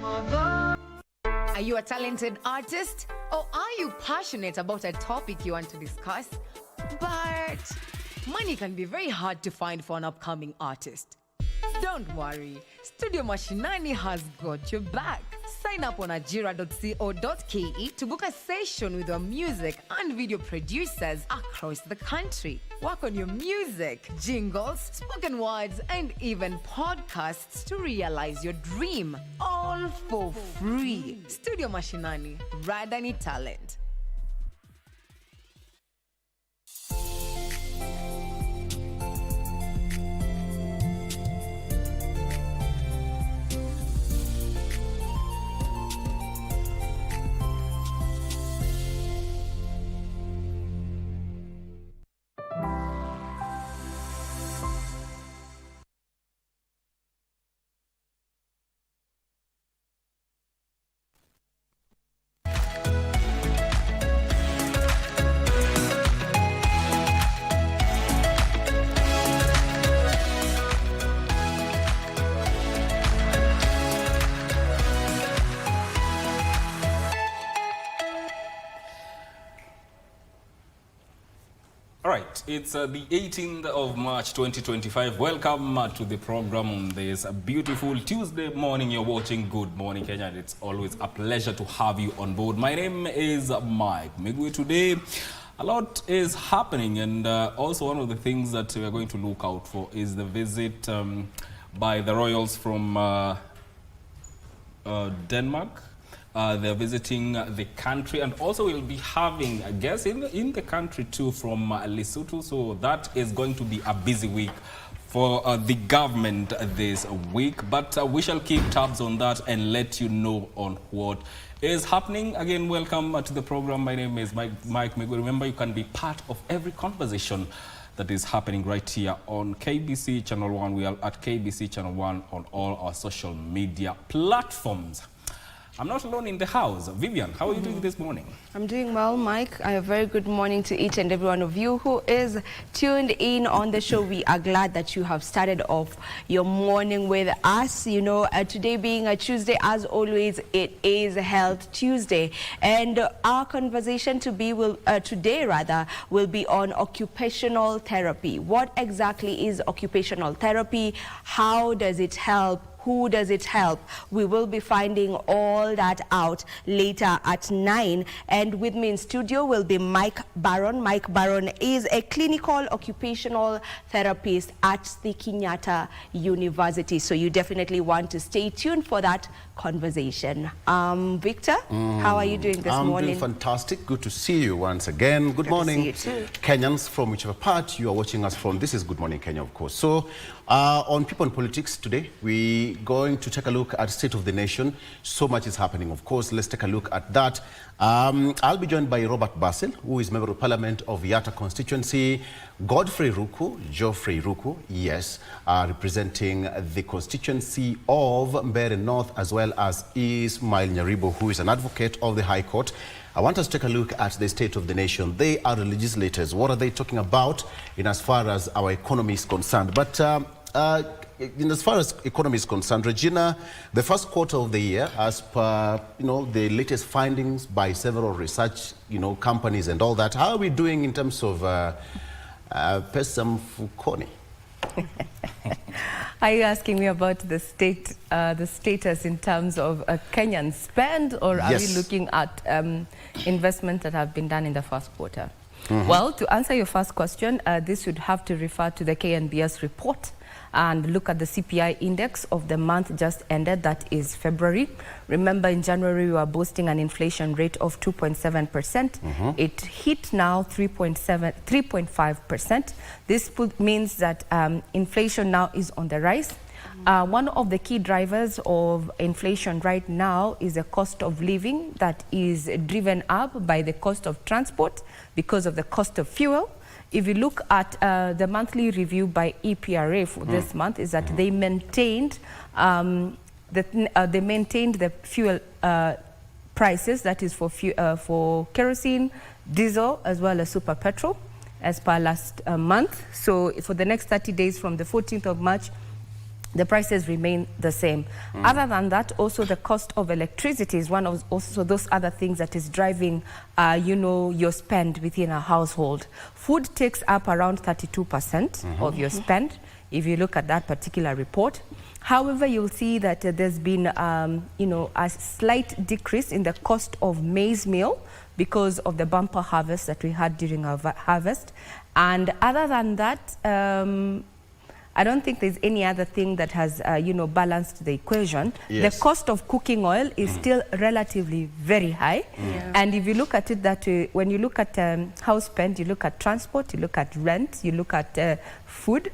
Are you a talented artist? Or are you passionate about a topic you want to discuss? But money can be very hard to find for an upcoming artist. Don't worry, Studio Mashinani has got your back. Sign up on ajira.co.ke to book a session with your music and video producers across the country. Work on your music, jingles, spoken words, and even podcasts to realize your dream. All for free. Studio Mashinani, Radani Talent. All right, it's the 18th of March 2025. Welcome to the program on this beautiful Tuesday morning. You're watching Good Morning Kenya, and it's always a pleasure to have you on board. My name is Mike Migwe. Today, a lot is happening, and also one of the things that we are going to look out for is the visit by the royals from Denmark. They're visiting the country, and also we'll be having a guest in the country too from Lesotho. So that is going to be a busy week for the government this week. But we shall keep tabs on that and let you know on what is happening. Again, welcome to the program. My name is Mike Migwe. Remember, you can be part of every conversation that is happening right here on KBC Channel 1. We are at KBC Channel 1 on all our social media platforms. I'm not alone in the house. Vivian, how are you doing this morning? I'm doing well, Mike. A very good morning to each and every one of you who is tuned in on the show. We are glad that you have started off your morning with us. You know, today being a Tuesday, as always, it is Health Tuesday. And our conversation today will be on occupational therapy. What exactly is occupational therapy? How does it help? Who does it help? We will be finding all that out later at 9. And with me in studio will be Mike Baron. Mike Baron is a clinical occupational therapist at the Kenyatta University. So you definitely want to stay tuned for that conversation. Victor, how are you doing this morning? I'm doing fantastic. Good to see you once again. Good morning, Kenyans, from whichever part you are watching us from. This is Good Morning Kenya, of course. So on People and Politics today, we're going to take a look at state of the nation. So much is happening, of course. Let's take a look at that. I'll be joined by Robert Basil, who is Member of Parliament of Yatta constituency, Godfrey Ruku, Geoffrey Ruku, yes, representing the constituency of Mbeere North, as well as Ismail Nyaribo, who is an advocate of the High Court. I want us to take a look at the state of the nation. They are the legislators. What are they talking about in as far as our economy is concerned? But in as far as economy is concerned, Regina, the first quarter of the year, as per the latest findings by several research companies and all that, how are we doing in terms of Pesa Mfukoni? Are you asking me about the status in terms of Kenyan spend, or are we looking at investments that have been done in the first quarter? Well, to answer your first question, this would have to refer to the KNBS report and look at the CPI index of the month just ended, that is February. Remember, in January, we were boasting an inflation rate of 2.7%. It hit now 3.5%. This means that inflation now is on the rise. One of the key drivers of inflation right now is the cost of living that is driven up by the cost of transport because of the cost of fuel. If you look at the monthly review by EPRA for this month, is that they maintained the fuel prices, that is for kerosene, diesel, as well as super petrol, as per last month. So for the next 30 days from the 14th of March the prices remain the same. Other than that, also the cost of electricity is one of also those other things that is driving, your spend within a household. Food takes up around 32% of your spend, if you look at that particular report. However, you'll see that there's been, a slight decrease in the cost of maize meal because of the bumper harvest that we had during our harvest. And other than that, I don't think there's any other thing that has, balanced the equation. Yes. The cost of cooking oil is still relatively very high. And if you look at it that way, when you look at house spend, you look at transport, you look at rent, you look at food,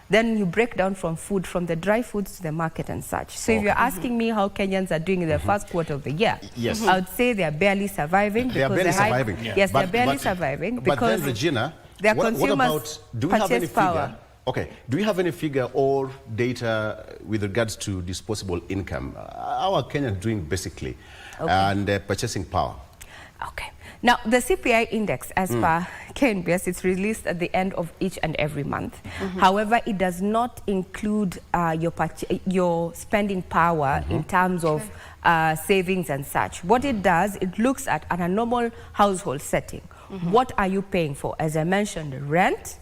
then you break down from food, from the dry foods to the market and such. So if you're asking me how Kenyans are doing in the first quarter of the year, I would say they are barely surviving. They are barely surviving. Yes, they're barely surviving. But then, Regina, their what consumers about, do we have any figure? power. Okay, do we have any figure or data with regards to disposable income? How are Kenyans doing basically, and purchasing power? Okay. Now, the CPI index, as per KNBS, it's released at the end of each and every month. However, it does not include your spending power in terms of savings and such. What it does, it looks at a normal household setting. What are you paying for? As I mentioned, rent,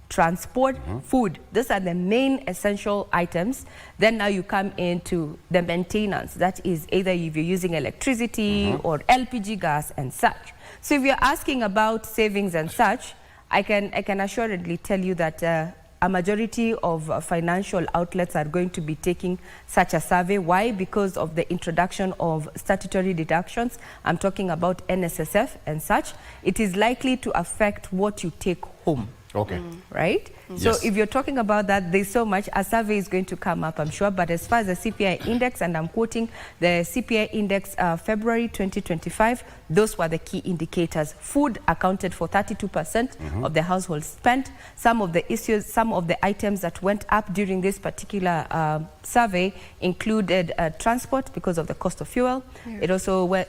transport, food. Those are the main essential items. Then now you come into the maintenance. That is either if you're using electricity or LPG gas and such. So if you're asking about savings and such, I can assuredly tell you that a majority of financial outlets are going to be taking such a survey. Why? Because of the introduction of statutory deductions. I'm talking about NSSF and such. It is likely to affect what you take home. Okay. Right? So if you're talking about that, there's so much. A survey is going to come up, I'm sure. But as far as the CPI index, and I'm quoting the CPI index February 2025, those were the key indicators. Food accounted for 32% of the household spent. Some of the issues, some of the items that went up during this particular survey included transport because of the cost of fuel. It also went,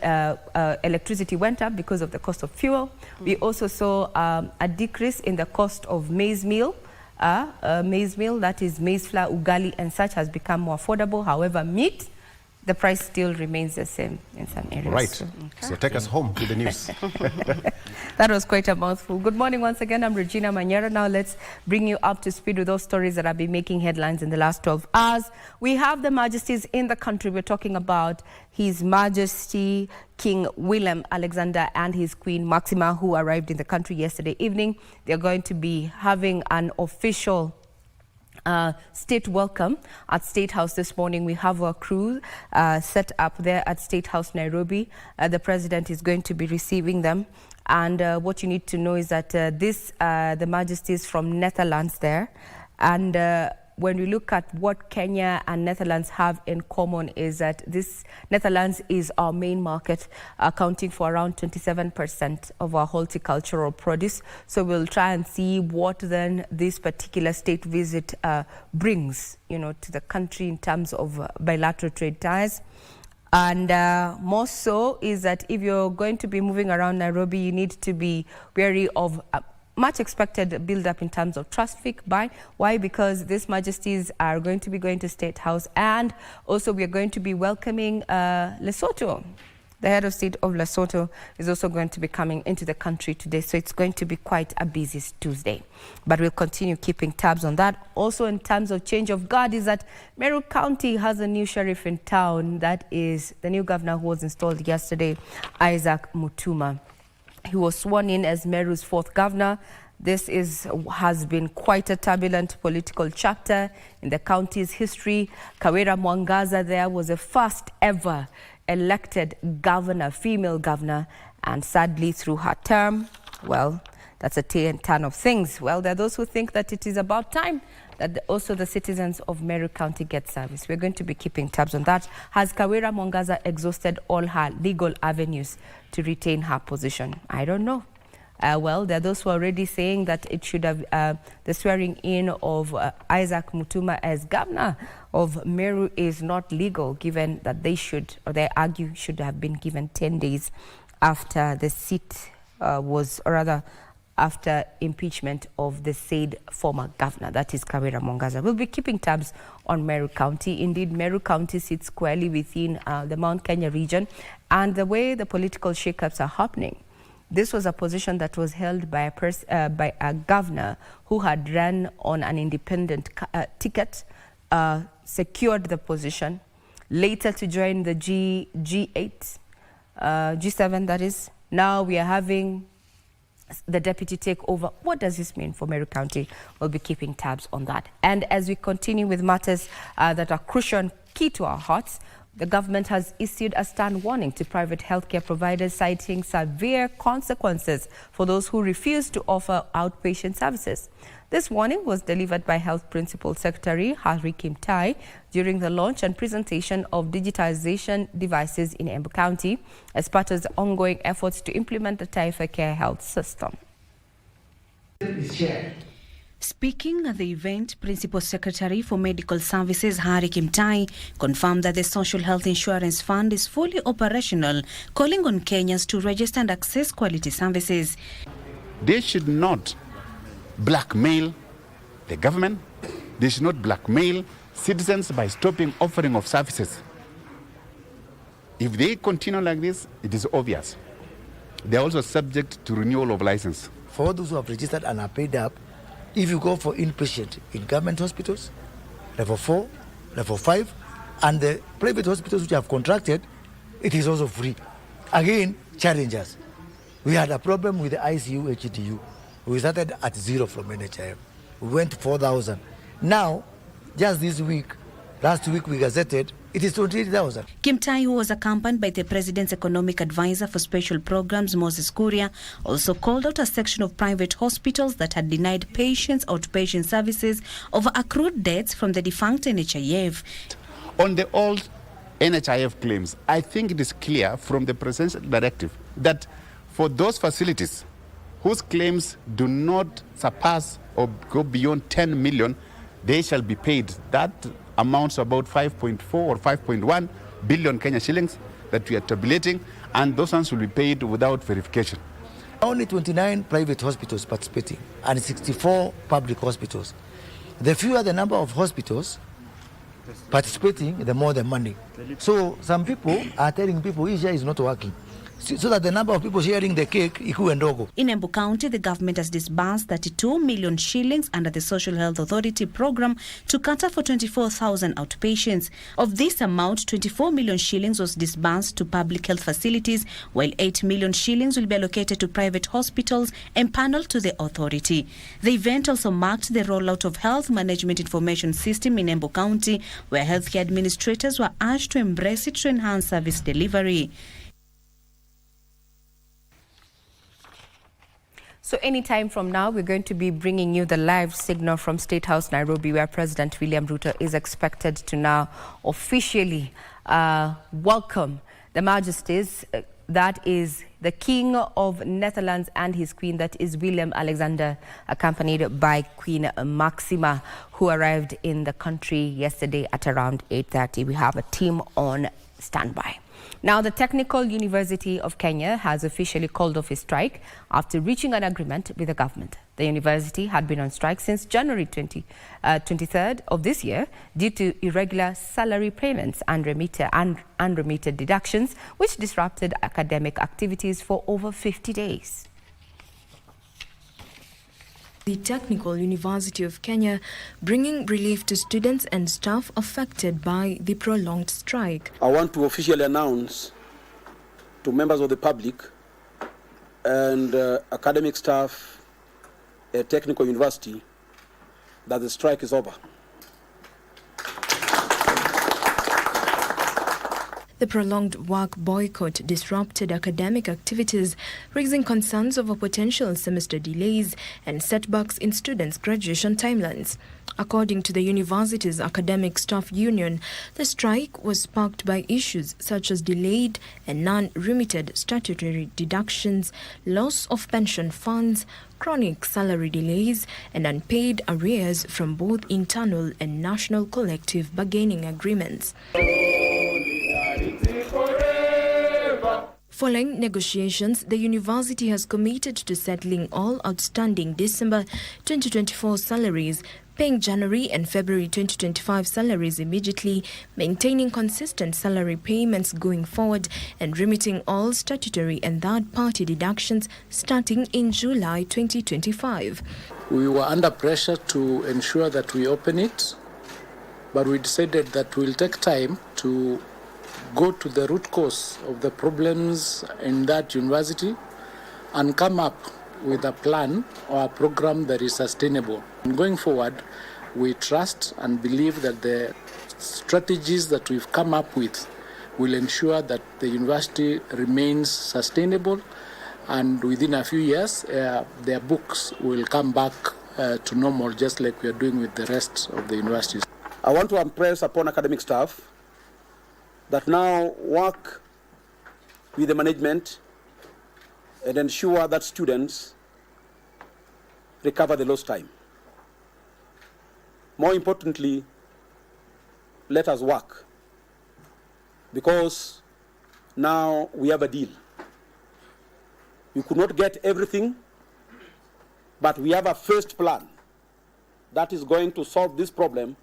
electricity went up because of the cost of fuel. We also saw a decrease in the cost of maize meal. Maize meal, that is maize flour, ugali and such, has become more affordable. However, meat, the price still remains the same in some areas. Right. So take us home to the news. That was quite a mouthful. Good morning once again. I'm Regina Manyera. Now let's bring you up to speed with those stories that have been making headlines in the last 12 hours. We have the majesties in the country. We're talking about His Majesty King William Alexander and his Queen Maxima, who arrived in the country yesterday evening. They're going to be having an official state welcome at State House this morning. We have our crew set up there at State House, Nairobi. The president is going to be receiving them. And what you need to know is that the majesties from Netherlands there. And when we look at what Kenya and Netherlands have in common is that this Netherlands is our main market, accounting for around 27% of our horticultural produce. So we'll try and see what then this particular state visit brings, to the country in terms of bilateral trade ties. And more so is that if you're going to be moving around Nairobi, you need to be wary of much expected build-up in terms of traffic. Why? Because these majesties are going to be going to State House, and also we are going to be welcoming Lesotho. The head of state of Lesotho is also going to be coming into the country today, so it's going to be quite a busy Tuesday. But we'll continue keeping tabs on that. Also, in terms of change of guard, is that Meru County has a new sheriff in town. That is the new governor who was installed yesterday, Isaac Mutuma. He was sworn in as Meru's 4th governor. This has been quite a turbulent political chapter in the county's history. Kawira Mwangaza there was the first ever elected governor, female governor, and sadly through her term, well, that's a turn of things. Well, there are those who think that it is about time that also the citizens of Meru County get service. We're going to be keeping tabs on that. Has Kawira Mwangaza exhausted all her legal avenues to retain her position? I don't know. Well, there are those who are already saying that it should have the swearing in of Isaac Mutuma as governor of Meru is not legal, given that they argue should have been given 10 days after the seat was, or rather, after impeachment of the said former governor, that is Kawira Mwangaza. We'll be keeping tabs on Meru County. Indeed, Meru County sits squarely within the Mount Kenya region, and the way the political shakeups are happening, this was a position that was held by a governor who had run on an independent ticket, secured the position, later to join the G8, G7 that is. Now we are having the deputy take over. What does this mean for Meru County? We'll be keeping tabs on that. And as we continue with matters that are crucial and key to our hearts, the government has issued a stern warning to private healthcare providers, citing severe consequences for those who refuse to offer outpatient services. This warning was delivered by Health Principal Secretary Harry Kimtai during the launch and presentation of digitization devices in Embu County as part of the ongoing efforts to implement the Taifa Care Health System. Speaking at the event, Principal Secretary for Medical Services Harry Kimtai confirmed that the Social Health Insurance Fund is fully operational, calling on Kenyans to register and access quality services. They should not blackmail the government. They should not blackmail citizens by stopping offering of services. If they continue like this, it is obvious. They are also subject to renewal of license. For those who have registered and are paid up, if you go for inpatient in government hospitals, level 4, level 5, and the private hospitals which have contracted, it is also free. Again, challenges. We had a problem with the ICU, HDU. We started at 0 from NHIF. We went to 4,000. Now, just this week, last week we gazetted, it is 28,000. Kimtai, who was accompanied by the President's Economic Advisor for Special Programs, Moses Kuria, also called out a section of private hospitals that had denied patients outpatient services over accrued debts from the defunct NHIF. On the old NHIF claims, I think it is clear from the Presidential Directive that for those facilities whose claims do not surpass or go beyond 10 million, they shall be paid. That amounts to about 5.4 or 5.1 billion Kenya shillings that we are tabulating, and those ones will be paid without verification. Only 29 private hospitals participating and 64 public hospitals. The fewer the number of hospitals participating, the more the money. So some people are telling people Asia is not working, so that the number of people sharing the cake ikuwe ndogo. In Embu County, the government has disbursed 32 million shillings under the Social Health Authority program to cater for 24,000 outpatients. Of this amount, 24 million shillings was disbursed to public health facilities, while 8 million shillings will be allocated to private hospitals empaneled to the authority. The event also marked the rollout of Health Management Information System in Embu County, where healthcare administrators were urged to embrace it to enhance service delivery. So anytime from now, we're going to be bringing you the live signal from State House, Nairobi, where President William Ruto is expected to now officially welcome the Majesties. That is the King of Netherlands and his Queen, that is Willem Alexander, accompanied by Queen Maxima, who arrived in the country yesterday at around 8:30. We have a team on standby. Now, the Technical University of Kenya has officially called off a strike after reaching an agreement with the government. The university had been on strike since January 23rd of this year due to irregular salary payments and unremitted deductions, which disrupted academic activities for over 50 days. The Technical University of Kenya bringing relief to students and staff affected by the prolonged strike. I want to officially announce to members of the public and academic staff at Technical University that the strike is over. The prolonged work boycott disrupted academic activities, raising concerns over potential semester delays and setbacks in students' graduation timelines. According to the university's academic staff union, the strike was sparked by issues such as delayed and non-remitted statutory deductions, loss of pension funds, chronic salary delays, and unpaid arrears from both internal and national collective bargaining agreements. Following negotiations, the university has committed to settling all outstanding December 2024 salaries, paying January and February 2025 salaries immediately, maintaining consistent salary payments going forward, and remitting all statutory and third-party deductions starting in July 2025. We were under pressure to ensure that we open it, but we decided that we'll take time to go to the root cause of the problems in that university and come up with a plan or a program that is sustainable. And going forward, we trust and believe that the strategies that we've come up with will ensure that the university remains sustainable, and within a few years, their books will come back to normal, just like we are doing with the rest of the universities. I want to impress upon academic staff that now work with the management and ensure that students recover the lost time. More importantly, let us work, because now we have a deal. You could not get everything, but we have a first plan that is going to solve this problem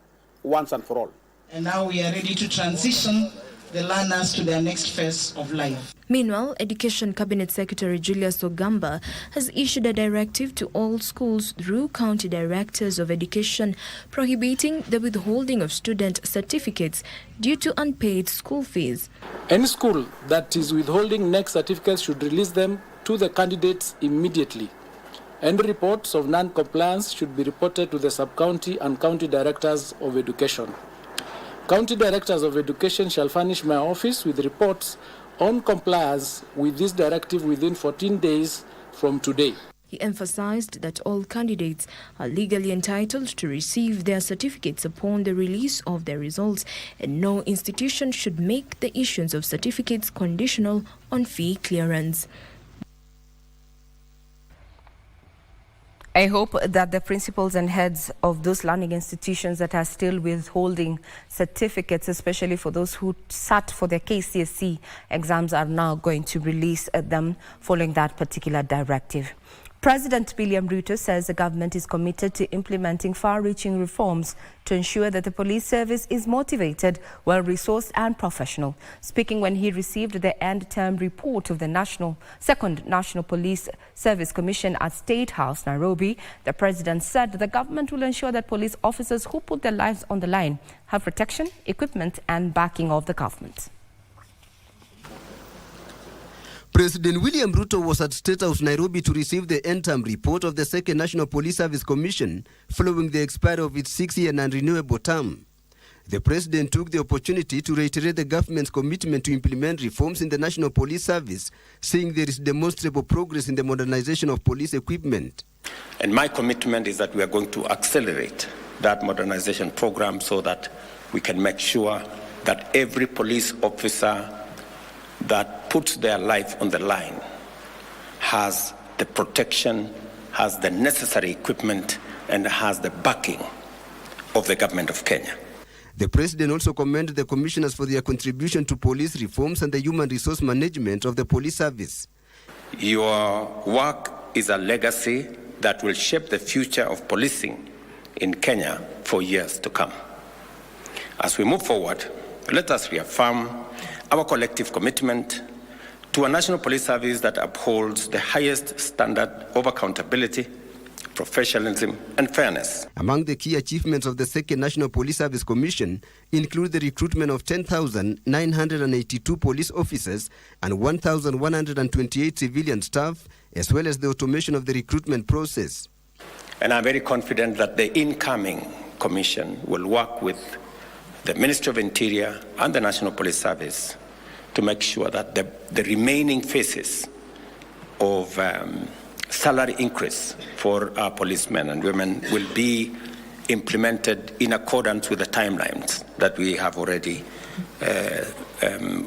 once and for all. And now we are ready to transition the learners to their next phase of life. Meanwhile, Education Cabinet Secretary Julius Ogamba has issued a directive to all schools through county directors of education prohibiting the withholding of student certificates due to unpaid school fees. Any school that is withholding NEC certificates should release them to the candidates immediately. Any reports of non-compliance should be reported to the sub-county and county directors of education. County directors of education shall furnish my office with reports on compliance with this directive within 14 days from today. He emphasized that all candidates are legally entitled to receive their certificates upon the release of their results, and no institution should make the issuance of certificates conditional on fee clearance. I hope that the principals and heads of those learning institutions that are still withholding certificates, especially for those who sat for their KCSE exams, are now going to release them following that particular directive. President William Ruto says the government is committed to implementing far-reaching reforms to ensure that the police service is motivated, well-resourced and professional. Speaking when he received the end-term report of the Second National Police Service Commission at State House, Nairobi, the president said the government will ensure that police officers who put their lives on the line have protection, equipment and backing of the government. President William Ruto was at State House, Nairobi to receive the end-term report of the Second National Police Service Commission following the expiry of its 6-year non-renewable term. The president took the opportunity to reiterate the government's commitment to implement reforms in the National Police Service, saying there is demonstrable progress in the modernization of police equipment. And my commitment is that we are going to accelerate that modernization program so that we can make sure that every police officer that puts their life on the line has the protection, has the necessary equipment, and has the backing of the government of Kenya. The president also commended the commissioners for their contribution to police reforms and the human resource management of the police service. Your work is a legacy that will shape the future of policing in Kenya for years to come. As we move forward, let us reaffirm our collective commitment to a national police service that upholds the highest standard of accountability, professionalism and fairness. Among the key achievements of the Second National Police Service Commission include the recruitment of 10,982 police officers and 1,128 civilian staff, as well as the automation of the recruitment process. And I'm very confident that the incoming commission will work with the Ministry of Interior and the National Police Service to make sure that the remaining phases of salary increase for our policemen and women will be implemented in accordance with the timelines that we have already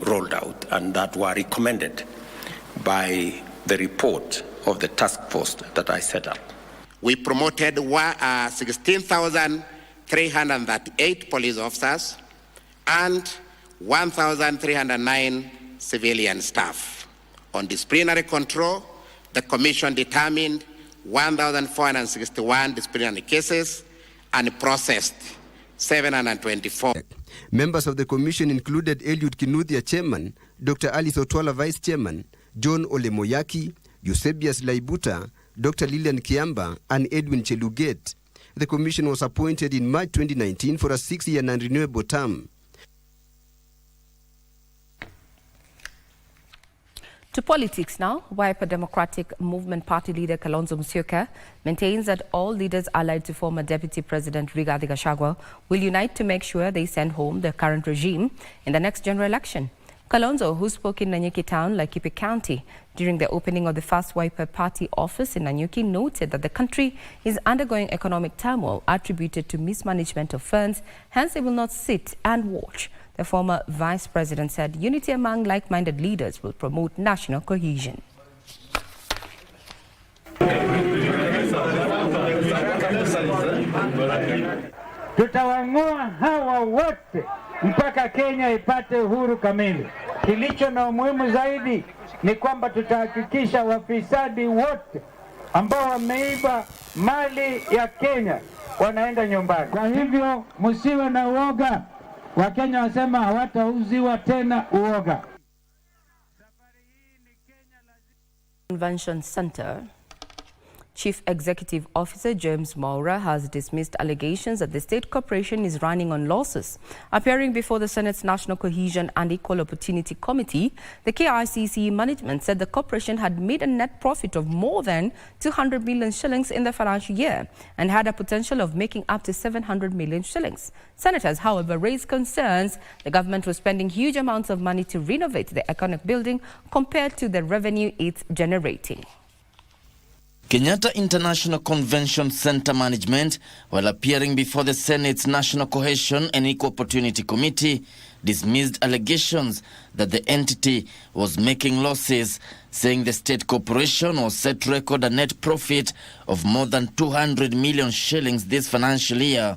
rolled out and that were recommended by the report of the task force that I set up. We promoted 16,338 police officers and 1,309 civilian staff. On disciplinary control, the Commission determined 1,461 disciplinary cases and processed 724. Members of the commission included Eliud Kinuthia, Chairman, Dr. Alice Otwala, Vice Chairman, John Olemoyaki, Eusebius Laibuta, Dr. Lilian Kiamba, and Edwin Cheluget. The commission was appointed in March 2019 for a 6-year non-renewable term. To politics now, Wiper Democratic Movement Party leader Kalonzo Musyoka maintains that all leaders allied to former Deputy President Rigathi Gachagua will unite to make sure they send home the current regime in the next general election. Kalonzo, who spoke in Nanyuki town, Laikipia County, during the opening of the first Wiper Party office in Nanyuki, noted that the country is undergoing economic turmoil attributed to mismanagement of funds, hence they will not sit and watch. The former vice president said unity among like-minded leaders will promote national cohesion. Tutawang'oa hawa wote mpaka Kenya ipate uhuru kamili. Kilicho na umuhimu zaidi ni kwamba tutahakikisha wafisadi wote ambao wameiba mali ya Kenya wanaenda nyumbani. Kwa hivyo msiwe na uoga. Wakenya wasema hawatauziwa tena uoga. Convention Center. Chief Executive Officer James Maura has dismissed allegations that the state corporation is running on losses. Appearing before the Senate's National Cohesion and Equal Opportunity Committee, the KICC management said the corporation had made a net profit of more than 200 million shillings in the financial year and had a potential of making up to 700 million shillings. Senators, however, raised concerns the government was spending huge amounts of money to renovate the iconic building compared to the revenue it's generating. Kenyatta International Convention Center management, while appearing before the Senate's National Cohesion and Equal Opportunity Committee, dismissed allegations that the entity was making losses, saying the state corporation was set to record a net profit of more than 200 million shillings this financial year.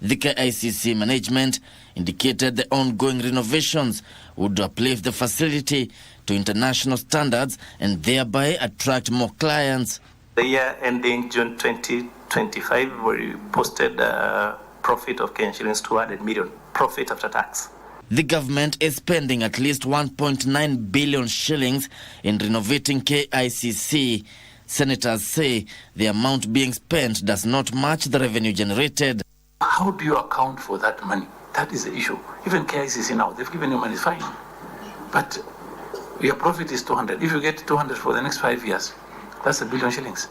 The KICC management indicated the ongoing renovations would uplift the facility to international standards and thereby attract more clients. The year ending June 2025, we posted a profit of Kenyan shillings 200 million, profit after tax. The government is spending at least 1.9 billion shillings in renovating KICC. Senators say the amount being spent does not match the revenue generated. How do you account for that money? That is the issue. Even KICC now, they've given you money, fine. But your profit is 200. If you get 200 for the next 5 years, that's $1 billion shillings.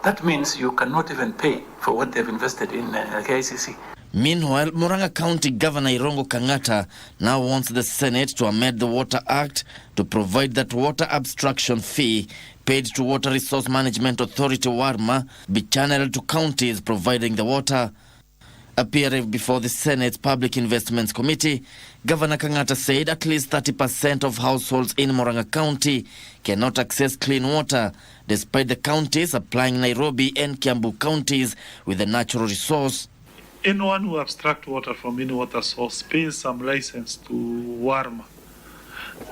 That means you cannot even pay for what they've invested in KICC. Meanwhile, Murang'a County Governor Irongo Kang'ata now wants the Senate to amend the Water Act to provide that water abstraction fee paid to Water Resource Management Authority WARMA be channeled to counties providing the water. Appearing before the Senate's Public Investments Committee, Governor Kang'ata said at least 30% of households in Murang'a County cannot access clean water, despite the counties supplying Nairobi and Kiambu counties with a natural resource. Anyone who abstracts water from any water source pays some license to WARMA.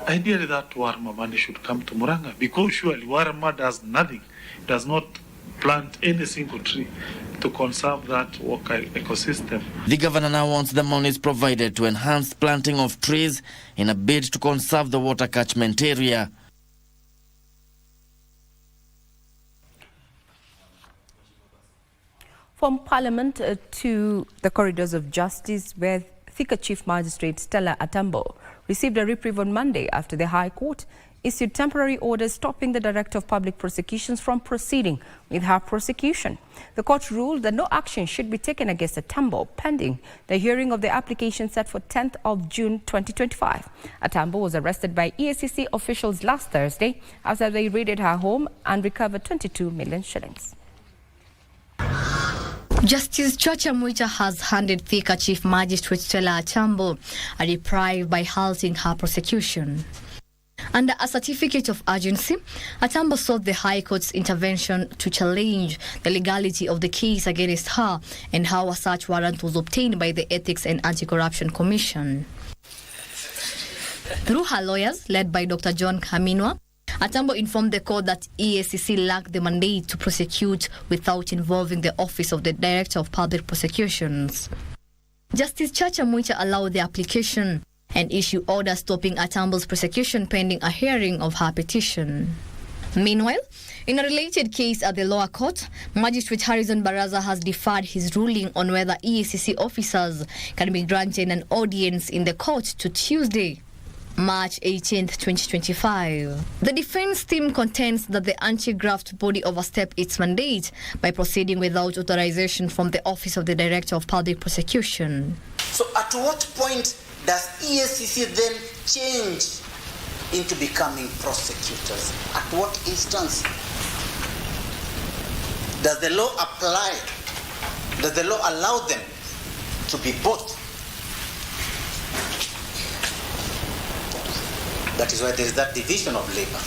Ideally, that WARMA money should come to Murang'a, because surely WARMA does nothing. It does not plant any single tree to conserve that water ecosystem. The governor now wants the monies provided to enhance planting of trees in a bid to conserve the water catchment area. From Parliament to the corridors of justice, where Thika Chief Magistrate Stella Atambo received a reprieve on Monday after the High Court issued temporary orders stopping the Director of Public Prosecutions from proceeding with her prosecution. The court ruled that no action should be taken against Atambo pending the hearing of the application set for 10th of June 2025. Atambo was arrested by EACC officials last Thursday after they raided her home and recovered 22 million shillings. Justice Chacha Mwita has handed Thika Chief Magistrate Stella Atambo a reprieve by halting her prosecution. Under a certificate of urgency, Atambo sought the High Court's intervention to challenge the legality of the case against her and how a search warrant was obtained by the Ethics and Anti-Corruption Commission. Through her lawyers, led by Dr. John Kaminwa, Atambo informed the court that EACC lacked the mandate to prosecute without involving the Office of the Director of Public Prosecutions. Justice Chacha Muicha allowed the application and issued orders stopping Atambo's prosecution pending a hearing of her petition. Meanwhile, in a related case at the lower court, Magistrate Harrison Baraza has deferred his ruling on whether EACC officers can be granted an audience in the court to Tuesday, March 18, 2025. The defense team contends that the anti-graft body overstepped its mandate by proceeding without authorization from the Office of the Director of Public Prosecution. So at what point does EACC then change into becoming prosecutors? At what instance? Does the law apply? Does the law allow them to be both? That is why there is that division of labor.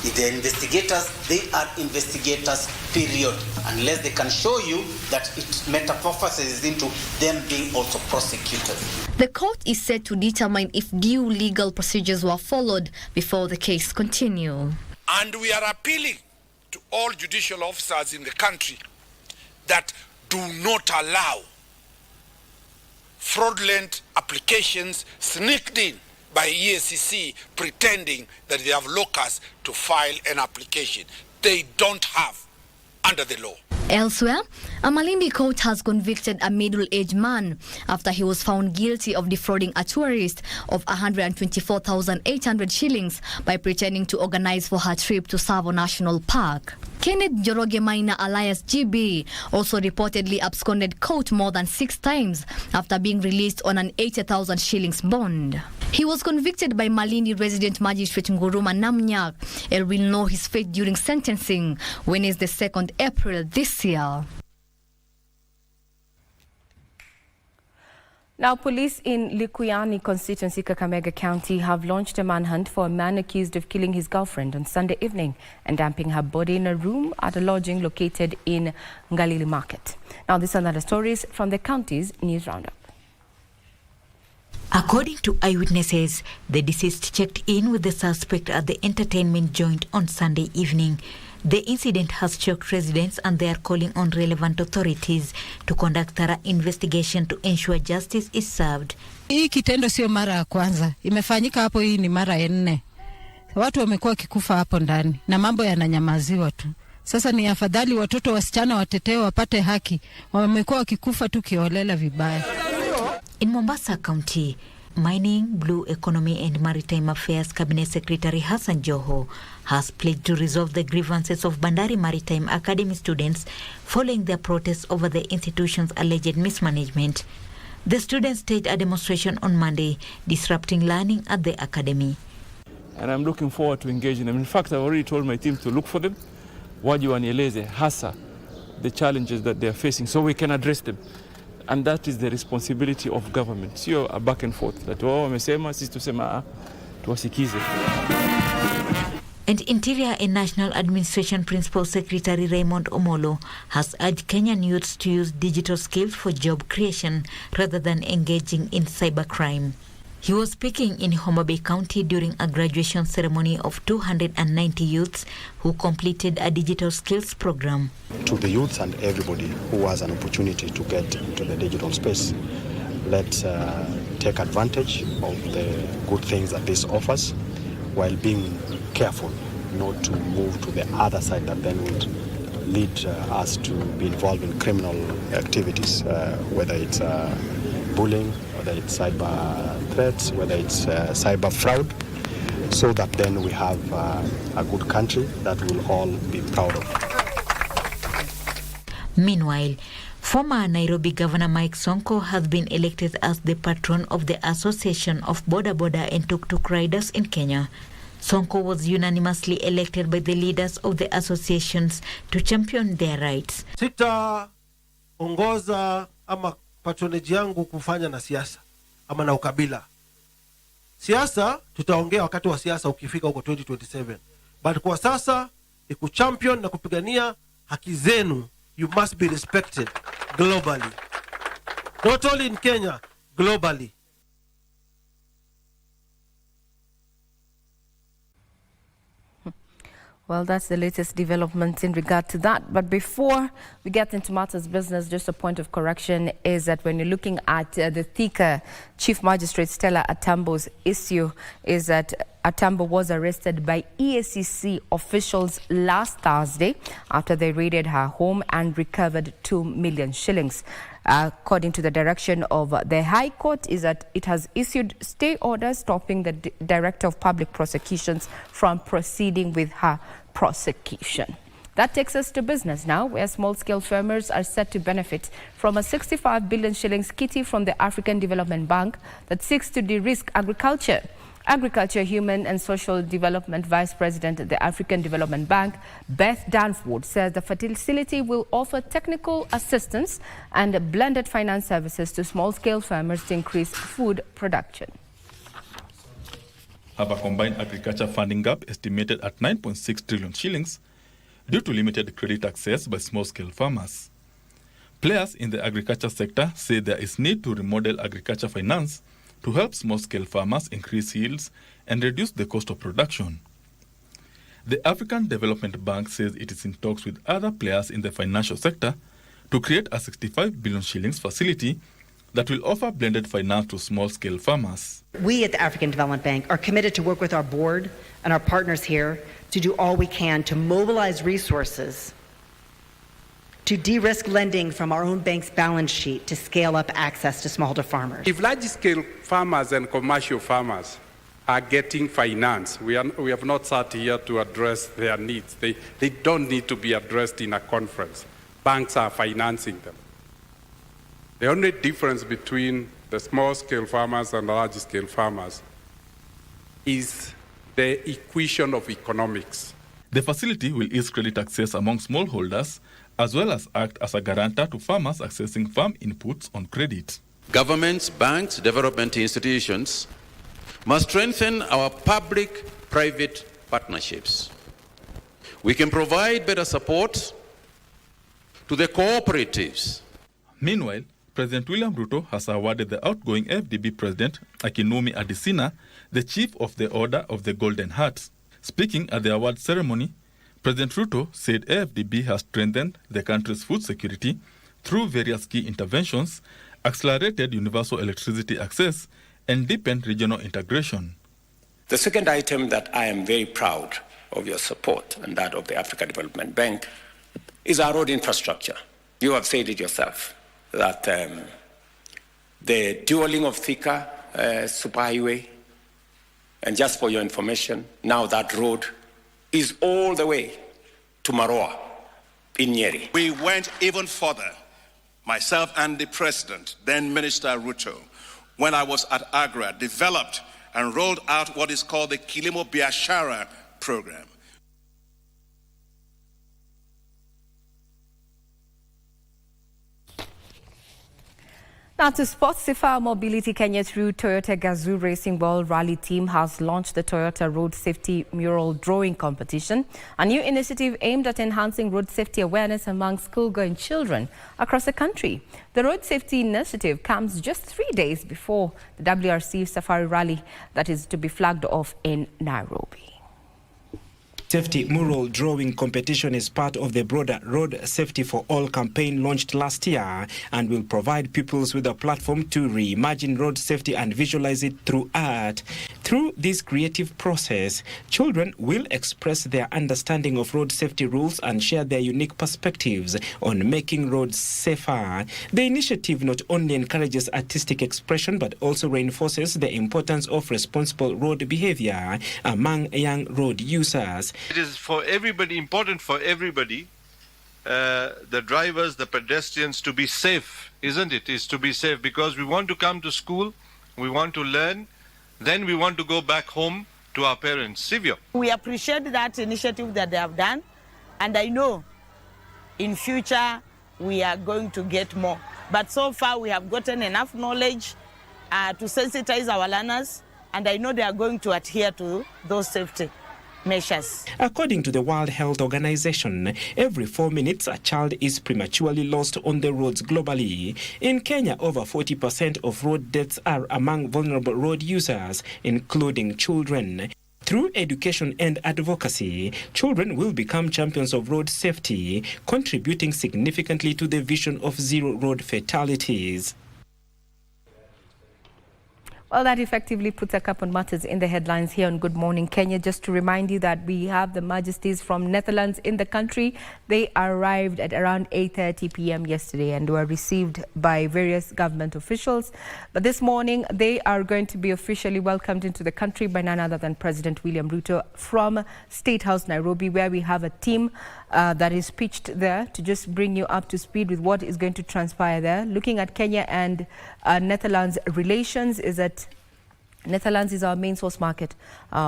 If they are investigators, they are investigators, period. Unless they can show you that it metamorphoses into them being also prosecutors. The court is set to determine if due legal procedures were followed before the case continue. And we are appealing to all judicial officers in the country that do not allow fraudulent applications sneaked in by EACC pretending that they have locus to file an application. They don't have under the law. Elsewhere, a Malindi court has convicted a middle-aged man after he was found guilty of defrauding a tourist of 124,800 shillings by pretending to organize for her trip to Savo National Park. Kenneth Joroge Maina alias GB also reportedly absconded court more than 6 times after being released on an 80,000 shillings bond. He was convicted by Malindi resident magistrate Nguruma Namnyak and will know his fate during sentencing, Wednesday, 2nd April this year. Now, police in Likuyani constituency, Kakamega County, have launched a manhunt for a man accused of killing his girlfriend on Sunday evening and dumping her body in a room at a lodging located in Ngalili Market. Now, these are the stories from the county's news roundup. According to eyewitnesses, the deceased checked in with the suspect at the entertainment joint on Sunday evening. The incident has shocked residents and they are calling on relevant authorities to conduct thorough investigation to ensure justice is served. Hii kitendo sio mara ya kwanza. Imefanyika hapo, hii ni mara ya 4. Watu wamekuwa kikufa hapo ndani na mambo yananyamaziwa tu. Sasa ni afadhali watoto wasichana watetewe wapate haki. Wamekuwa wakikufa tu kiolela vibaya. In Mombasa County, Mining, Blue Economy and Maritime Affairs Cabinet Secretary Hassan Joho has pledged to resolve the grievances of Bandari Maritime Academy students following their protests over the institution's alleged mismanagement. The students staged a demonstration on Monday, disrupting learning at the academy. And I'm looking forward to engaging them. In fact, I've already told my team to look for them, waje wanieleze hasa the challenges that they are facing so we can address them. And that is the responsibility of government. Sio a back and forth. That wao wamesema sisi tusema tuwasikize. And Interior and National Administration Principal Secretary Raymond Omolo has urged Kenyan youths to use digital skills for job creation rather than engaging in cybercrime. He was speaking in Homa Bay County during a graduation ceremony of 290 youths who completed a digital skills program. To the youths and everybody who has an opportunity to get into the digital space, let's take advantage of the good things that this offers while being careful not to move to the other side that then would lead us to be involved in criminal activities, whether it's bullying, whether it's cyber threats, whether it's cyber fraud, so that then we have a good country that we'll all be proud of. Meanwhile, former Nairobi Governor Mike Sonko has been elected as the patron of the Association of Boda Boda and Tuk Tuk Riders in Kenya. Sonko was unanimously elected by the leaders of the associations to champion their rights. Sitaongoza ama patronage yangu kufanya na siasa ama na ukabila. Siasa tutaongea wakati wa siasa ukifika huko 2027. But kwa sasa ni kuchampion na kupigania haki zenu. You must be respected globally. Not only in Kenya, globally. Well, that's the latest development in regard to that. But before we get into matters business, just a point of correction is that when you're looking at the Thika Chief Magistrate Stella Atambo's issue, is that Atambo was arrested by EACC officials last Thursday after they raided her home and recovered 2 million shillings. According to the direction of the High Court, is that it has issued stay orders stopping the Director of Public Prosecutions from proceeding with her prosecution. That takes us to business now, where small-scale farmers are set to benefit from a 65 billion shillings kitty from the African Development Bank that seeks to de-risk agriculture. Agriculture, Human and Social Development Vice President at the African Development Bank, Beth Danforth, says the facility will offer technical assistance and blended finance services to small-scale farmers to increase food production. Have a combined agriculture funding gap estimated at 9.6 trillion shillings due to limited credit access by small-scale farmers. Players in the agriculture sector say there is need to remodel agriculture finance to help small-scale farmers increase yields and reduce the cost of production. The African Development Bank says it is in talks with other players in the financial sector to create a 65 billion shillings facility that will offer blended finance to small-scale farmers. We at the African Development Bank are committed to work with our board and our partners here to do all we can to mobilize resources to de-risk lending from our own bank's balance sheet to scale up access to smallholder farmers. If large-scale farmers and commercial farmers are getting finance, we have not sat here to address their needs. They don't need to be addressed in a conference. Banks are financing them. The only difference between the small-scale farmers and the large-scale farmers is the equation of economics. The facility will ease credit access among smallholders as well as act as a guarantor to farmers accessing farm inputs on credit. Governments, banks, development institutions must strengthen our public-private partnerships. We can provide better support to the cooperatives. Meanwhile, President William Ruto has awarded the outgoing FDB President, Akinwumi Adesina, the Chief of the Order of the Golden Heart. Speaking at the award ceremony, President Ruto said AFDB has strengthened the country's food security through various key interventions, accelerated universal electricity access, and deepened regional integration. The second item that I am very proud of your support and that of the African Development Bank is our road infrastructure. You have said it yourself that the dualling of Thika superhighway, and just for your information, now that road is all the way to Maroa in Nyeri. We went even further, myself and the President, then Minister Ruto, when I was at Agra, developed and rolled out what is called the Kilimo Biashara program. Now to sports, Sifa Mobility Kenya through Toyota Gazoo Racing Ball Rally Team has launched the Toyota Road Safety Mural Drawing Competition, a new initiative aimed at enhancing road safety awareness among school-going children across the country. The Road Safety Initiative comes just 3 days before the WRC Safari Rally that is to be flagged off in Nairobi. Safety mural drawing competition is part of the broader Road Safety for All campaign launched last year and will provide pupils with a platform to reimagine road safety and visualize it through art. Through this creative process, children will express their understanding of road safety rules and share their unique perspectives on making roads safer. The initiative not only encourages artistic expression but also reinforces the importance of responsible road behavior among young road users. It is for everybody, important for everybody, the drivers, the pedestrians, to be safe, isn't it? Is to be safe because we want to come to school, we want to learn, then we want to go back home to our parents. Sivyo. We appreciate that initiative that they have done, and I know in future we are going to get more. But so far we have gotten enough knowledge to sensitize our learners, and I know they are going to adhere to those safety measures. According to the World Health Organization, every 4 minutes a child is prematurely lost on the roads globally. In Kenya, over 40% of road deaths are among vulnerable road users, including children. Through education and advocacy, children will become champions of road safety, contributing significantly to the vision of zero road fatalities. Well, that effectively puts a cap on matters in the headlines here on Good Morning Kenya. Just to remind you that we have the Majesties from Netherlands in the country. They arrived at around 8:30 p.m. yesterday and were received by various government officials. But this morning, they are going to be officially welcomed into the country by none other than President William Ruto from State House, Nairobi, where we have a team that is pitched there to just bring you up to speed with what is going to transpire there. Looking at Kenya and Netherlands relations, is that Netherlands is our main source market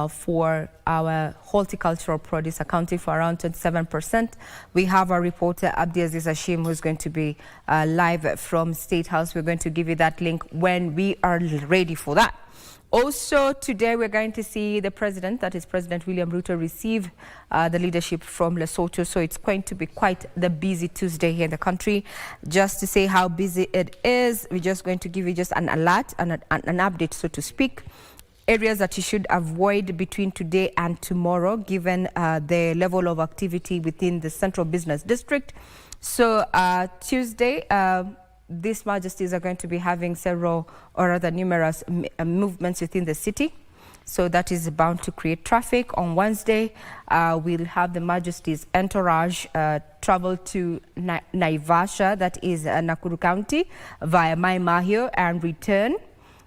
for our horticultural produce, accounting for around 27%. We have our reporter Abdiaziz Hashim, who's going to be live from State House. We're going to give you that link when we are ready for that. Also, today we're going to see the president, that is President William Ruto, receive the leadership from Lesotho. So it's going to be quite the busy Tuesday here in the country. Just to say how busy it is, we're just going to give you just an alert and an update, so to speak. Areas that you should avoid between today and tomorrow, given the level of activity within the Central Business District. So Tuesday, these Majesties are going to be having several or rather numerous movements within the city. So that is bound to create traffic. On Wednesday, we'll have the Majesties' entourage travel to Naivasha, that is Nakuru County, via Mai Mahiu and return.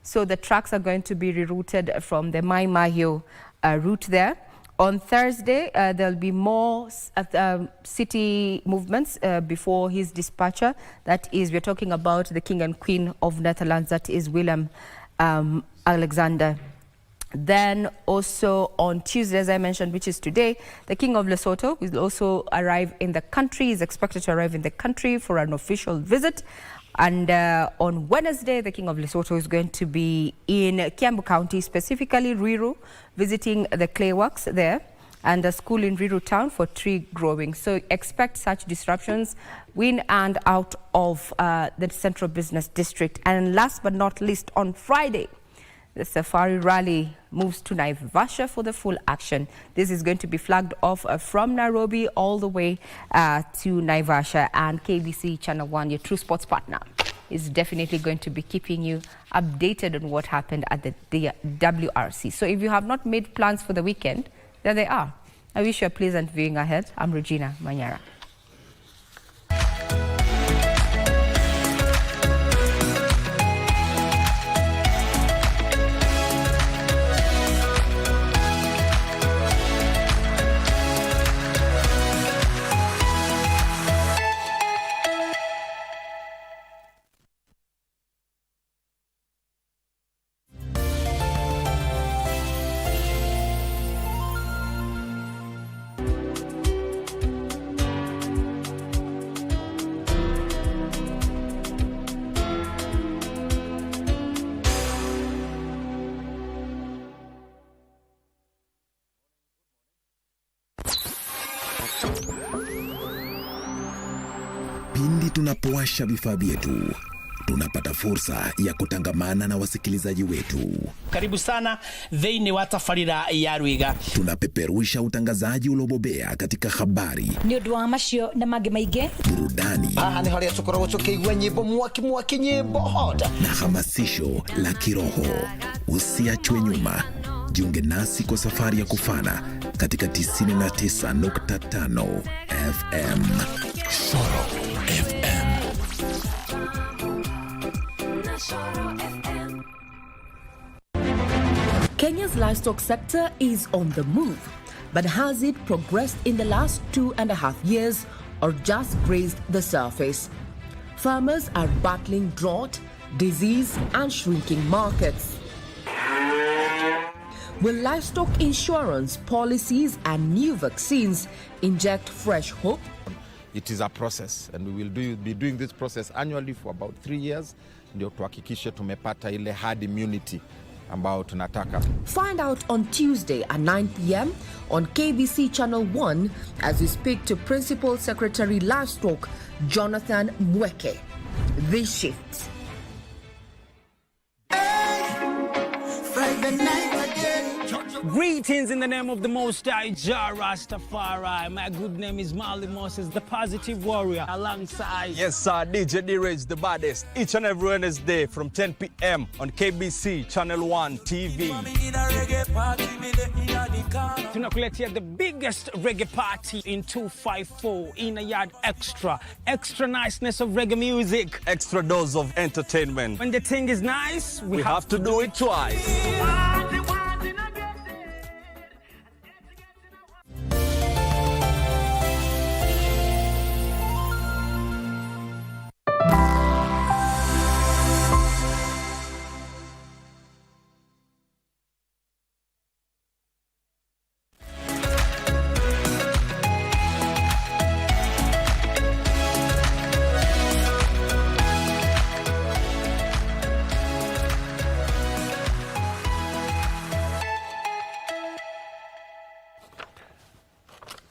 So the tracks are going to be rerouted from the Mai Mahiu route there. On Thursday, there'll be more city movements before his dispatcher. That is, we're talking about the King and Queen of Netherlands, that is Willem Alexander. Then also on Tuesday, as I mentioned, which is today, the King of Lesotho will also arrive in the country. He's expected to arrive in the country for an official visit. And on Wednesday, the King of Lesotho is going to be in Kiambu County, specifically Ruiru, visiting the clay works there and a school in Ruiru town for tree growing. So expect such disruptions in and out of the Central Business District. And last but not least, on Friday, the Safari Rally moves to Naivasha for the full action. This is going to be flagged off from Nairobi all the way to Naivasha. And KBC Channel 1, your true sports partner, is definitely going to be keeping you updated on what happened at the WRC. So if you have not made plans for the weekend, there they are. I wish you a pleasant viewing ahead. I'm Regina Manyara. Pindi tunapowasha vifaa vyetu, tunapata fursa ya kutangamana na wasikilizaji wetu. Karibu sana thĩinĩ wa tabarĩra ya Rwĩga. Tunapeperusha utangazaji uliobobea katika habari, nĩ ũndũ wa macio na mangĩ maingĩ, burudani, nĩ harĩa tũkoragwo tũkĩigua nyĩmbo mwaki nyĩmbo hota, na hamasisho la kiroho. Usiachwe nyuma. Jiunge nasi kwa safari ya kufana katika 99.5 FM. Shoro FM. Kenya's livestock sector is on the move, but has it progressed in the last 2.5 years or just grazed the surface? Farmers are battling drought, disease, and shrinking markets. Will livestock insurance policies and new vaccines inject fresh hope? It is a process, and we will be doing this process annually for about 3 years, ndio tuhakikishe tumepata ile herd immunity ambao tunataka. Find out on Tuesday at 9 p.m. on KBC Channel 1 as we speak to Principal Secretary Livestock Jonathan Mweke. This shift. Greetings in the name of the Most High Jah Rastafari. My good name is Marley Moses, the positive warrior, alongside... Yes, sir, DJ D-Rage, the baddest. Each and every Wednesday from 10 p.m. on KBC Channel 1 TV. Tunakuletea the biggest reggae party in 254 in a yard extra. Extra niceness of reggae music. Extra dose of entertainment. When the thing is nice, we have to do it twice.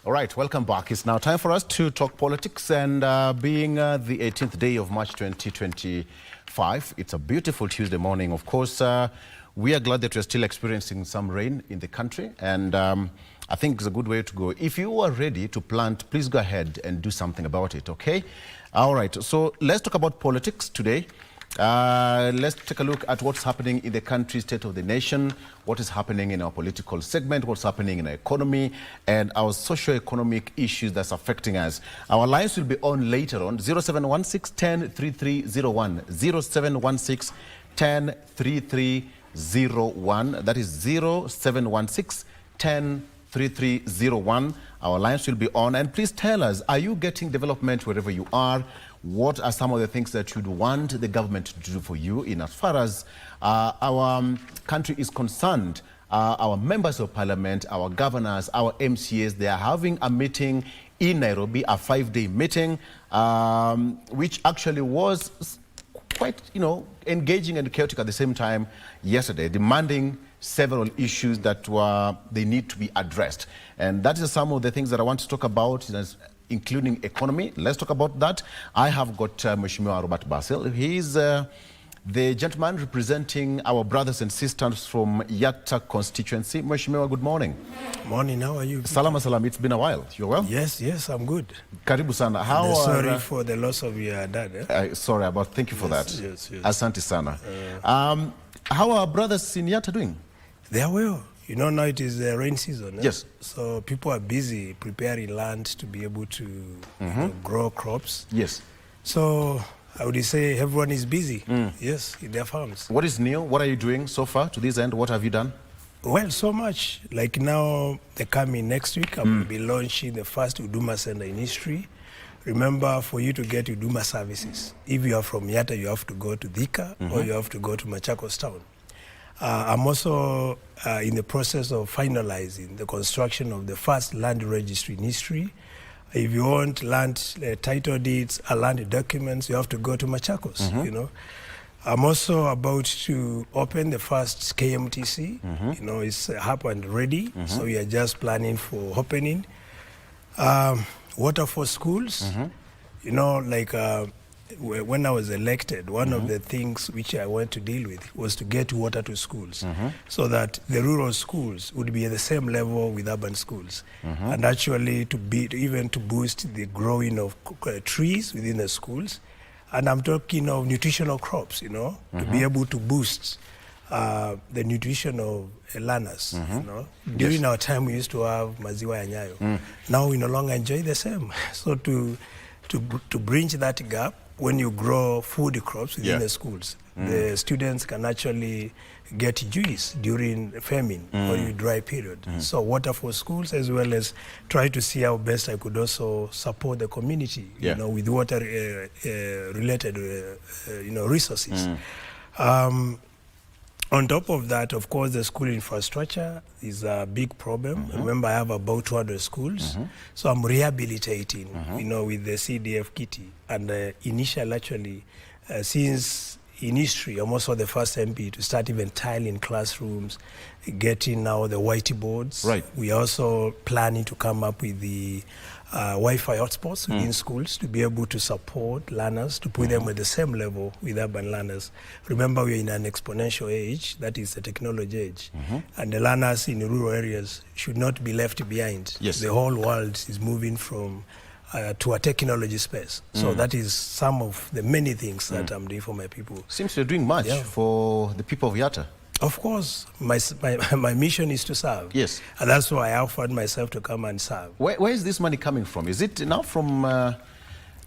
All right, welcome back. It's now time for us to talk politics, and being the 18th day of March 2025, it's a beautiful Tuesday morning. Of course, we are glad that we're still experiencing some rain in the country, and I think it's a good way to go. If you are ready to plant, please go ahead and do something about it, okay? All right, so let's talk about politics today. Let's take a look at what's happening in the country, state of the nation, what is happening in our political segment, what's happening in our economy, and our socio-economic issues that's affecting us. Our lines will be on later on, 0716 10 3301, 0716 10 3301, that is 0716 10 3301. Our lines will be on, and please tell us, are you getting development wherever you are? What are some of the things that you'd want the government to do for you in as far as our country is concerned? Our members of parliament, our governors, our MCAs, they are having a meeting in Nairobi, a 5-day meeting, which actually was quite, engaging and chaotic at the same time yesterday, demanding several issues that they need to be addressed. And that is some of the things that I want to talk about, including economy. Let's talk about that. I have got Mheshimiwa Robert Basil. He's the gentleman representing our brothers and sisters from Yatta constituency. Mheshimiwa, good morning. Morning, how are you? Salama salam, it's been a while. You're well? Yes, I'm good. Karibu sana. Sorry for the loss of your dad. Sorry about, thank you for that. Yes. Asante sana. How are brothers in Yatta doing? They are well. Now it is the rain season. Yes. So people are busy preparing land to be able to grow crops. Yes. So I would say everyone is busy, yes, in their farms. What is new? What are you doing so far to this end? What have you done? Well, so much. Like now, they come in next week. I'm going to be launching the first Huduma Center in history. Remember, for you to get Huduma services, if you are from Yatta, you have to go to Thika or you have to go to Machakos town. I'm also in the process of finalizing the construction of the first land registry in history. If you want land title deeds, land documents, you have to go to Machakos, I'm also about to open the first KMTC. It's up and ready, so we are just planning for opening. Water for schools, when I was elected, one of the things which I want to deal with was to get water to schools so that the rural schools would be at the same level with urban schools. And actually to boost the growing of trees within the schools. And I'm talking of nutritional crops, to be able to boost the nutrition of learners. During our time, we used to have maziwa ya nyayo. Now we no longer enjoy the same. So to bridge that gap, when you grow food crops within the schools, the students can actually get juice during famine or dry period. So water for schools, as well as try to see how best I could also support the community, with water related, resources. On top of that, of course, the school infrastructure is a big problem. Remember, I have about 200 schools. So I'm rehabilitating, with the CDF kitty. And initial, actually, since in history, I'm also the first MP to start even tiling classrooms, getting now the whiteboards. Right. We are also planning to come up with the Wi-Fi hotspots within schools to be able to support learners, to put them at the same level with urban learners. Remember, we're in an exponential age, that is the technology age, and the learners in rural areas should not be left behind. Yes. The whole world is moving from to a technology space. So that is some of the many things that I'm doing for my people. Seems you're doing much for the people of Yatta. Of course, my mission is to serve. Yes. And that's why I offered myself to come and serve. Where is this money coming from? Is it now from the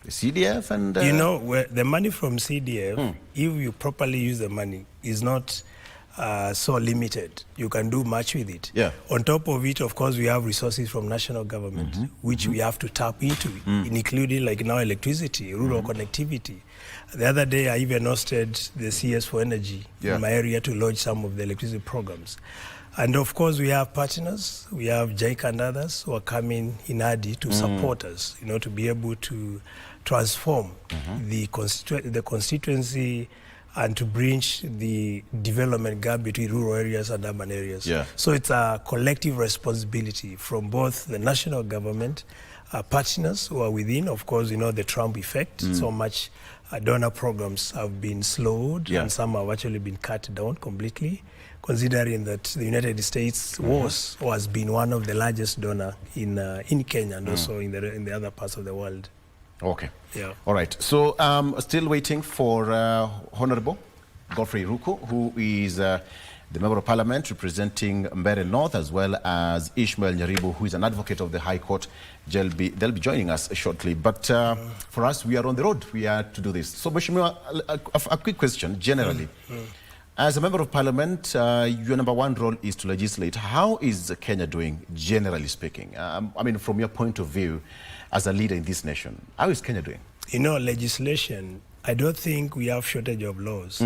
CDF? And You know, the money from CDF, if you properly use the money, is not so limited. You can do much with it. Yeah. On top of it, of course, we have resources from national government, which we have to tap into, including like now electricity, rural connectivity. The other day, I even hosted the CS for Energy in my area to launch some of the electricity programs. And of course, we have partners. We have JIC and others who are coming in Adi to support us, you know, to be able to transform the constituency and to bridge the development gap between rural areas and urban areas. Yeah. So it's a collective responsibility from both the national government, partners who are within, of course, you know, the Trump effect, so much donor programs have been slowed and some have actually been cut down completely, considering that the United States has been one of the largest donor in Kenya and also in the other parts of the world. Okay. Yeah. All right. So still waiting for Honorable Godfrey Ruku, who is the Member of Parliament representing Mbere North, as well as Ishmael Nyaribu, who is an advocate of the High Court. They'll be joining us shortly. But for us, we are on the road. We are to do this. So, Mheshimiwa, a quick question, generally. As a Member of Parliament, your number one role is to legislate. How is Kenya doing, generally speaking? I mean, from your point of view, as a leader in this nation, how is Kenya doing? You know, legislation, I don't think we have shortage of laws.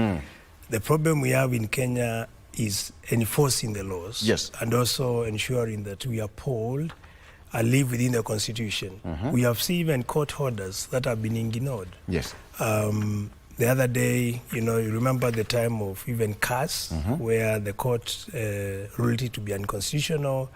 The problem we have in Kenya is enforcing the laws. Yes. And also ensuring that we uphold and live within the Constitution. We have seen even court orders that have been ignored. Yes. The other day, you know, you remember the time of even CAS, where the court ruled it to be unconstitutional.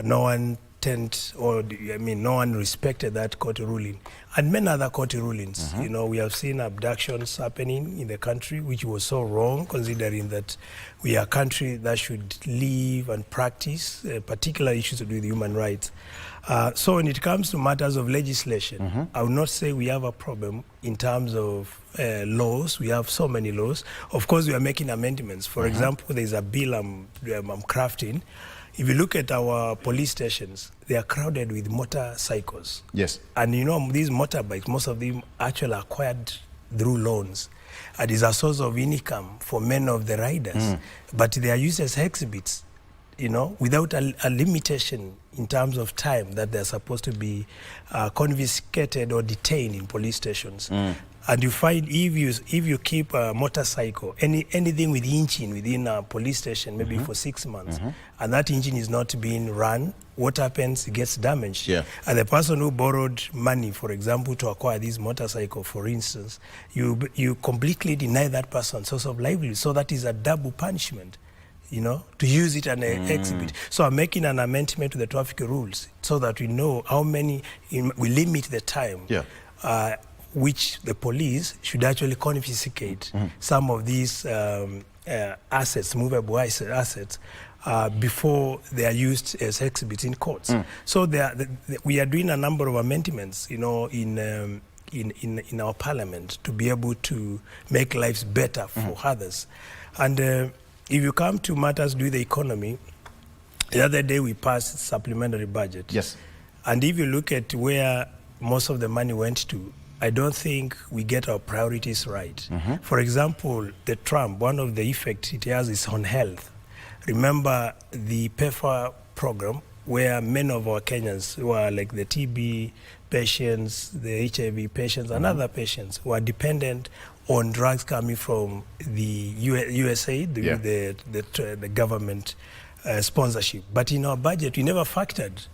No one no one respected that court ruling. And many other court rulings. You know, we have seen abductions happening in the country, which was so wrong, considering that we are a country that should live and practice particular issues to do with human rights. So when it comes to matters of legislation, I would not say we have a problem in terms of laws. We have so many laws. Of course, we are making amendments. For example, there's a bill I'm crafting. If you look at our police stations, they are crowded with motorcycles. Yes. And you know, these motorbikes, most of them actually acquired through loans. And is a source of income for many of the riders. But they are used as exhibits, you know, without a limitation in terms of time that they're supposed to be confiscated or detained in police stations. And you find if you keep a motorcycle, anything with engine within a police station, maybe for 6 months, and that engine is not being run, what happens? It gets damaged. Yeah. And the person who borrowed money, for example, to acquire this motorcycle, for instance, you completely deny that person source of livelihood. So that is a double punishment, you know, to use it as an exhibit. So I'm making an amendment to the traffic rules so that we know how many, we limit the time. Which the police should actually confiscate some of these assets, movable assets, before they are used as exhibits in courts. So we are doing a number of amendments, you know, in our parliament to be able to make lives better for others. And if you come to matters to do with the economy, the other day we passed supplementary budget. Yes. And if you look at where most of the money went to, I don't think we get our priorities right. For example, the Trump, one of the effects it has is on health. Remember the PEPFAR program, where many of our Kenyans who are like the TB patients, the HIV patients, and other patients who are dependent on drugs coming from the USA, the government sponsorship. But in our budget, we never factored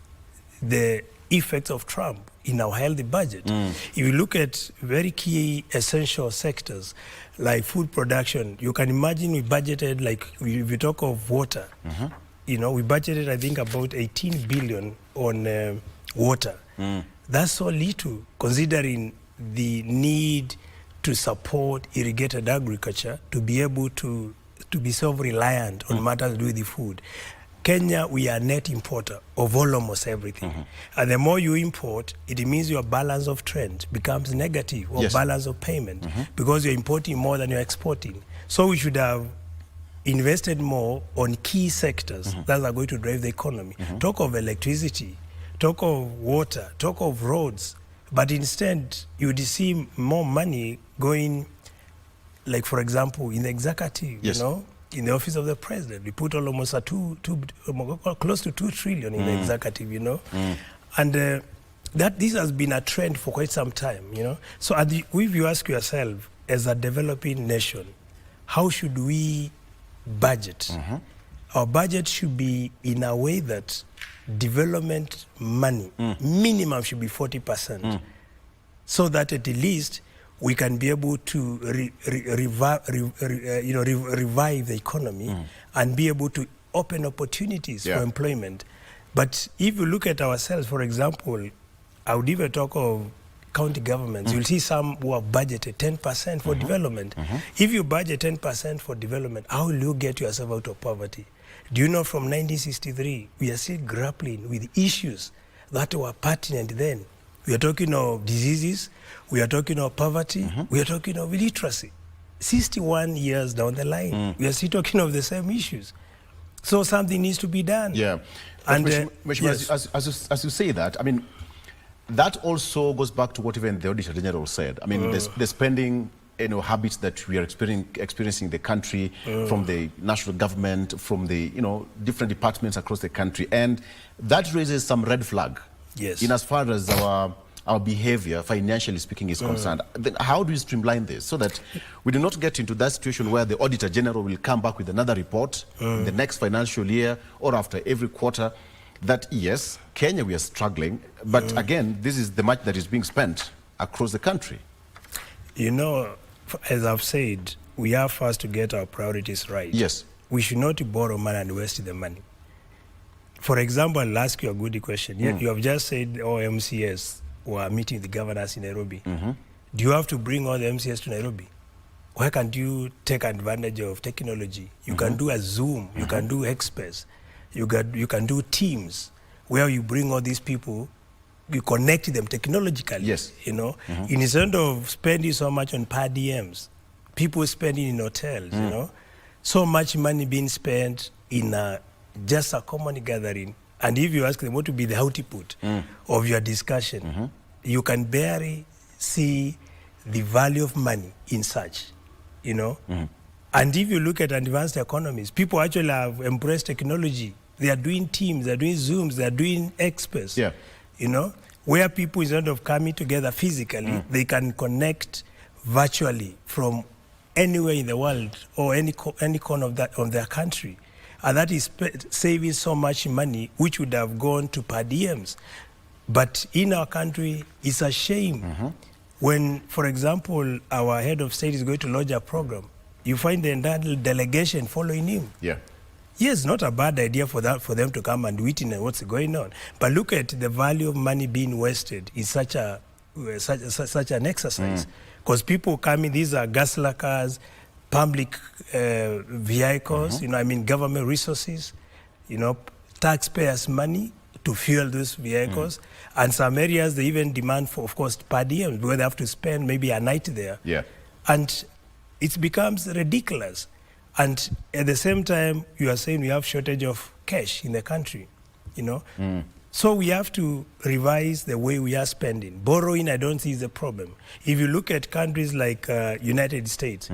the effects of Trump in our healthy budget. If you look at very key essential sectors like food production, you can imagine we budgeted, like if you talk of water, you know, we budgeted I think about 18 billion on water. That's so little, considering the need to support irrigated agriculture, to be able to be self-reliant on matters to do with the food. Kenya, we are net importer of almost everything. And the more you import, it means your balance of trade becomes negative, or balance of payment, because you're importing more than you're exporting. So we should have invested more on key sectors that are going to drive the economy. Talk of electricity, talk of water, talk of roads, but instead you would see more money going, like for example, in the executive, you know, in the office of the president. We put almost close to 2 trillion in the executive, you know. And that this has been a trend for quite some time, you know. So if you ask yourself, as a developing nation, how should we budget? Our budget should be in a way that development money, minimum should be 40%, so that at least we can be able to revive the economy and be able to open opportunities for employment. But if you look at ourselves, for example, I would even talk of county governments. You'll see some who have budgeted 10% for development. If you budget 10% for development, how will you get yourself out of poverty? Do you know from 1963, we are still grappling with issues that were pertinent then? We are talking of diseases, we are talking of poverty, we are talking of illiteracy. 61 years down the line, we are still talking of the same issues. So something needs to be done. Yeah. And as you say that, I mean, that also goes back to what even the Auditor General said. I mean, the spending, you know, habits that we are experiencing in the country, from the national government, from the, you know, different departments across the country, and that raises some red flag. In as far as our behavior, financially speaking, is concerned. Then how do we streamline this so that we do not get into that situation where the Auditor General will come back with another report in the next financial year or after every quarter that, yes, Kenya, we are struggling, but again, this is the much that is being spent across the country? You know, as I've said, we have first to get our priorities right. Yes. We should not borrow money and waste the money. For example, I'll ask you a good question. You have just said, MCS were meeting the governors in Nairobi. Do you have to bring all the MCS to Nairobi? Why can't you take advantage of technology? You can do a Zoom, you can do Express, you can do Teams, where you bring all these people, you connect them technologically. You know, instead of spending so much on per diems, people spending in hotels, you know, so much money being spent in just a common gathering. And if you ask them what would be the output of your discussion, you can barely see the value of money in such, you know. And if you look at advanced economies, people actually have embraced technology. They are doing Teams, they are doing Zooms, they are doing Express, you know, where people, instead of coming together physically, they can connect virtually from anywhere in the world or any corner of their country. And that is saving so much money, which would have gone to per diems. But in our country, it's a shame when, for example, our head of state is going to launch a program, you find the entire delegation following him. Yes, not a bad idea for them to come and witness what's going on. But look at the value of money being wasted in such an exercise. Because people coming, these are gas cars, public vehicles, you know, I mean, government resources, you know, taxpayers' money to fuel those vehicles. And some areas, they even demand for, of course, per diem, where they have to spend maybe a night there. And it becomes ridiculous. And at the same time, you are saying we have shortage of cash in the country, you know. So we have to revise the way we are spending. Borrowing, I don't see is a problem. If you look at countries like United States,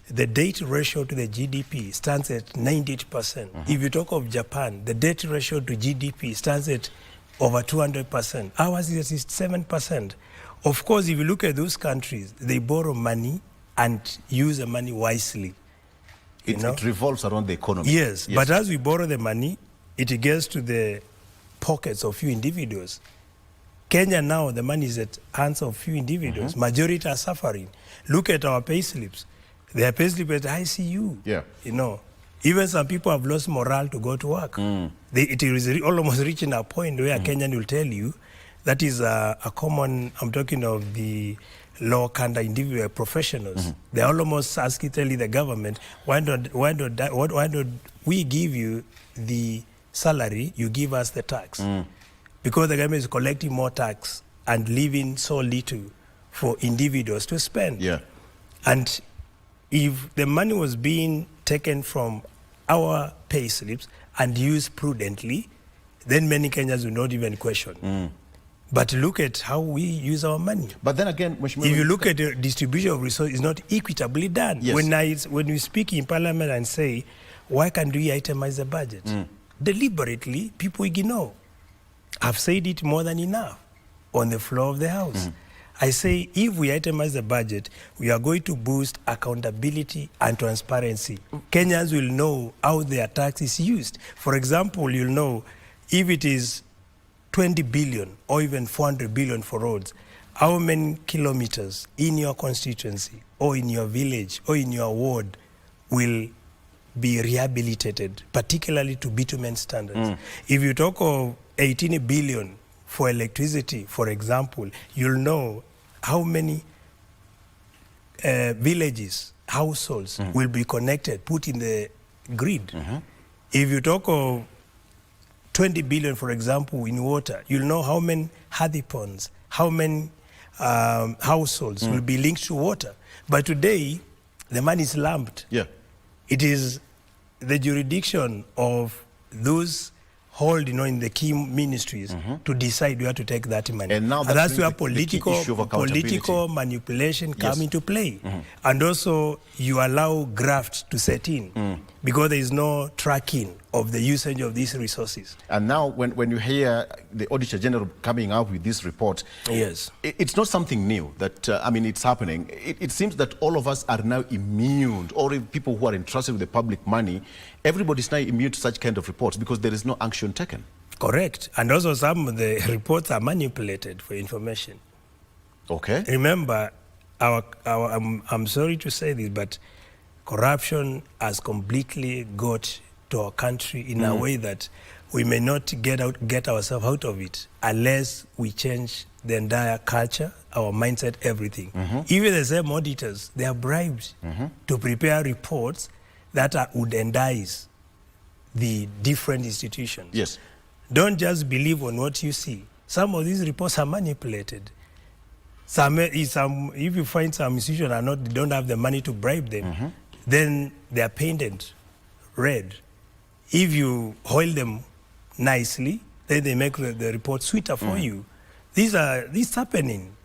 the debt ratio to the GDP stands at 98%. If you talk of Japan, the debt ratio to GDP stands at over 200%. Ours is at 7%. Of course, if you look at those countries, they borrow money and use the money wisely. It revolves around the economy. Yes, but as we borrow the money, it gets to the pockets of few individuals. Kenya now, the money is at hands of few individuals. Majority are suffering. Look at our pay slips. Their pay slip at ICU. You know, even some people have lost morale to go to work. It is almost reaching a point where Kenyan will tell you That is a common, I'm talking of the law kind of individual professionals. They almost asking, telling the government, why don't we give you the salary, you give us the tax? Because the government is collecting more tax and leaving so little for individuals to spend. Yeah. And if the money was being taken from our pay slips and used prudently, then many Kenyans will not even question. But look at how we use our money. But then again, if you look at the distribution of resources, it's not equitably done. Yes. When we speak in Parliament and say, why can't we itemize the budget? Deliberately, people ignore. I've said it more than enough on the floor of the House. I say, if we itemize the budget, we are going to boost accountability and transparency. Kenyans will know how their tax is used. For example, you'll know if it is 20 billion or even 400 billion for roads, how many kilometers in your constituency or in your village or in your ward will be rehabilitated, particularly to bitumen standards. If you talk of 18 billion for electricity, for example, you'll know how many villages, households will be connected, put in the grid. If you talk of 20 billion, for example, in water, you'll know how many hardy ponds, how many households will be linked to water. But today, the money is lumped. Yeah. It is the jurisdiction of those hold, in the key ministries to decide where to take that money. And now that's where political manipulation come into play. And also you allow graft to set in because there is no tracking of the usage of these resources. And now when you hear the Auditor General coming out with this report, yes, it's not something new that, it's happening. It seems that all of us are now immune, or if people who are entrusted with the public money, everybody's now immune to such kind of reports because there is no action taken. Correct. And also some of the reports are manipulated for information. Okay. Remember, I'm sorry to say this, but corruption has completely got to our country in a way that we may not get ourselves out of it unless we change the entire culture, our mindset, everything. Even the same auditors, they are bribed to prepare reports that would indice the different institutions. Yes. Don't just believe on what you see. Some of these reports are manipulated. If you find some institutions don't have the money to bribe them, then they are painted red. If you oil them nicely, then they make the report sweeter for you. This is happening,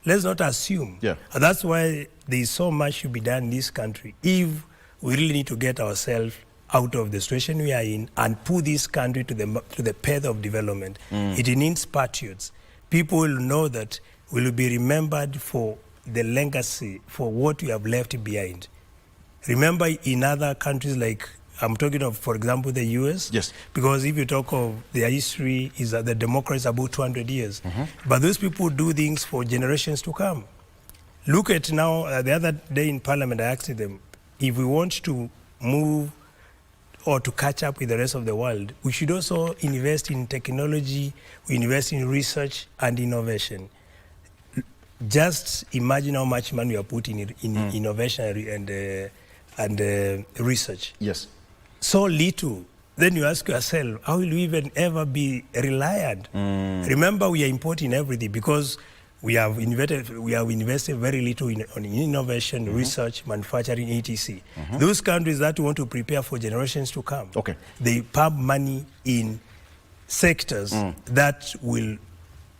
Let's not assume. Yeah. And that's why there is so much to be done in this country. If we really need to get ourselves out of the situation we are in and put this country to the path of development, it needs patriots. People will know that we will be remembered for the legacy, for what we have left behind. Remember, in other countries like, I'm talking of, for example, the US. Yes. Because if you talk of their history, is that the democracy is about 200 years. But those people do things for generations to come. Look at now, the other day in Parliament, I asked them, if we want to move or to catch up with the rest of the world, we should also invest in technology, we invest in research and innovation. Just imagine how much money we are putting in innovation and research. Yes. So little. Then you ask yourself, how will we even ever be reliant? Remember, we are importing everything because we have invested very little on innovation, research, manufacturing, etc. Those countries that want to prepare for generations to come, they pump money in sectors that will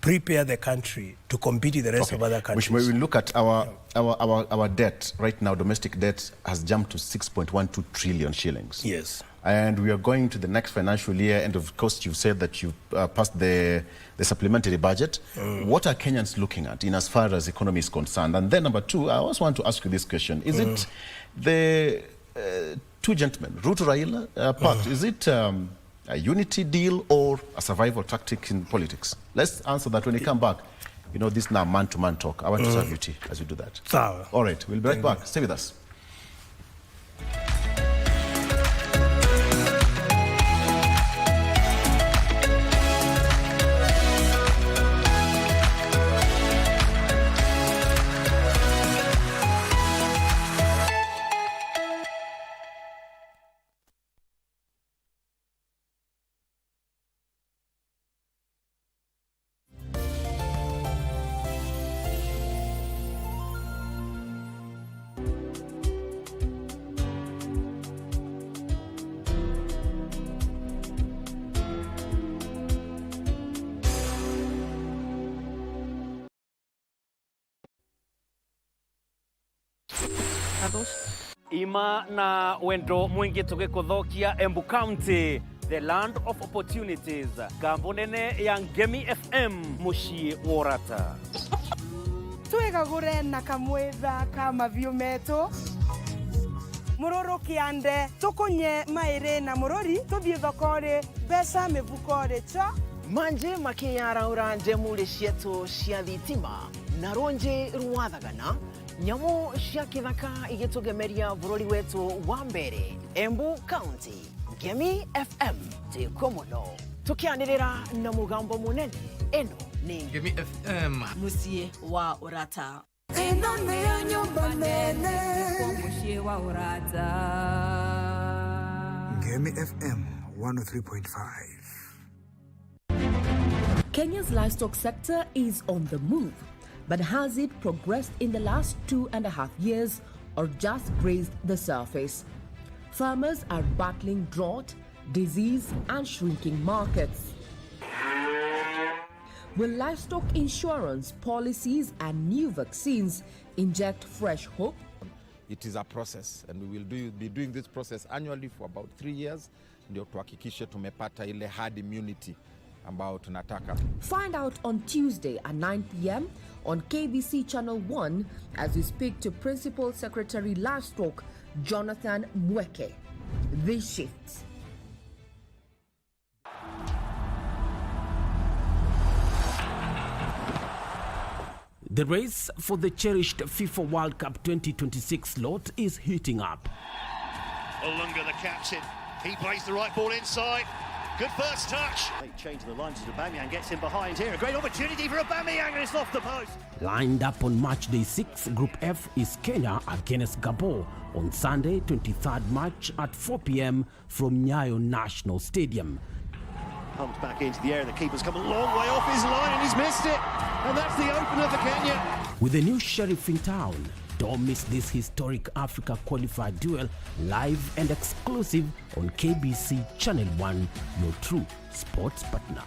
prepare the country to compete with the rest of other countries. Which when we look at our debt right now, domestic debt has jumped to 6.12 trillion shillings. Yes. And we are going to the next financial year, and of course you've said that you've passed the supplementary budget. What are Kenyans looking at in as far as economy is concerned? And then number two, I also want to ask you this question. Is it the two gentlemen, Ruto Raila, pact, is it a unity deal or a survival tactic in politics? Let's answer that when we come back. This now man-to-man talk. I want to serve you tea as we do that. All right, we'll be right back. Stay with us. Ima na wendo mwingi tukikuthokia Embu County, the land of opportunities. Kambunene ya Ngemi FM mushi worata. Tuega gure na kamwetha kama viumeto. Muroro kiande tukunye maire na murori tuthie thokore besa mivukore cha manje makiyara uranje mure cietu cia thitima na ronje ruwathagana nyamu cia kithaka igitugemeria bururi wetu wa mbere Embu County Ngemi FM tikomuno tukianirira na mugambo munene eno ni Ngemi FM musie wa urata eno ni nyumba nene musie wa urata Ngemi FM 103.5. Kenya's livestock sector is on the move, but has it progressed in the last 2.5 years or just grazed the surface? Farmers are battling drought, disease and shrinking markets. Will livestock insurance policies and new vaccines inject fresh hope? It is a process and we will be doing this process annually for about 3 years ndio tuhakikishe tumepata ile herd immunity ambao tunataka. Find out on Tuesday at 9 p.m. on KBC Channel 1 as we speak to Principal Secretary Livestock Jonathan Mweke. This shifts. The race for the cherished FIFA World Cup 2026 slot is heating up. Olunga, the captain, he plays the right ball inside. Good first touch. Changing the lines as Aubameyang gets in behind here. A great opportunity for Aubameyang and it's off the post. Lined up on match day 6, Group F is Kenya against Gabon on Sunday, 23rd March at 4 p.m. from Nyayo National Stadium. Pumped back into the air. The keeper's come a long way off his line and he's missed it. And that's the opener for Kenya. With a new sheriff in town, don't miss this historic Africa qualified duel live and exclusive on KBC Channel 1, your true sports partner.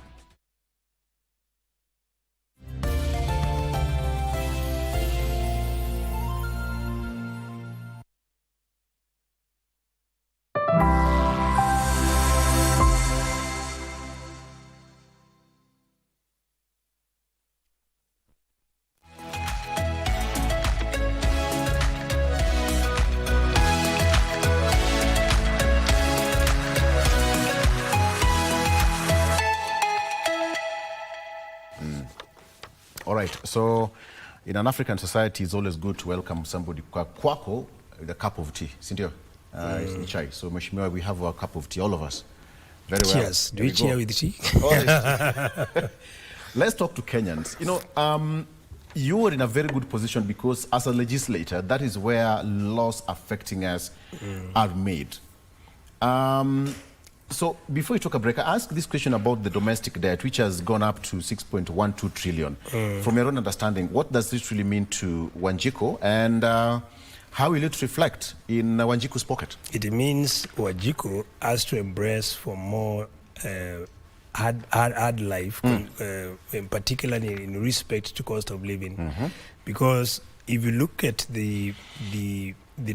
All right, so in an African society, it's always good to welcome somebody kwako with a cup of tea, sindio? It's chai. So, Mheshimiwa, we have our cup of tea, all of us. Very well. Cheers. Do we cheer with tea? Let's talk to Kenyans. You know, you are in a very good position because as a legislator, that is where laws affecting us are made. So before you talk a break, I ask this question about the domestic debt, which has gone up to 6.12 trillion. From your own understanding, what does this really mean to Wanjiku, and how will it reflect in Wanjiku's pocket? It means Wanjiku has to embrace for more hard life, particularly in respect to cost of living. Because if you look at the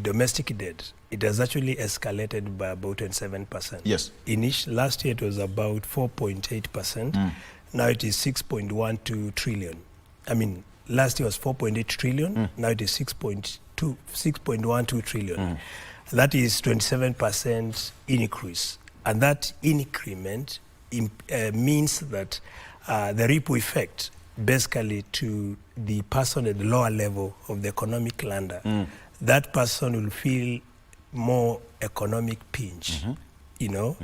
domestic debt, it has actually escalated by about 27%. Yes. Last year it was about 4.8%. Now it is 6.12 trillion. I mean, last year was 4.8 trillion. Now it is 6.12 trillion. That is 27% increase. And that increment means that the ripple effect basically to the person at the lower level of the economic ladder, that person will feel more economic pinch. You know,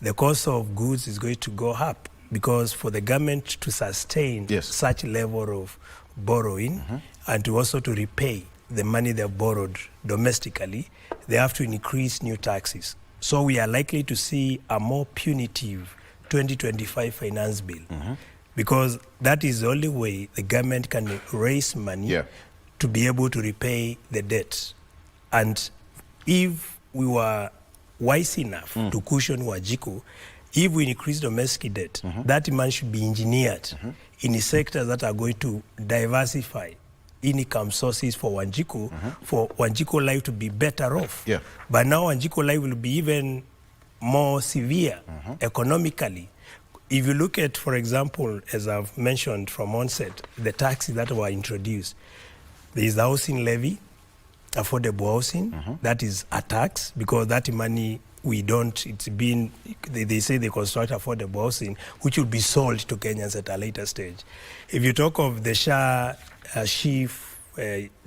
the cost of goods is going to go up because for the government to sustain such level of borrowing and to also to repay the money they've borrowed domestically, they have to increase new taxes. So we are likely to see a more punitive 2025 finance bill because that is the only way the government can raise money to be able to repay the debt. And if we were wise enough to cushion Wanjiku, if we increase domestic debt, that demand should be engineered in the sectors that are going to diversify income sources for Wanjiku, for Wanjiku life to be better off. Yeah. But now Wanjiku life will be even more severe economically. If you look at, for example, as I've mentioned from onset, the taxes that were introduced, there is the housing levy, affordable housing, that is a tax, because that money we don't, it's been, they say they construct affordable housing, which will be sold to Kenyans at a later stage. If you talk of the SHA chief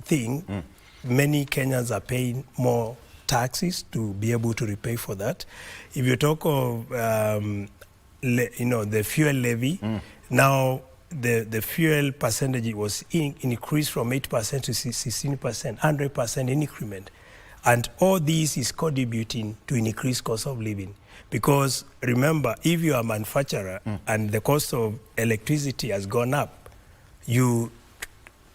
thing, many Kenyans are paying more taxes to be able to repay for that. If you talk of, the fuel levy, now the fuel percentage was increased from 8% to 16%, 100% increment. And all this is contributing to an increased cost of living. Because remember, if you are a manufacturer and the cost of electricity has gone up, you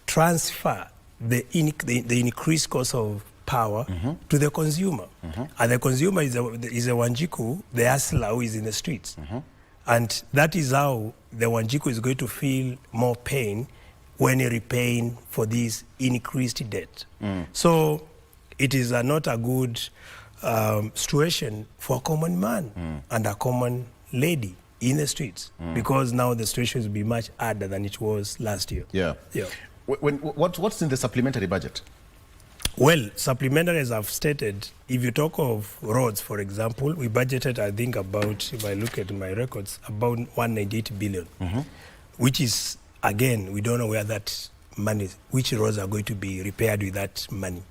transfer the increased cost of power to the consumer. And the consumer is a Wanjiku, the hustler who is in the streets. And that is how the Wanjiku is going to feel more pain when you're repaying for this increased debt. So it is not a good situation for a common man and a common lady in the streets, because now the situation will be much harder than it was last year. Yeah. What's in the supplementary budget? Well, supplementary, as I've stated, if you talk of roads, for example, we budgeted, I think, about, if I look at my records, about 198 billion, which is, again, we don't know where that money, which roads are going to be repaired with that money.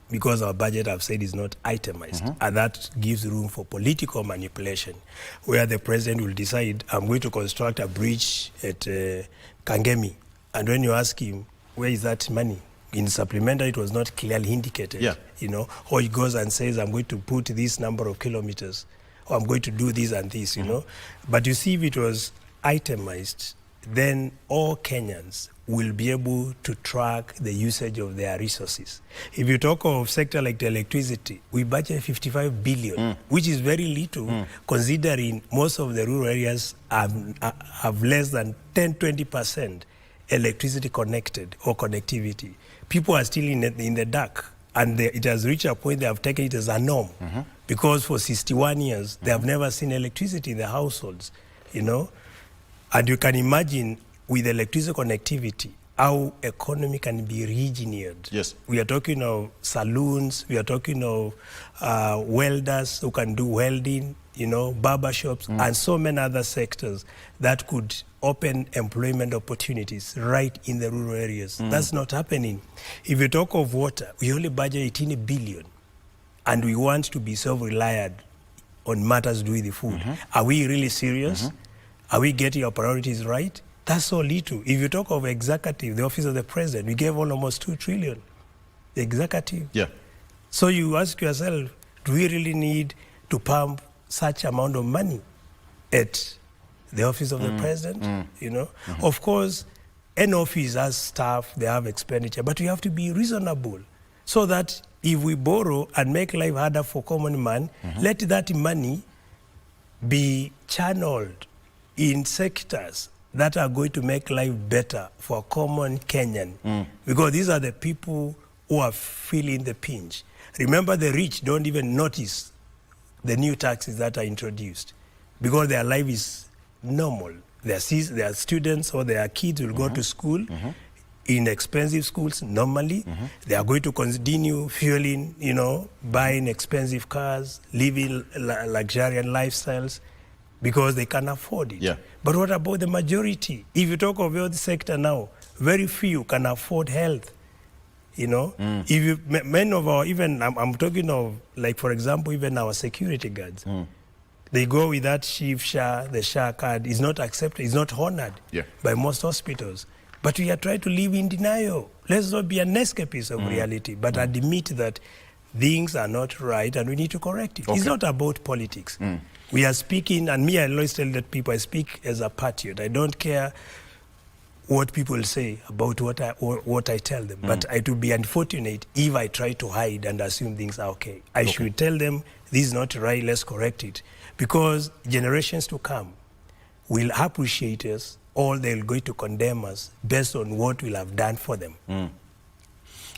Because our budget, I've said, is not itemized. And that gives room for political manipulation, where the president will decide, I'm going to construct a bridge at Kangemi. And when you ask him, where is that money? In supplementary, it was not clearly indicated, or he goes and says, I'm going to put this number of kilometers, or I'm going to do this and this, But you see, if it was itemized, then all Kenyans will be able to track the usage of their resources. If you talk of sector like the electricity, we budget 55 billion, which is very little, considering most of the rural areas have less than 10-20% electricity connected or connectivity. People are still in the dark, and it has reached a point they have taken it as a norm, because for 61 years they have never seen electricity in their households, And you can imagine with electricity connectivity how economy can be re-engineered. Yes. We are talking of saloons, we are talking of welders who can do welding, barber shops, and so many other sectors that could open employment opportunities right in the rural areas. That's not happening. If you talk of water, we only budget 18 billion, and we want to be self-reliant on matters to do with the food. Are we really serious? Are we getting our priorities right? That's so little. If you talk of executive, the office of the president, we gave almost 2 trillion. The executive. Yeah. So you ask yourself, do we really need to pump such amount of money at the office of the president? Of course, any office has staff, they have expenditure, but we have to be reasonable so that if we borrow and make life harder for common man, let that money be channeled in sectors that are going to make life better for common Kenyan. Because these are the people who are feeling the pinch. Remember, the rich don't even notice the new taxes that are introduced because their life is normal. Their students or their kids will go to school in expensive schools normally. They are going to continue fueling, buying expensive cars, living luxuriant lifestyles because they can afford it. Yeah. But what about the majority? If you talk of health sector now, very few can afford health. If you, many of our, even I'm talking of, like, for example, even our security guards, they go with that the SHA card is not accepted, is not honored by most hospitals. But we are trying to live in denial. Let's not be an escapist of reality, but admit that things are not right and we need to correct it. It's not about politics. We are speaking, and me, I always tell that people, I speak as a patriot. I don't care what people say about what I tell them. But it would be unfortunate if I try to hide and assume things are okay. I should tell them, this is not right, let's correct it. Because generations to come will appreciate us, or they're going to condemn us based on what we'll have done for them.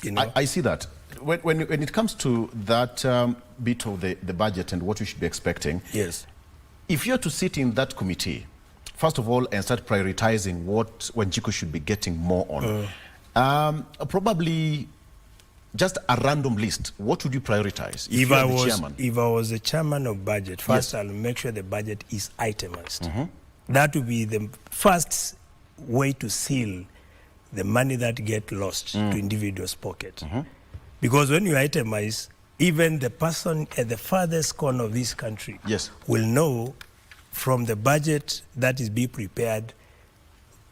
You know? I see that. When it comes to that bit of the budget and what we should be expecting, yes, if you're to sit in that committee, first of all, and start prioritizing what Wanjiku should be getting more on, probably just a random list, what would you prioritize if I was the chairman of budget? First, I'll make sure the budget is itemized. That would be the first way to seal the money that get lost to individuals' pockets. Because when you itemize, even the person at the farthest corner of this country will know from the budget that is being prepared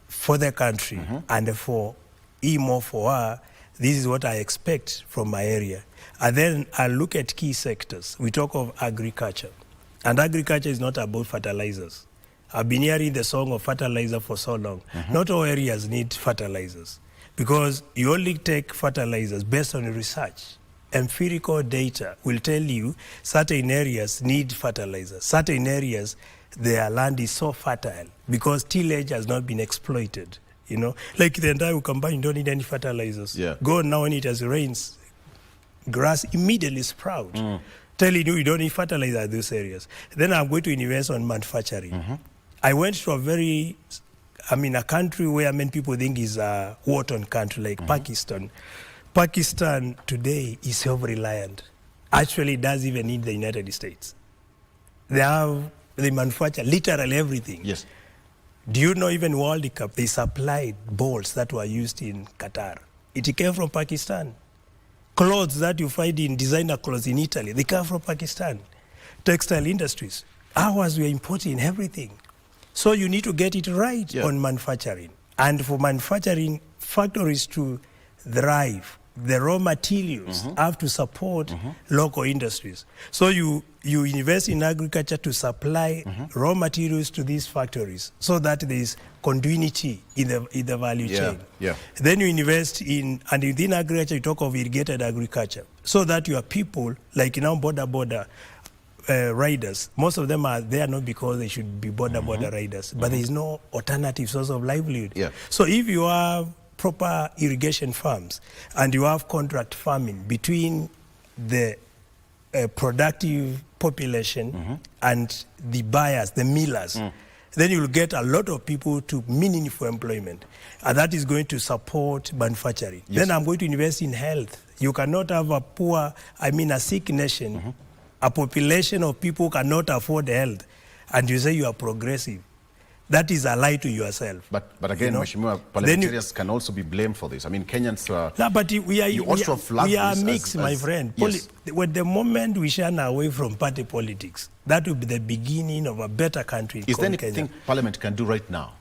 for the country and for him or for her, this is what I expect from my area. And then I look at key sectors. We talk of agriculture. And agriculture is not about fertilizers. I've been hearing the song of fertilizer for so long. Not all areas need fertilizers, because you only take fertilizers based on research. Empirical data will tell you certain areas need fertilizers. Certain areas, their land is so fertile because tillage has not been exploited. You know, like the entire Ukambani, you don't need any fertilizers. Go now when it has rains, grass immediately sprouts. Telling you don't need fertilizer in those areas. Then I'm going to invest on manufacturing. I went to a country where many people think is a war-torn country, like Pakistan. Pakistan today is self-reliant. Actually, it doesn't even need the United States. They manufacture literally everything. Yes. Do you know even World Cup, they supplied balls that were used in Qatar. It came from Pakistan. Clothes that you find in designer clothes in Italy, they come from Pakistan. Textile industries, ours, we are importing everything. So you need to get it right on manufacturing. And for manufacturing factories to thrive, the raw materials have to support local industries. So you invest in agriculture to supply raw materials to these factories so that there is continuity in the value chain. Then you invest in, and within agriculture you talk of irrigated agriculture, so that your people, like border riders, most of them are there not because they should be border riders, but there is no alternative source of livelihood. So if you have proper irrigation farms and you have contract farming between the productive population and the buyers, the millers, then you will get a lot of people to meaningful employment, and that is going to support manufacturing. Then I'm going to invest in health. You cannot have a sick nation, a population of people cannot afford health, and you say you are progressive. That is a lie to yourself. But again, Mheshimiwa, parliamentarians can also be blamed for this. I mean, Kenyans we are mixed, my friend. With the moment we shun away from party politics, that will be the beginning of a better country. Is there anything Parliament can do right now?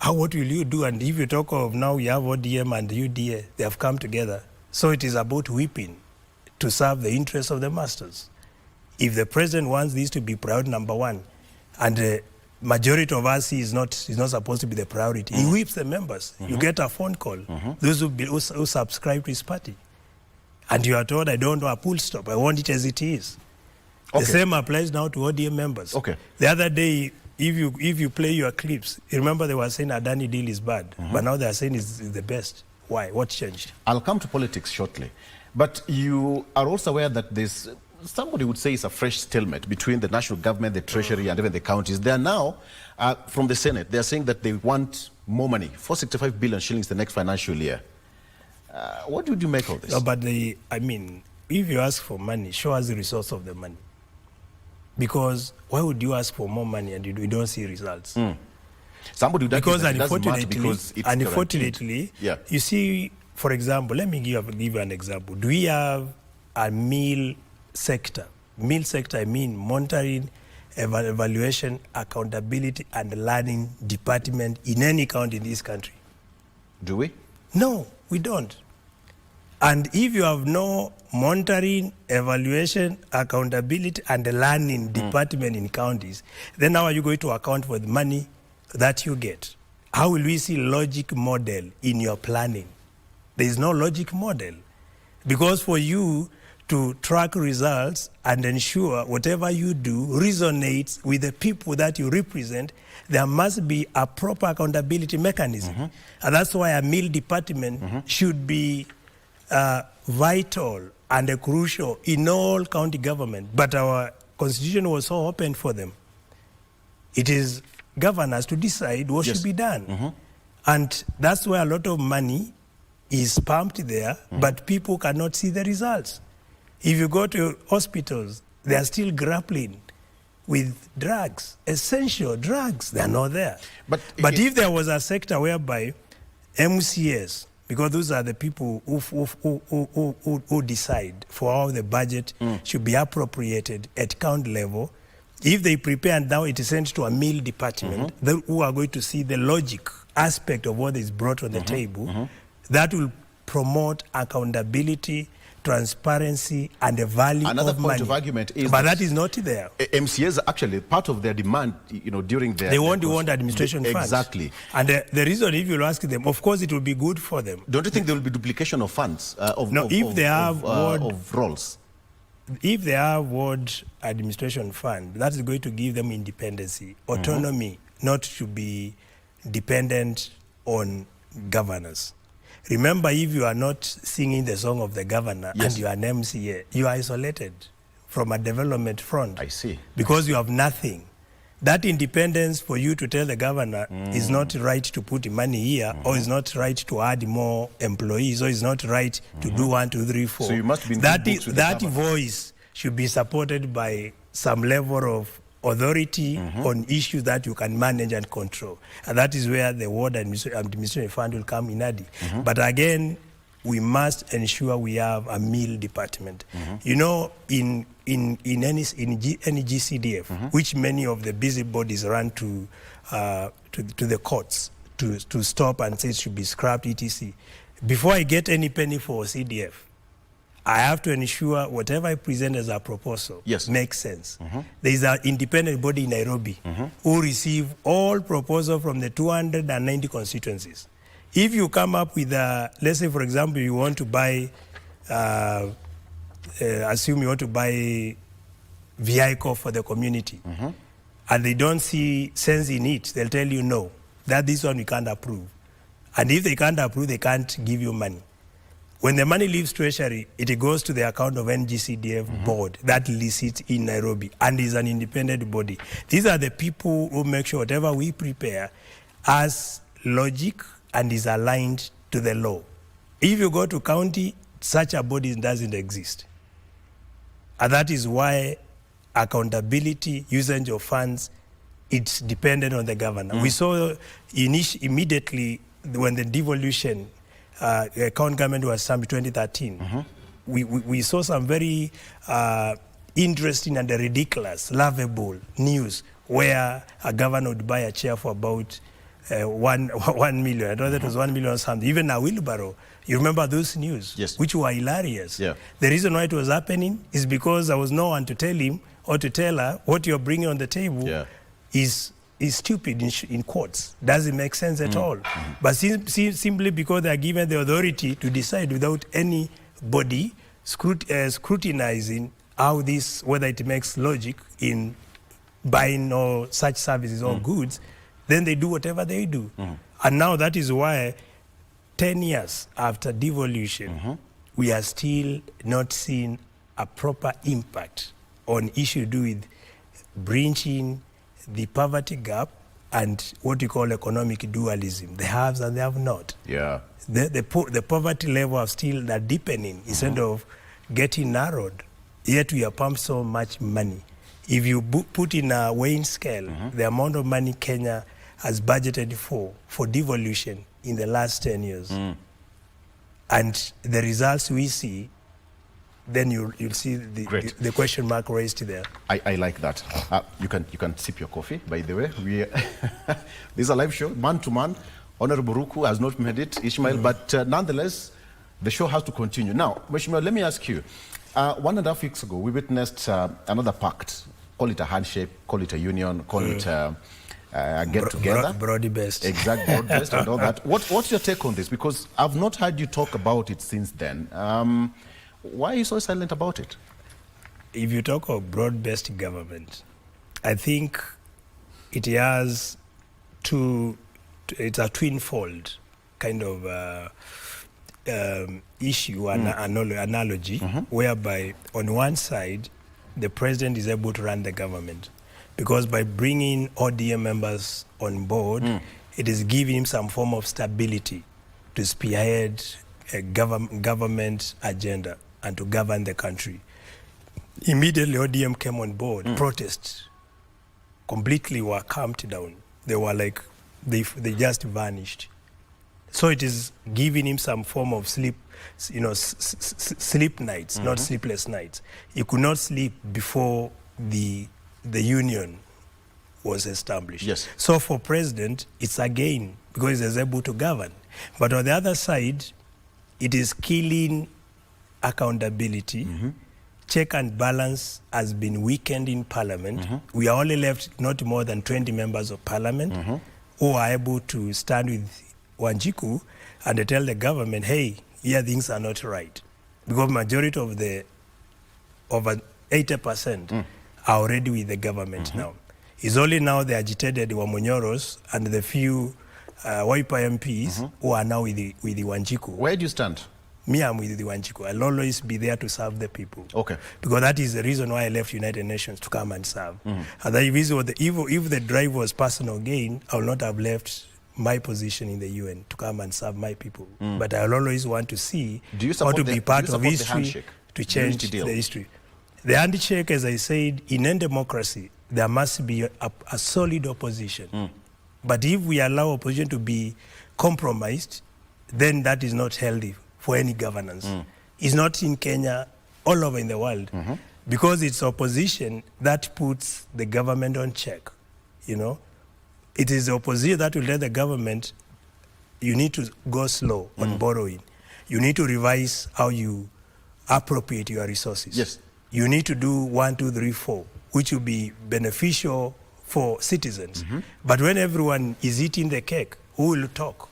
What will you do? And if you talk of now, we have ODM and UDA, they have come together. So it is about whipping to serve the interests of the masters. If the president wants this to be priority number one, and the majority of us is not supposed to be the priority, he whips the members. You get a phone call, those who subscribe to his party, and you are told, I don't want a full stop, I want it as it is. The same applies now to ODM members. The other day, if you play your clips, you remember they were saying Adani deal is bad, but now they are saying it's the best. Why? What changed? I'll come to politics shortly, but you are also aware that this, somebody would say, it's a fresh stalemate between the national government, the treasury, and even the counties. They are now, from the Senate, they are saying that they want more money, 465 billion shillings the next financial year. What would you make of this? No, but if you ask for money, show us the resource of the money. Because why would you ask for more money and we don't see results? Somebody would because unfortunately, you see, for example, let me give you an example. Do we have a meal sector? Meal sector, I mean monitoring, evaluation, accountability, and learning department in any county in this country. Do we? No, we don't. And if you have no monitoring, evaluation, accountability, and learning department in counties, then how are you going to account for the money that you get? How will we see logic model in your planning? There is no logic model. Because for you to track results and ensure whatever you do resonates with the people that you represent, there must be a proper accountability mechanism. And that's why a meal department should be vital and crucial in all county government, but our constitution was so open for them. It is governors to decide what should be done. And that's where a lot of money is pumped there, but people cannot see the results. If you go to hospitals, they are still grappling with drugs, essential drugs, they are not there. But if there was a sector whereby MCS, because those are the people who decide for how the budget should be appropriated at county level, if they prepare and now it is sent to a meal department, who are going to see the logic aspect of what is brought on the table, that will promote accountability, transparency, and the value Another of point money. of argument is but that is not there. MCAs actually part of their demand, during their... They want administration funds. Exactly. And the reason, if you ask them, of course it will be good for them. Don't you think there will be duplication of funds, if they have of roles? If they have ward administration fund, that is going to give them independency, autonomy, not to be dependent on governors. Remember, if you are not singing the song of the governor and you are an MCA, you are isolated from a development front. I see. Because you have nothing. That independence for you to tell the governor is not right to put money here, or is not right to add more employees, or is not right to do 1, 2, 3, 4. So you must be in that voice should be supported by some level of authority on issues that you can manage and control. And that is where the ward administration fund will come in handy. But again, we must ensure we have a meal department. You know, in any GCDF, which many of the busy bodies run to the courts to stop and say it should be scrapped, etc. Before I get any penny for CDF, I have to ensure whatever I present as a proposal makes sense. There is an independent body in Nairobi who receive all proposals from the 290 constituencies. If you come up with let's say, for example, you want to buy, assume you want to buy vehicle for the community, and they don't see sense in it, they'll tell you no, that this one we can't approve. And if they can't approve, they can't give you money. When the money leaves Treasury, it goes to the account of NGCDF board that sits in Nairobi and is an independent body. These are the people who make sure whatever we prepare has logic and is aligned to the law. If you go to county, such a body doesn't exist. And that is why accountability, usage of funds, it's dependent on the governor. We saw immediately when the devolution county government was summed in 2013, we saw some very interesting and ridiculous, laughable news where a governor would buy a chair for about 1 million. I know that was 1 million or something. Even a wheelbarrow. You remember those news, which were hilarious. The reason why it was happening is because there was no one to tell him or to tell her what you're bringing on the table is stupid in courts. Doesn't make sense at all. But simply because they are given the authority to decide without anybody scrutinizing how this, whether it makes logic in buying or such services or goods, then they do whatever they do. And now that is why 10 years after devolution, we are still not seeing a proper impact on issues to do with bridging the poverty gap and what you call economic dualism, the haves and the have not. The poverty level are still deepening instead of getting narrowed. Yet we have pumped so much money. If you put in a weighing scale, the amount of money Kenya has budgeted for devolution in the last 10 years, and the results we see, then you'll see the question mark raised there. I like that. You can sip your coffee, by the way. This is a live show, man to man. Honorable Ruku has not made it, Ishmael, but nonetheless, the show has to continue. Now, Ishmael, let me ask you. 1.5 weeks ago, we witnessed another pact. Call it a handshake, call it a union, call it a get-together. Broad-based. Exact, broad-based and all that. What's your take on this? Because I've not heard you talk about it since then. Why are you so silent about it? If you talk of broad-based government, I think it has it's a twin-fold kind of issue, an analogy, whereby on one side, the president is able to run the government. Because by bringing ODM members on board, it is giving him some form of stability to spearhead a government agenda and to govern the country. Immediately, ODM came on board. Protests completely were calmed down. They were like, they just vanished. So it is giving him some form of sleep, sleep nights, not sleepless nights. He could not sleep before the union was established. Yes. So for president, it's again because he's able to govern. But on the other side, it is killing accountability. Check and balance has been weakened in parliament. We are only left not more than 20 members of parliament who are able to stand with Wanjiku and they tell the government, hey, here things are not right. Because majority of the, over 80% are already with the government now. It's only now the agitated Wamonyoros and the few Wiper MPs who are now with the Wanjiku. Where do you stand? Me, I'm with the Wanjiku. I'll always be there to serve the people. Okay. Because that is the reason why I left United Nations to come and serve. And if the drive was personal gain, I would not have left my position in the UN to come and serve my people. But I'll always want to see how to be part of history to change the history. The handshake, as I said, in a democracy, there must be a solid opposition. But if we allow opposition to be compromised, then that is not healthy for any governance. It's not in Kenya, all over in the world. Because it's opposition that puts the government on check, you know. It is the opposition that will let the government, you need to go slow on borrowing. You need to revise how you appropriate your resources. Yes. You need to do 1, 2, 3, 4, which will be beneficial for citizens. But when everyone is eating the cake, who will talk?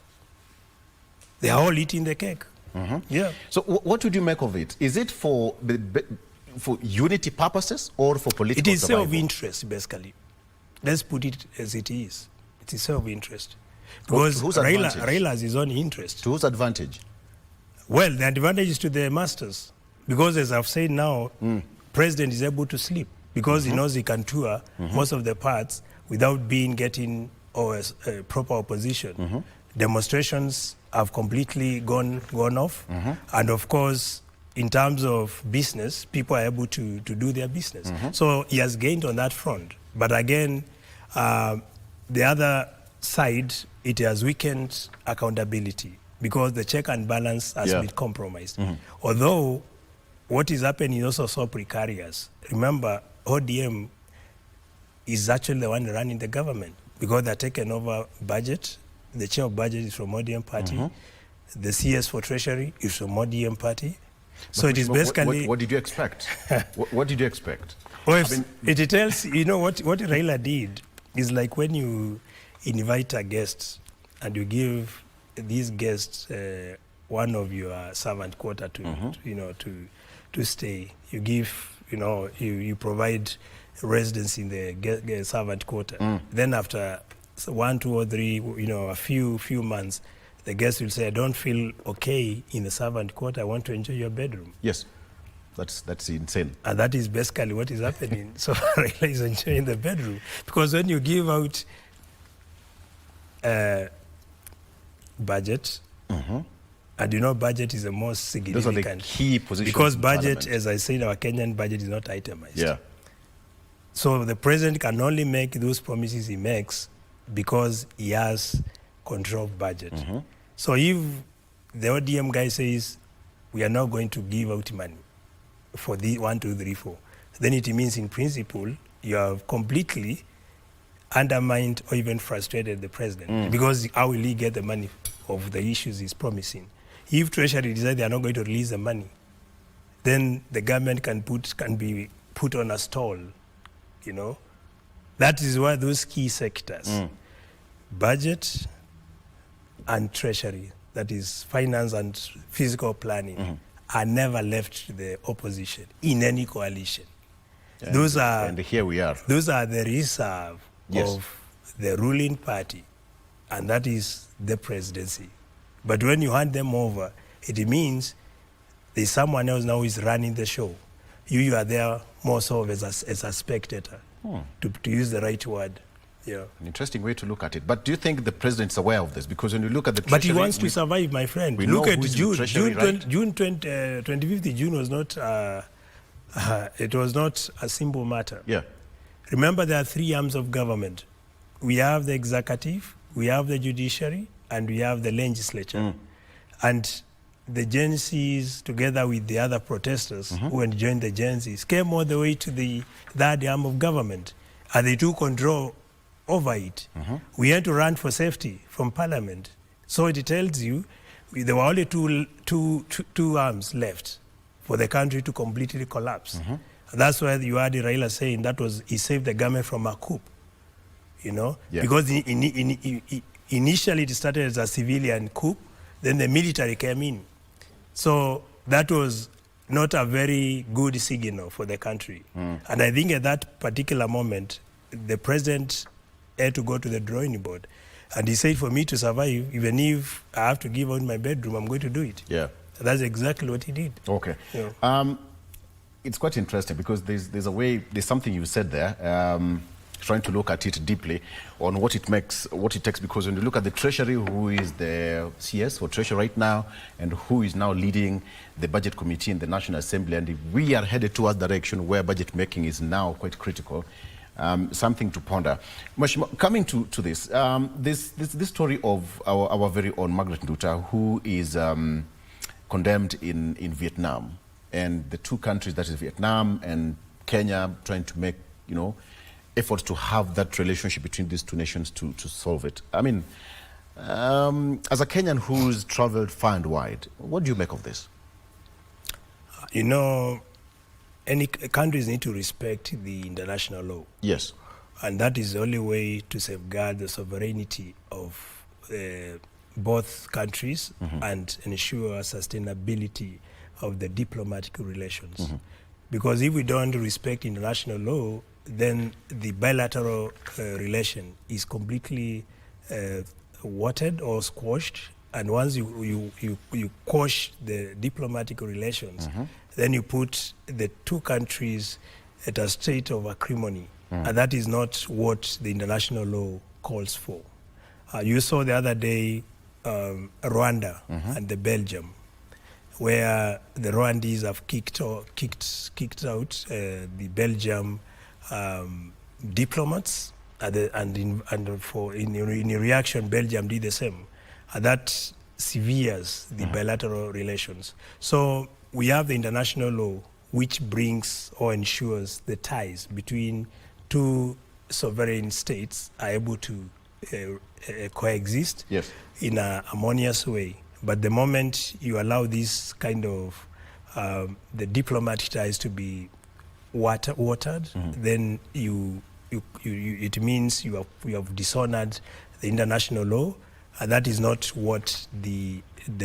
They are all eating the cake. Yeah. So what would you make of it? Is it for unity purposes or for political It is survival? self-interest, basically. Let's put it as it is. It is self-interest. Because Raila has his own interest. To whose advantage? Well, the advantage is to the masters. Because as I've said now, president is able to sleep because he knows he can tour most of the parts without getting proper opposition. Demonstrations have completely gone off. And of course, in terms of business, people are able to do their business. So he has gained on that front. But again, the other side, it has weakened accountability because the check and balance has been compromised. Although what is happening is also so precarious. Remember, ODM is actually the one running the government because they're taking over budget. The chair of budget is from ODM party. The CS for Treasury is from ODM party. So it is basically... What did you expect? What did you expect? Well, it tells, you know, what Raila did is like when you invite a guest and you give these guests one of your servant quarter to stay. You give, you provide residence in the servant quarter. Then after 1, 2, or 3, a few months, the guest will say, I don't feel okay in the servant quarter. I want to enjoy your bedroom. Yes. That's insane. And that is basically what is happening. So Raila is enjoying the bedroom. Because when you give out budget, and budget is the most significant. Those are the key positions. Because budget, as I said, our Kenyan budget is not itemized. Yeah. So the president can only make those promises he makes because he has control of budget. So if the ODM guy says, we are not going to give out money for the 1, 2, 3, 4, then it means in principle you have completely undermined or even frustrated the president because how will he get the money of the issues he's promising? If Treasury decides they are not going to release the money, then the government can be put on a stall, That is why those key sectors, budget and treasury, that is finance and physical planning, are never left to the opposition in any coalition. And here we are. Those are the reserve of the ruling party, and that is the presidency. But when you hand them over, It means there's someone else now who is running the show. You are there more so as a spectator, to use the right word. Yeah. An interesting way to look at it. But do you think the president is aware of this? Because when you look at the But he wants to survive, my friend. We Look know at who's June. in Treasury, right? 25th June was not. It was not a simple matter. Yeah. Remember, there are three arms of government. We have the executive, we have the judiciary, and we have the legislature. And the Gen Zs, together with the other protesters who had joined the Gen Zs, came all the way to the third arm of government, and they took control over it. We had to run for safety from Parliament. So it tells you there were only two arms left for the country to completely collapse. That's why you had Raila saying that he saved the government from a coup. You know, because initially it started as a civilian coup, then the military came in. So that was not a very good signal for the country. And I think at that particular moment, the president had to go to the drawing board. And he said, for me to survive, even if I have to give out my bedroom, I'm going to do it. Yeah. That's exactly what he did. Okay. Yeah. It's quite interesting because there's something you said there, trying to look at it deeply on what it takes, because when you look at the Treasury, who is the CS for Treasury right now, and who is now leading the Budget Committee in the National Assembly, and we are headed towards direction where budget making is now quite critical. Something to ponder. Mheshimiwa, coming to this, this story of our very own Margaret Nduta, who is condemned in Vietnam, and the two countries, that is Vietnam and Kenya, trying to make, efforts to have that relationship between these two nations to solve it. I mean, as a Kenyan who's traveled far and wide, what do you make of this? Any countries need to respect the international law. Yes. And that is the only way to safeguard the sovereignty of both countries and ensure sustainability of the diplomatic relations. Because if we don't respect international law, then the bilateral relation is completely watered or squashed. And once you quash the diplomatic relations, then you put the two countries at a state of acrimony. And that is not what the international law calls for. You saw the other day Rwanda and the Belgium, where the Rwandese have kicked out the Belgium diplomats, and in reaction, Belgium did the same. That severes the bilateral relations. So we have the international law, which brings or ensures the ties between two sovereign states are able to coexist in a harmonious way. But the moment you allow this kind of the diplomatic ties to be watered, then it means you have dishonored the international law, and that is not what the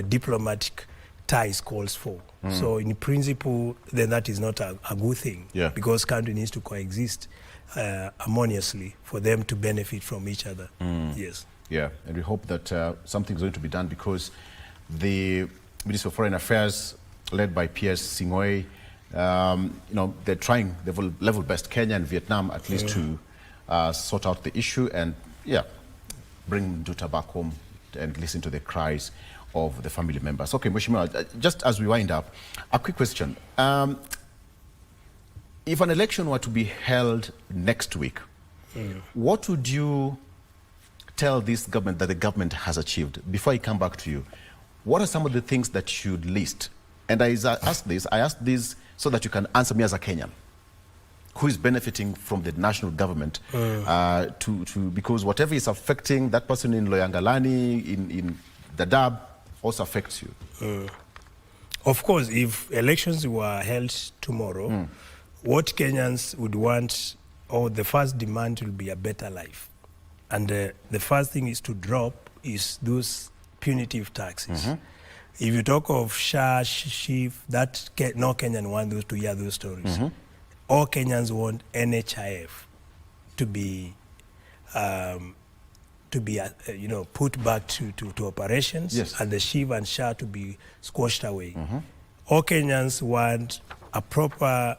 diplomatic ties calls for. So in principle, then that is not a good thing, because country needs to coexist harmoniously for them to benefit from each other. Yes. Yeah, and we hope that something's going to be done, because the Ministry of Foreign Affairs, led by P.S. Singoi, they're trying their level best, Kenya and Vietnam at least, to sort out the issue and, bring Nduta back home and listen to the cries of the family members. Okay, Mheshimiwa, just as we wind up, a quick question. If an election were to be held next week, what would you tell this government that the government has achieved? Before I come back to you, what are some of the things that you'd list? And I ask this so that you can answer me as a Kenyan who is benefiting from the national government, because whatever is affecting that person in Loyangalani, in Dadaab, also affects you. Of course, if elections were held tomorrow, what Kenyans would want, or the first demand, will be a better life. And the first thing is to drop is those punitive taxes. If you talk of SHA, SHIF, no Kenyan want to hear those stories. All Kenyans want NHIF to to be, put back to operations, Yes. and the SHIV and SHA to be squashed away. All Kenyans want a proper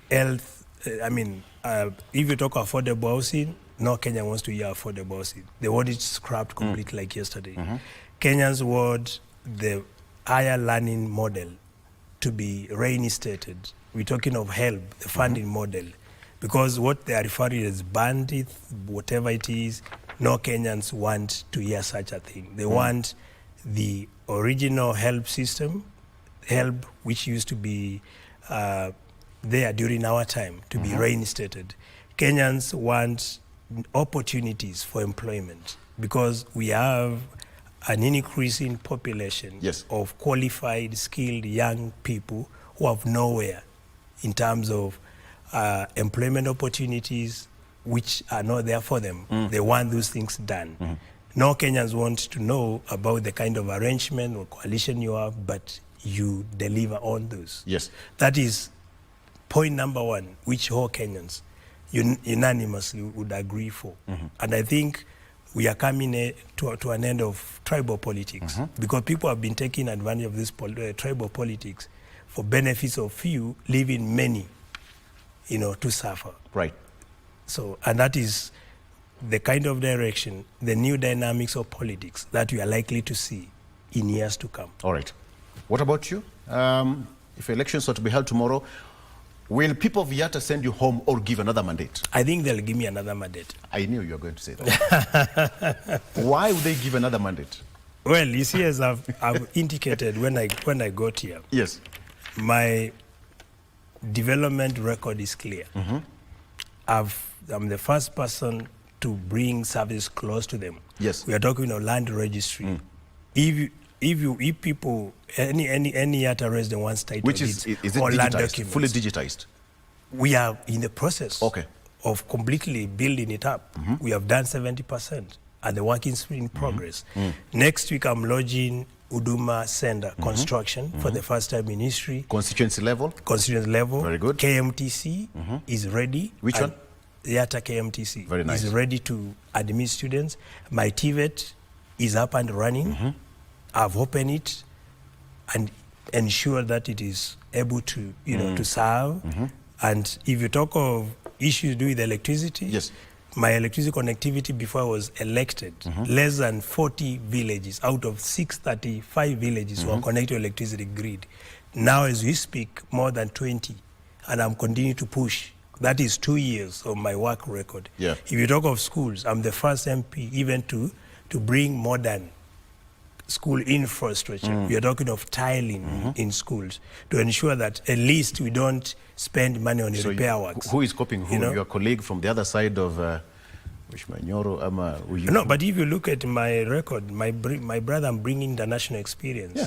health. If you talk affordable housing, no Kenyan wants to hear affordable housing. They want it scrapped completely like yesterday. Kenyans want the higher learning model to be reinstated. We're talking of HELB, the funding model, because what they are referring as bandit, whatever it is, no Kenyans want to hear such a thing. They want the original HELB system, HELB, which used to be there during our time, to be reinstated. Kenyans want opportunities for employment because we have an increasing population of qualified, skilled young people who have nowhere in terms of employment opportunities which are not there for them. They want those things done. No Kenyans want to know about the kind of arrangement or coalition you have, but you deliver on those. Yes. That is point number one, which all Kenyans unanimously would agree for. And I think we are coming to an end of tribal politics because people have been taking advantage of this tribal politics for benefits of few, leaving many, to suffer. Right. So, and that is the kind of direction, the new dynamics of politics that we are likely to see in years to come. All right. What about you? If elections are to be held tomorrow, will people of Yatta send you home or give another mandate? I think they'll give me another mandate. I knew you were going to say that. Why would they give another mandate? Well, you see, as I've indicated when I got here, yes, my development record is clear. I'm the first person to bring service close to them. Yes, we are talking of land registry. If people any Yatta resident wants title which is it or land digitized, documents, fully digitized? We are in the process of completely building it up. We have done 70%, and the work is in progress. Next week, I'm lodging Uduma Center construction for the first time in history. Constituency level? Constituency level. Very good. KMTC is ready. Which one? Yatta KMTC. Very nice. Is ready to admit students. My TVET is up and running. I've opened it and ensure that it is able to, to serve. And if you talk of issues to do with electricity, my electricity connectivity before I was elected, less than 40 villages out of 635 villages were connected to electricity grid. Now as we speak, more than 20, and I'm continuing to push. That is 2 years of my work record. If you talk of schools, I'm the first MP even to bring modern school infrastructure. We are talking of tiling in schools to ensure that at least we don't spend money on repair works. Who is copying who? Your colleague from the other side of No, but if you look at my record, my brother, I'm bringing international experience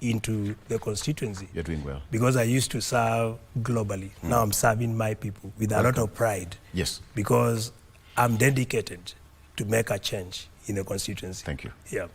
into the constituency. You're doing well. Because I used to serve globally. Now I'm serving my people with a lot of pride. Yes. Because I'm dedicated to make a change in the constituency. Thank you. Yeah.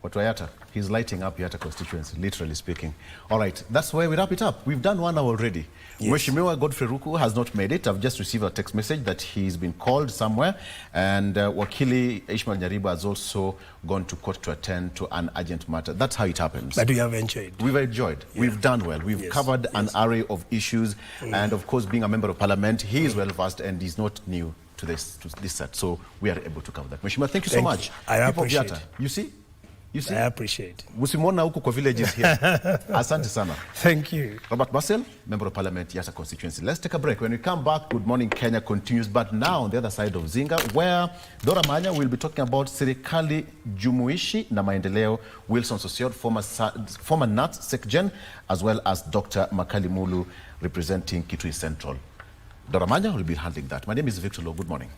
What Yatta? He's lighting up Yatta constituency, literally speaking. All right, that's where we wrap it up. We've done 1 hour already. Mheshimiwa Godfrey Ruku has not made it. I've just received a text message that he's been called somewhere. And Wakili Ishmael Nyariba has also gone to court to attend to an urgent matter. That's how it happens. But we have enjoyed. We've enjoyed. We've done well. We've covered an array of issues. And of course, being a member of parliament, he is well versed and he's not new to this set. So we are able to cover that. Mheshimiwa, thank you so much. I appreciate it. You see? You see? I appreciate. Usimwona huku kwa villages here. Asante sana. Thank you. Robert Basel, Member of Parliament, Yatta constituency. Let's take a break. When we come back, Good Morning Kenya continues, but now on the other side of Zinga, where Dora Manya will be talking about Serikali Jumuishi na Maendeleo, Wilson Sosiot, former NAT SecGen, as well as Dr. Makali Mulu, representing Kitui Central. Dora Manya will be handling that. My name is Victor Low. Good morning.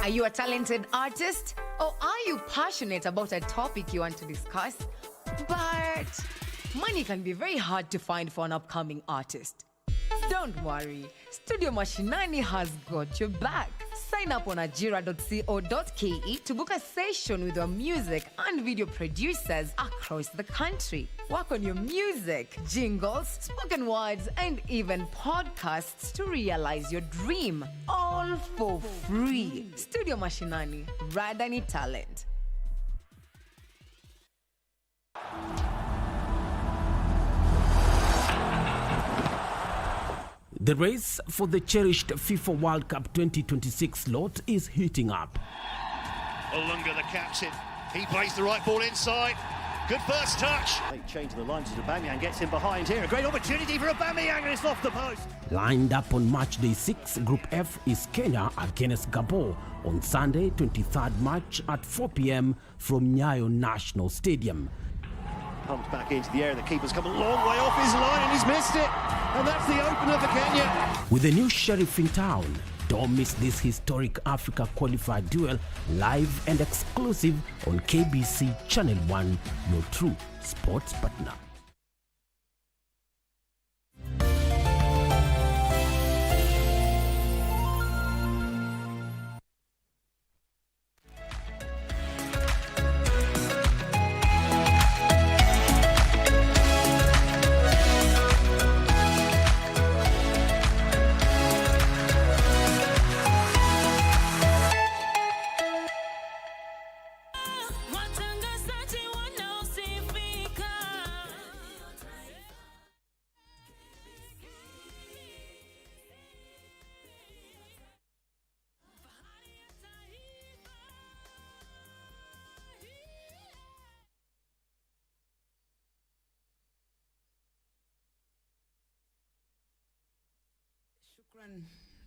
Are you a talented artist? Or are you passionate about a topic you want to discuss? But money can be very hard to find for an upcoming artist. Don't worry, Studio Mashinani has got your back. Sign up on ajira.co.ke to book a session with your music and video producers across the country. Work on your music, jingles, spoken words, and even podcasts to realize your dream. All for free. Studio Mashinani, Radani Talent. The race for the cherished FIFA World Cup 2026 slot is heating up. Olunga, the captain, he plays the right ball inside. Good first touch. Late change to the lines as Aubameyang gets in behind here. A great opportunity for Aubameyang, and it's off the post. Lined up on match day 6, Group F is Kenya against Gabon on Sunday, 23rd March at 4 p.m. from Nyayo National Stadium. Pumped back into the air. The keeper's come a long way off his line and he's missed it. And that's the opener for Kenya. With a new sheriff in town, don't miss this historic Africa qualified duel, live and exclusive on KBC Channel 1, your true sports partner.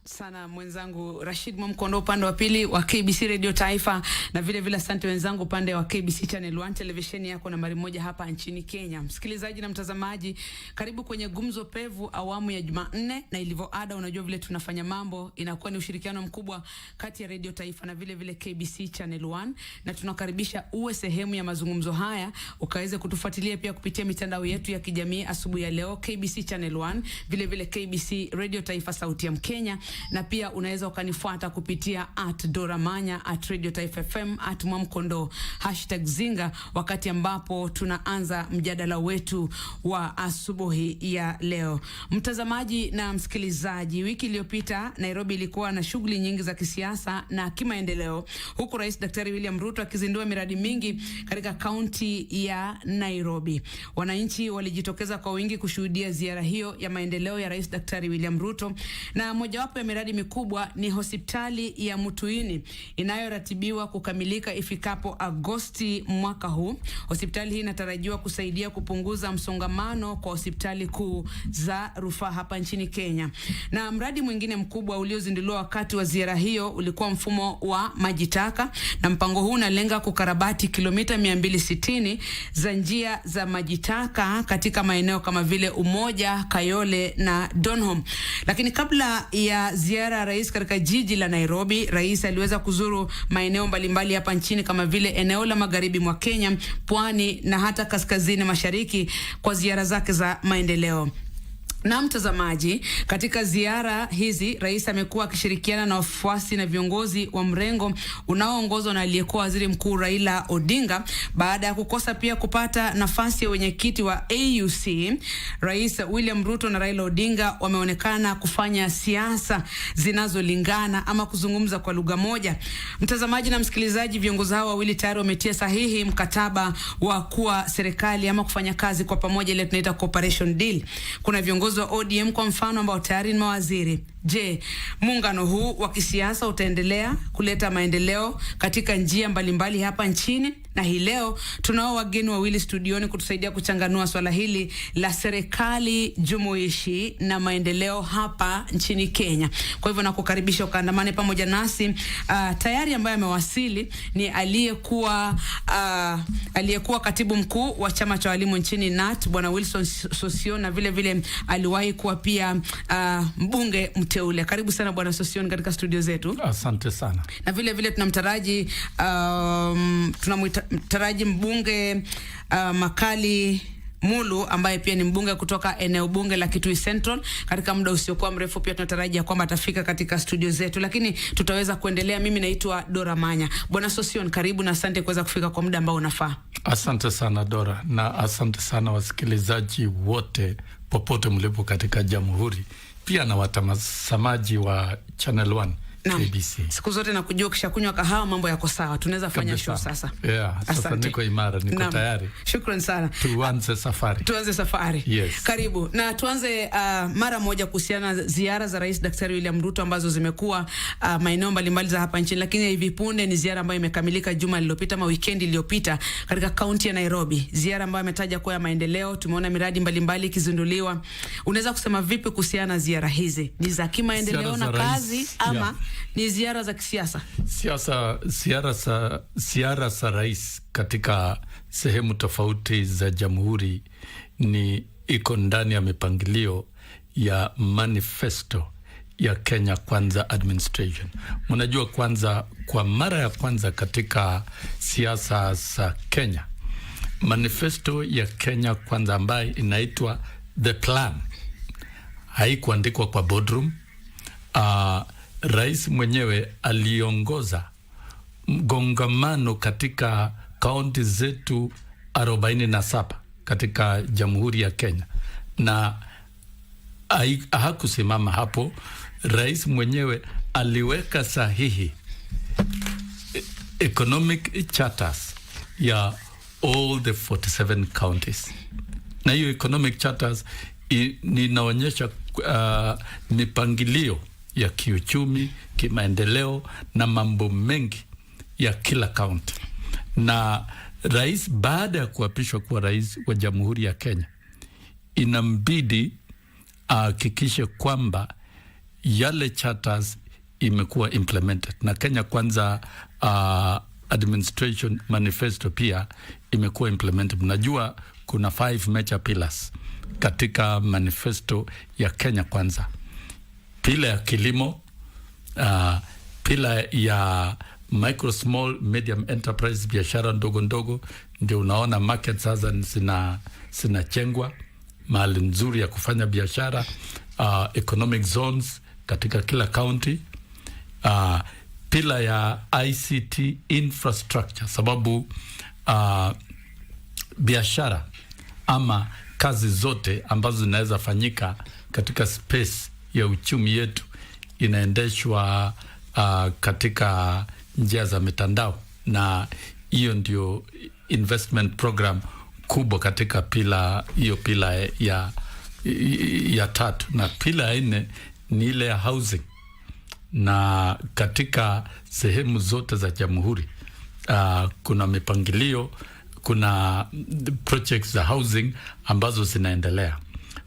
sana mwenzangu Rashid Mwamkondo upande wa pili wa KBC Radio Taifa, na vile vile asante wenzangu upande wa KBC Channel 1 televisheni yako nambari 1 hapa nchini Kenya. Msikilizaji na mtazamaji, karibu kwenye Gumzo Pevu awamu ya Jumanne, na ilivyo ada unajua vile tunafanya mambo, inakuwa ni ushirikiano mkubwa kati ya Radio Taifa na vile vile KBC Channel 1, na tunakaribisha uwe sehemu ya mazungumzo haya, ukaweze kutufuatilia pia kupitia mitandao yetu ya kijamii asubuhi ya leo, KBC Channel 1, vile vile KBC Radio Taifa sauti ya Mkenya, na pia unaweza ukanifuata kupitia @doramanya @Radio Taifa FM @Mwamkondo #Zinga, wakati ambapo tunaanza mjadala wetu wa asubuhi ya leo. Mtazamaji na msikilizaji, wiki iliyopita Nairobi ilikuwa na shughuli nyingi za kisiasa na kimaendeleo, huku Rais Daktari William Ruto akizindua miradi mingi katika kaunti ya Nairobi. Wananchi walijitokeza kwa wingi kushuhudia ziara hiyo ya maendeleo ya Rais Daktari William Ruto, na mojawapo ya miradi mikubwa ni hospitali ya Mutuini inayoratibiwa kukamilika ifikapo Agosti mwaka huu. Hospitali hii inatarajiwa kusaidia kupunguza msongamano kwa hospitali kuu za rufaa hapa nchini Kenya. Na mradi mwingine mkubwa uliozinduliwa wakati wa ziara hiyo ulikuwa mfumo wa maji taka, na mpango huu unalenga kukarabati kilomita 260 za njia za maji taka katika maeneo kama vile Umoja, Kayole na Donholm. Lakini kabla ya ziara ya rais katika jiji la Nairobi, rais aliweza kuzuru maeneo mbalimbali hapa nchini kama vile eneo la magharibi mwa Kenya, pwani na hata kaskazini mashariki kwa ziara zake za maendeleo. Na mtazamaji, katika ziara hizi rais amekuwa akishirikiana na wafuasi na viongozi wa mrengo unaoongozwa na aliyekuwa waziri mkuu Raila Odinga baada ya kukosa pia kupata nafasi ya wenyekiti wa AUC. Rais William Ruto na Raila Odinga wameonekana kufanya siasa zinazolingana ama kuzungumza kwa lugha moja. Mtazamaji na msikilizaji, viongozi hao wawili tayari wametia sahihi mkataba wa kuwa serikali ama kufanya kazi kwa pamoja, ile tunaita cooperation deal. Kuna viongozi wa ODM kwa mfano ambao tayari ni mawaziri. Je, muungano huu wa kisiasa utaendelea kuleta maendeleo katika njia mbalimbali hapa nchini? na hii leo tunao wageni wawili studioni kutusaidia kuchanganua swala hili la serikali jumuishi na maendeleo hapa nchini Kenya. Kwa hivyo nakukaribisha ukaandamane pamoja nasi. Tayari ambaye amewasili ni aliyekuwa katibu mkuu wa chama cha walimu nchini NAT, Bwana Wilson Sosion, na vile vile aliwahi kuwa pia mbunge mteule. Karibu sana Bwana Sosion katika studio zetu. Asante sana. Na vile vile tunamtaraji mbunge Makali Mulu ambaye pia ni mbunge kutoka eneo bunge la Kitui Central. Katika muda usiokuwa mrefu pia tunatarajia kwamba atafika katika studio zetu, lakini tutaweza kuendelea. Mimi naitwa Dora Manya. Bwana Sosion, karibu na asante kuweza kufika kwa muda ambao unafaa. Asante sana Dora, na asante sana wasikilizaji wote popote mlipo katika Jamhuri, pia na watazamaji wa Channel 1 KBC. Siku zote na kujua kisha kunywa kahawa mambo yako sawa. Tunaweza fanya show sasa. Sasa niko imara, niko tayari. Shukrani sana. Tuanze safari. Yes. Karibu. Na tuanze mara moja kuhusiana na ziara za Rais Daktari William Ruto ambazo zimekuwa maeneo mbalimbali za hapa nchini, lakini hivi punde ni ziara ambayo imekamilika juma lililopita ama weekend iliyopita katika kaunti ya Nairobi. Ziara ambayo ametaja kuwa ya maendeleo. Tumeona miradi mbalimbali ikizinduliwa. Unaweza kusema vipi kuhusiana na ziara hizi? Ni za kimaendeleo na kazi ama ni ziara za kisiasa? Ziara za rais katika sehemu tofauti za Jamhuri ni iko ndani ya mipangilio ya manifesto ya Kenya Kwanza administration. Mnajua kwanza, kwa mara ya kwanza katika siasa za Kenya, manifesto ya Kenya Kwanza ambayo inaitwa The Plan haikuandikwa kwa boardroom. Rais mwenyewe aliongoza mgongamano katika kaunti zetu 47 katika Jamhuri ya Kenya, na hakusimama hapo. Rais mwenyewe aliweka sahihi economic charters ya all the 47 counties, na hiyo economic charters inaonyesha mipangilio ya kiuchumi, kimaendeleo na mambo mengi ya kila kaunti. Na rais baada ya kuapishwa kuwa rais wa Jamhuri ya Kenya, inambidi ahakikishe kwamba yale charters imekuwa implemented, na Kenya Kwanza administration manifesto pia imekuwa implemented. Mnajua kuna 5 major pillars katika manifesto ya Kenya Kwanza. Pila ya kilimo, pila ya micro small medium enterprise, biashara ndogo ndogo, ndio unaona market sasa zinachengwa, mahali nzuri ya kufanya biashara, economic zones katika kila county. Pila ya ICT infrastructure, sababu biashara ama kazi zote ambazo zinaweza fanyika katika space ya uchumi yetu inaendeshwa katika njia za mitandao, na hiyo ndio investment program kubwa katika pila ya tatu. Na pila ya 4 ni ile ya housing, na katika sehemu zote za Jamhuri kuna mipangilio, kuna projects za housing ambazo zinaendelea.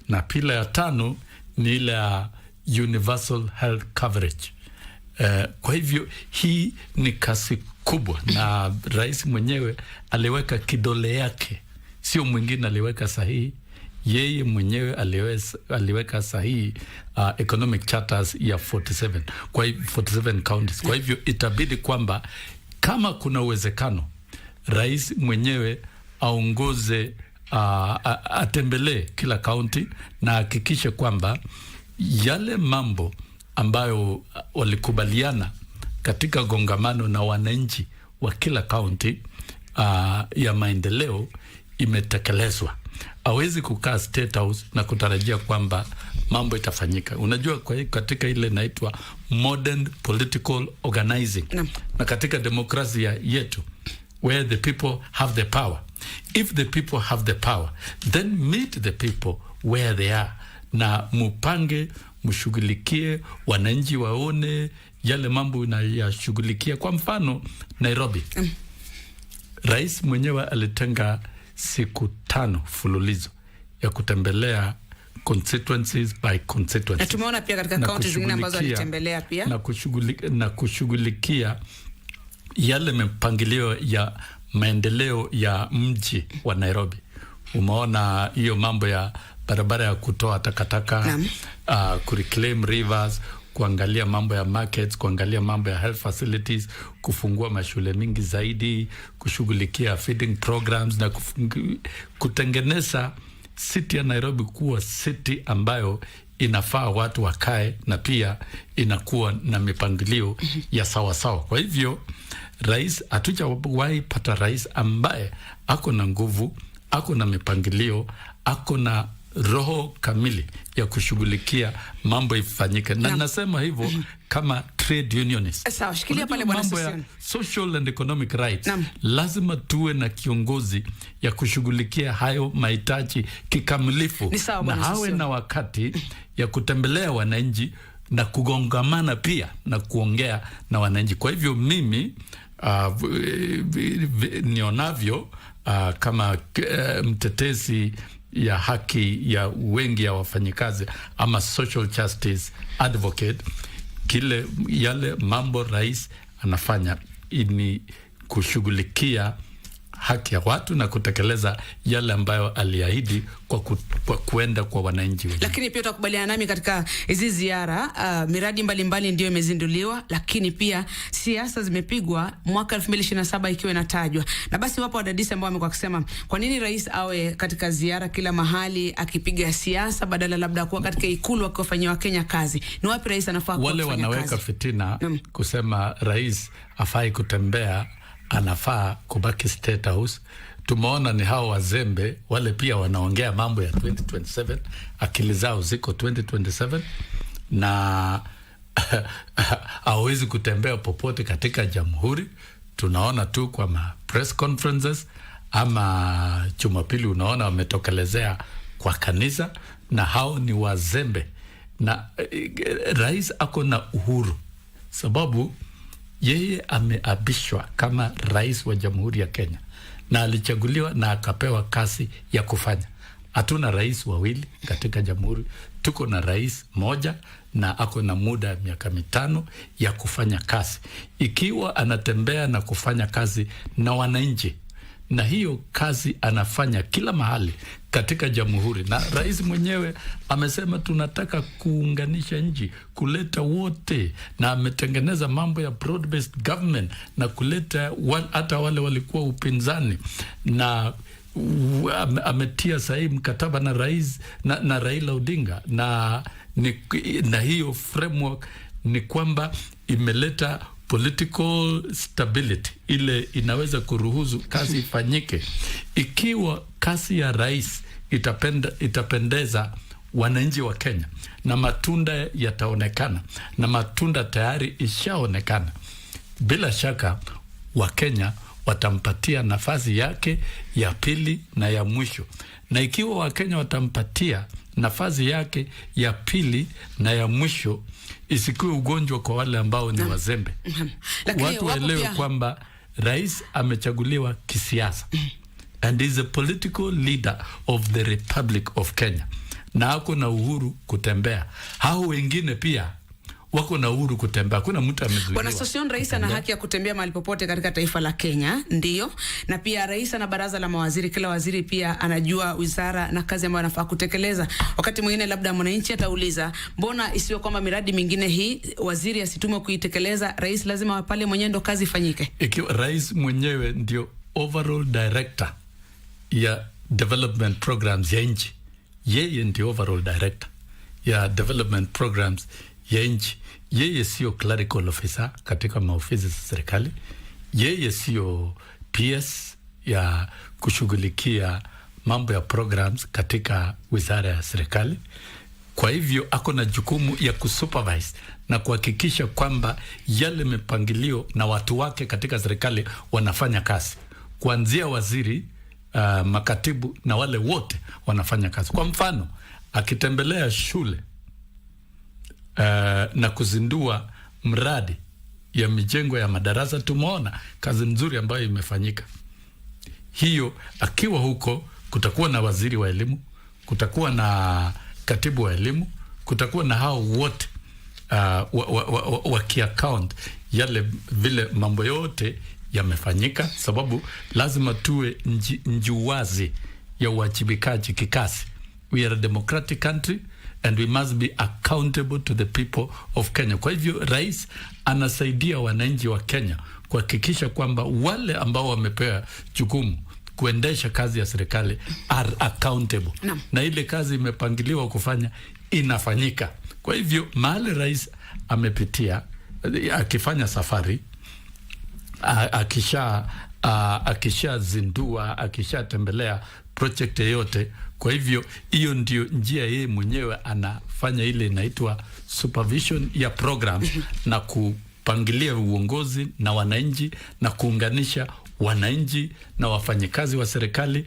Na pila ya 5 ni ile ya universal health coverage. Kwa hivyo hii ni kasi kubwa, na rais mwenyewe aliweka kidole yake, sio mwingine aliweka sahihi, yeye mwenyewe aliweka sahihi economic charters ya 47 counties. Kwa hivyo itabidi kwamba kama kuna uwezekano rais mwenyewe aongoze, atembelee kila county na hakikishe kwamba yale mambo ambayo walikubaliana katika gongamano na wananchi wa kila kaunti ya maendeleo imetekelezwa. Hawezi kukaa State House na kutarajia kwamba mambo itafanyika. Unajua, katika ile inaitwa modern political organizing, na katika demokrasia yetu where the people have the power, if the people have the power, then meet the people where they are, na mupange, mshughulikie, wananchi waone yale mambo inayashughulikia. Kwa mfano Nairobi, rais mwenyewe alitenga siku 5 fululizo ya kutembelea constituencies by constituencies. Na tumeona pia katika kaunti zingine ambazo alitembelea pia na kushughulikia yale mipangilio ya maendeleo ya mji wa Nairobi. Umeona hiyo mambo ya barabara ya kutoa takataka, kureclaim rivers, kuangalia mambo ya markets, kuangalia mambo ya health facilities, kufungua mashule mingi zaidi, kushughulikia feeding programs na kutengeneza city ya Nairobi kuwa city ambayo inafaa watu wakae na pia inakuwa na mipangilio ya sawasawa. Kwa hivyo rais, hatujawahi pata rais ambaye ako na nguvu, ako na mipangilio, ako na roho kamili ya kushughulikia mambo ifanyike. Na nasema hivyo kama trade unionist. Sawa, shikilia pale bwana Session. Social and economic rights. Lazima tuwe na kiongozi ya kushughulikia hayo mahitaji kikamilifu, na hawe na wakati ya kutembelea wananchi na kugongamana pia na kuongea na wananchi. Kwa hivyo mimi nionavyo kama mtetezi ya haki ya wengi ya wafanyikazi ama social justice advocate, yale mambo rais anafanya ni kushughulikia haki ya watu na kutekeleza yale ambayo aliahidi kwa kuenda kwa wananchi wengi. Lakini pia utakubaliana nami katika hizi ziara, miradi mbalimbali ndio imezinduliwa, lakini pia siasa zimepigwa, mwaka 2027 ikiwa inatajwa. Na basi wapo wadadisi ambao wamekuwa kusema kwa nini rais awe katika ziara kila mahali akipiga siasa badala labda kuwa katika ikulu akifanyia Wakenya kazi? Ni wapi rais anafaa kufanya kazi? Wale wanaweka fitina kusema rais afai kutembea, anafaa kubaki State House. Tumeona ni hao wazembe wale pia wanaongea mambo ya 2027, akili zao ziko 2027, na hawezi kutembea popote katika jamhuri. Tunaona tu kwa press conferences, ama Jumapili unaona wametokelezea kwa kanisa, na hao ni wazembe. Na rais ako na uhuru sababu yeye ameabishwa kama rais wa Jamhuri ya Kenya na alichaguliwa na akapewa kazi ya kufanya. Hatuna rais wawili katika jamhuri, tuko na rais moja na ako na muda ya miaka 5 ya kufanya kazi. Ikiwa anatembea na kufanya kazi na wananchi, na hiyo kazi anafanya kila mahali katika jamhuri, na rais mwenyewe amesema tunataka kuunganisha nchi, kuleta wote, na ametengeneza mambo ya broad based government na kuleta hata wale walikuwa upinzani, na ametia sahihi mkataba na rais na Raila Odinga, na hiyo framework ni kwamba imeleta political stability ile inaweza kuruhusu kazi ifanyike. Ikiwa kazi ya rais itapendeza wananchi wa Kenya na matunda yataonekana, na matunda tayari ishaonekana, bila shaka Wakenya watampatia nafasi yake ya pili na ya mwisho. Na ikiwa Wakenya watampatia nafasi yake ya pili na ya mwisho, isikuwe ugonjwa kwa wale ambao ni wazembe. Watu waelewe kwamba rais amechaguliwa kisiasa, and is a political leader of the Republic of Kenya, na ako na uhuru kutembea. Hao wengine pia wako na uhuru kutembea, kuna mtu amezuiliwa. Bwana Session, rais ana haki ya kutembea mahali popote katika taifa la Kenya, ndio. Na pia rais ana baraza la mawaziri, kila waziri pia anajua wizara na kazi ambayo anafaa kutekeleza. Wakati mwingine labda mwananchi atauliza, mbona isiwe kwamba miradi mingine hii waziri asitumwe kuitekeleza, rais lazima pale mwenyewe ndo kazi ifanyike? Ikiwa rais mwenyewe ndio overall director ya development programs ya nchi, yeye ndio overall director ya development programs ya nchi, yeye sio clerical officer katika maofisi za serikali, yeye sio PS ya kushughulikia mambo ya programs katika wizara ya serikali. Kwa hivyo ako na jukumu ya kusupervise na kuhakikisha kwamba yale mipangilio na watu wake katika serikali wanafanya kazi, kuanzia waziri, makatibu na wale wote wanafanya kazi. Kwa mfano, akitembelea shule na kuzindua mradi ya mijengo ya madarasa, tumeona kazi nzuri ambayo imefanyika. hiyo akiwa huko kutakuwa na waziri wa elimu, kutakuwa na katibu wa elimu, kutakuwa na hao wote waki-account yale vile mambo yote yamefanyika, sababu lazima tuwe njuwazi ya uwajibikaji kikasi. We are a democratic country and we must be accountable to the people of Kenya. Kwa hivyo rais anasaidia wananchi wa Kenya kuhakikisha kwamba wale ambao wamepewa jukumu kuendesha kazi ya serikali are accountable. Na ile kazi imepangiliwa kufanya inafanyika. Kwa hivyo mahali rais amepitia akifanya safari, akishazindua, akishatembelea project yote. Kwa hivyo hiyo ndio njia yeye mwenyewe anafanya ile inaitwa supervision ya program na kupangilia uongozi na wananchi na kuunganisha wananchi na wafanyikazi wa serikali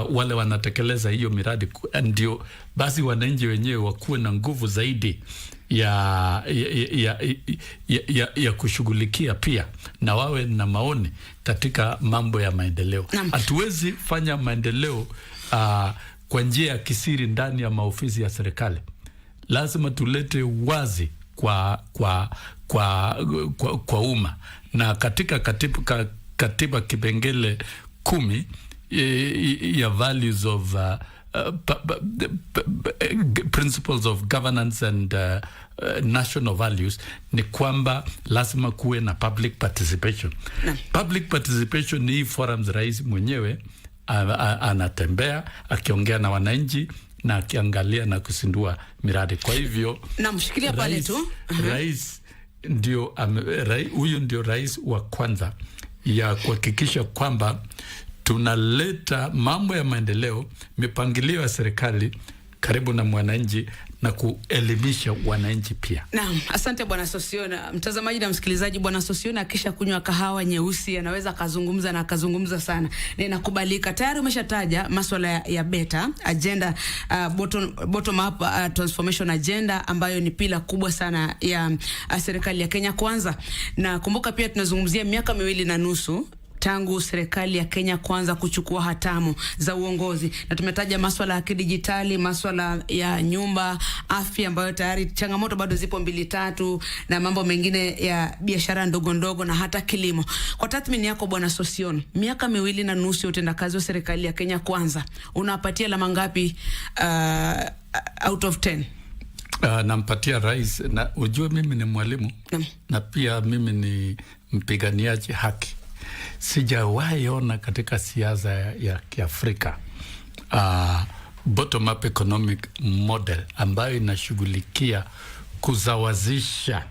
wale wanatekeleza hiyo miradi. Ndio basi wananchi wenyewe wakuwe na nguvu zaidi ya kushughulikia pia na wawe na maoni katika mambo ya maendeleo. Hatuwezi fanya maendeleo kwa njia ya kisiri ndani ya maofisi ya serikali. Lazima tulete wazi kwa umma, na katika katiba kipengele 10 ya values of principles of governance and national values ni kwamba lazima kuwe na public participation. Public participation ni forums rais mwenyewe anatembea akiongea na wananchi na akiangalia na kusindua miradi. Kwa hivyo namshikilia pale tu rais ndio huyu ndio rais wa kwanza ya kuhakikisha kwamba tunaleta mambo ya maendeleo, mipangilio ya serikali karibu na mwananchi na kuelimisha wananchi pia. Naam, asante Bwana Sosiona. Mtazamaji na msikilizaji, Bwana Sosiona akisha kunywa kahawa nyeusi anaweza akazungumza na akazungumza sana. Na inakubalika. Tayari umeshataja masuala ya beta agenda, bottom up transformation agenda ambayo ni pila kubwa sana ya serikali ya Kenya Kwanza. Na kumbuka pia tunazungumzia miaka 2.5 tangu serikali ya Kenya Kwanza kuchukua hatamu za uongozi, na tumetaja masuala ya kidijitali, masuala ya nyumba, afya ambayo tayari changamoto bado zipo 2-3, na mambo mengine ya biashara ndogo ndogo na hata kilimo. Kwa tathmini yako Bwana Sosion, miaka 2.5 ya utendakazi wa serikali ya Kenya Kwanza, unapatia alama ngapi out of 10? Nampatia rais, na ujue mimi ni mwalimu na pia mimi ni mpiganiaji haki. Sijawahi ona katika siasa ya Kiafrika bottom up economic model ambayo inashughulikia kuzawazisha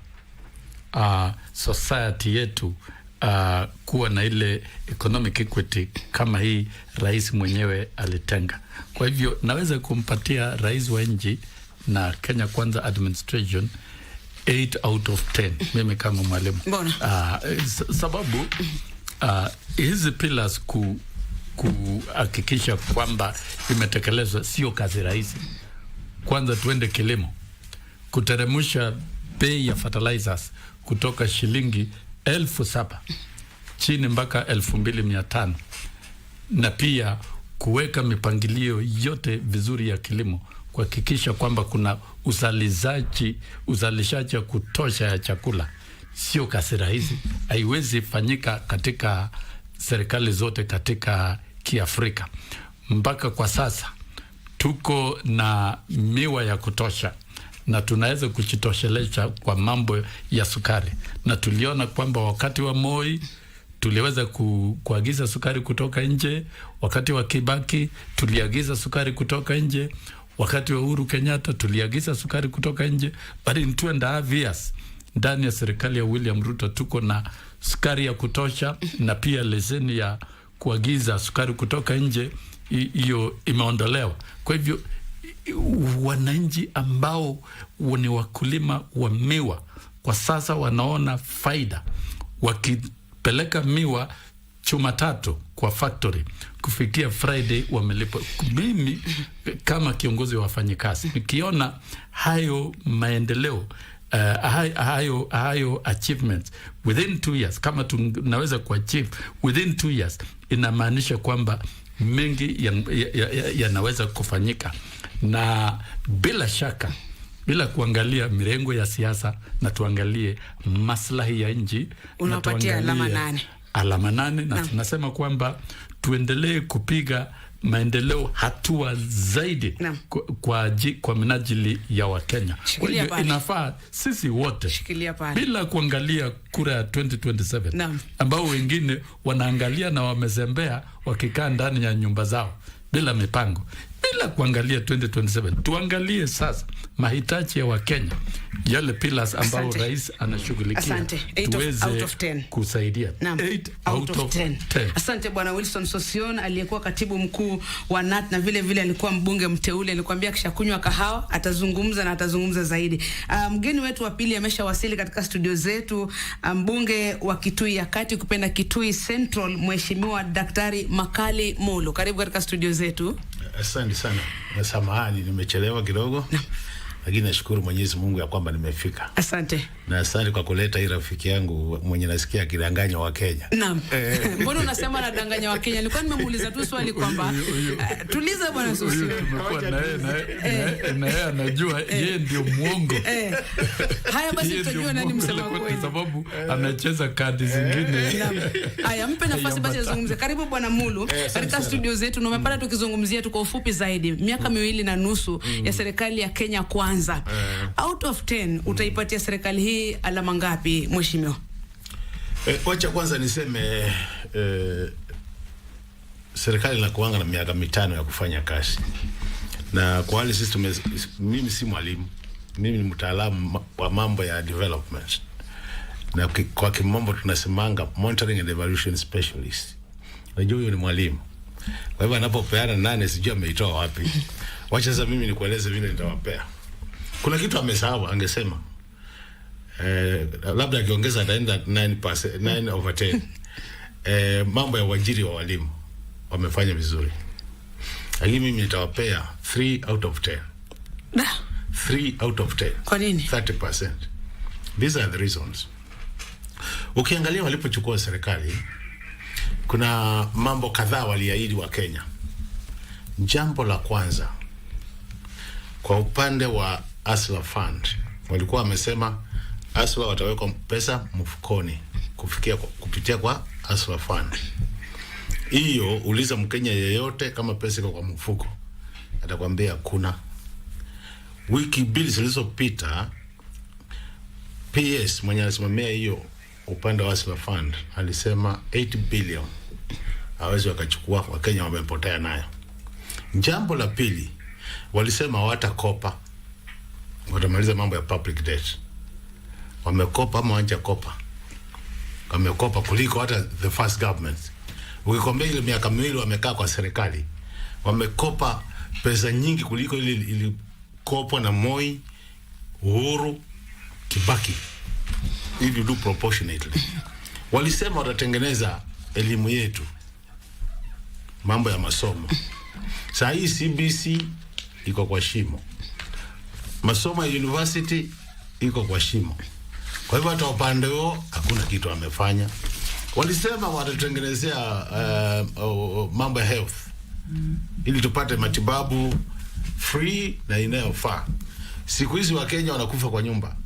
society yetu kuwa na ile economic equity kama hii rais mwenyewe alitenga. Kwa hivyo naweza kumpatia rais wa nchi na Kenya Kwanza administration 8 out of 10 mimi kama mwalimu. Sababu hizi pillars kuhakikisha kwamba imetekelezwa sio kazi rahisi. Kwanza tuende kilimo, kuteremusha bei ya fertilizers kutoka shilingi 7,000 chini mpaka 2,500, na pia kuweka mipangilio yote vizuri ya kilimo kuhakikisha kwamba kuna uzalishaji ya kutosha ya chakula. Sio kazi rahisi, haiwezi fanyika katika serikali zote katika Kiafrika. Mpaka kwa sasa tuko na miwa ya kutosha na tunaweza kujitosheleza kwa mambo ya sukari, na tuliona kwamba wakati wa Moi tuliweza kuagiza sukari kutoka nje, wakati wa Kibaki tuliagiza sukari kutoka nje, wakati wa Uhuru Kenyatta tuliagiza sukari kutoka nje. But in 2.5 years ndani ya serikali ya William Ruto tuko na sukari ya kutosha, na pia leseni ya kuagiza sukari kutoka nje hiyo imeondolewa. Kwa hivyo wananchi ambao ni wakulima wa miwa kwa sasa wanaona faida wakipeleka miwa Jumatatu kwa factory, kufikia Friday wamelipa. Mimi kama kiongozi wa wafanyikazi nikiona hayo maendeleo hayo achievements within 2 years, kama tunaweza kuachieve within 2 years, inamaanisha kwamba mengi yanaweza kufanyika, na bila shaka, bila kuangalia mirengo ya siasa, na tuangalie maslahi ya nchi. Unapatia alama 8 na tunasema kwamba tuendelee kupiga maendeleo hatua zaidi kwa minajili ya Wakenya. Kwa hiyo inafaa sisi wote bila kuangalia kura ya 2027 ambao wengine wanaangalia na wamezembea wakikaa ndani ya nyumba zao bila mipango, bila kuangalia 2027, tuangalie sasa mahitaji ya Wakenya, yale pillars ambao rais anashughulikia, tuweze kusaidia. 8 out of 10. Asante Bwana Wilson Sosion, aliyekuwa katibu mkuu wa NAT na vile vile alikuwa mbunge mteule. Nilikwambia kishakunywa kahawa atazungumza na atazungumza zaidi. Mgeni wetu wa pili ameshawasili katika studio zetu, mbunge wa Kitui ya Kati, kupenda Kitui Central, Mheshimiwa Daktari Makali Mulu. Karibu katika studio zetu. Asante sana. Samahani nimechelewa kidogo. Lakini nashukuru Mwenyezi Mungu ya kwamba nimefika. Asante. Na asante kwa kuleta hii rafiki yangu mwenye nasikia akidanganya wa Kenya. Naam. Mbona unasema anadanganya wa Kenya? Nilikuwa nimemuuliza tu swali kwamba tuliza Bwana Sosio. Tumekuwa na yeye anajua yeye ndio muongo. Haya basi tutajua nani msema kweli. Kwa sababu anacheza kadi zingine. Haya, mpe nafasi basi azungumze. Karibu Bwana Mulu katika studio zetu. Umepata tukizungumzia tu kwa ufupi zaidi miaka 2.5 ya serikali ya Kenya Kwanza. Out of 10 utaipatia serikali hii alama ngapi mheshimiwa? Wacha kwanza niseme serikali inakuanga na miaka 5 ya kufanya kazi. Na kwa wale sisi mimi si mwalimu. Mimi ni mtaalamu wa mambo ya development. Na kwa kimombo tunasemanga monitoring and evaluation specialist. Najua huyo ni mwalimu. Kwa hivyo anapopeana 8 sijui ameitoa wapi. Wacha sasa mimi nikueleze vile nitawapea. Kuna kitu amesahau, angesema labda akiongeza ataenda 9 over 10. Mambo ya uajiri wa walimu wamefanya vizuri, lakini mimi nitawapea 3 out of 10. 3 out of 10. Kwa nini? 30%. These are the reasons. Ukiangalia walipochukua serikali, kuna mambo kadhaa waliahidi wa Kenya. Jambo la kwanza, kwa upande wa Asla Fund, walikuwa wamesema Asla wataweka pesa mfukoni kupitia kwa Asla Fund. Hiyo uliza Mkenya yeyote kama pesa iko kwa mfuko, atakwambia kuna. Wiki mbili zilizopita PS mwenye anasimamia hiyo upande wa Asla Fund alisema 8 billion hawezi wakachukua, Wakenya wamepotea nayo. Jambo la pili, walisema watakopa, watamaliza mambo ya public debt. Wamekopa ama hawajakopa? Wamekopa kuliko hata the first government. Ukikombea ile miaka 2 wamekaa kwa serikali, wamekopa pesa nyingi kuliko ile ilikopwa na Moi, Uhuru, Kibaki. If you do proportionately. Walisema watatengeneza elimu yetu, mambo ya masomo. Saa hii CBC iko kwa shimo, masomo ya university iko kwa shimo. Kwa hivyo hata upande huo hakuna kitu wamefanya. Walisema watatengenezea mambo ya health ili tupate matibabu free na inayofaa. Siku hizi wa Kenya wanakufa kwa nyumba,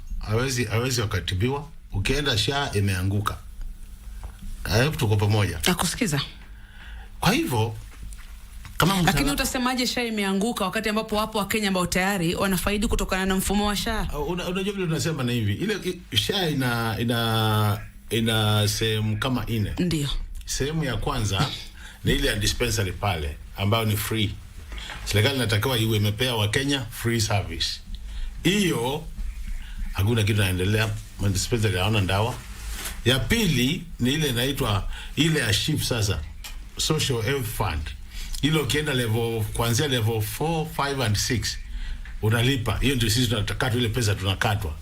hawezi wakatibiwa. Ukienda SHA imeanguka. Tuko pamoja. Nakusikiza. Kwa hivyo lakini utasemaje SHA imeanguka wakati ambapo wapo wa Kenya ambao tayari wanafaidi kutokana na mfumo wa SHA? Unajua vile tunasema na hivi, ile SHA ina sehemu kama 4. Ndio. Sehemu ya kwanza ni ile ya dispensary pale ambayo ni free. Serikali inatakiwa iwe imepea wa Kenya free service. Hiyo hakuna kitu inaendelea, dispensary hawana dawa. Ya pili ni ile inaitwa ile ya SHIF sasa, Social Health Fund. Ile ukienda kuanzia level 4, 5 and 6 unalipa. Hiyo ndio sisi tunatakatwa ile pesa tunakatwa.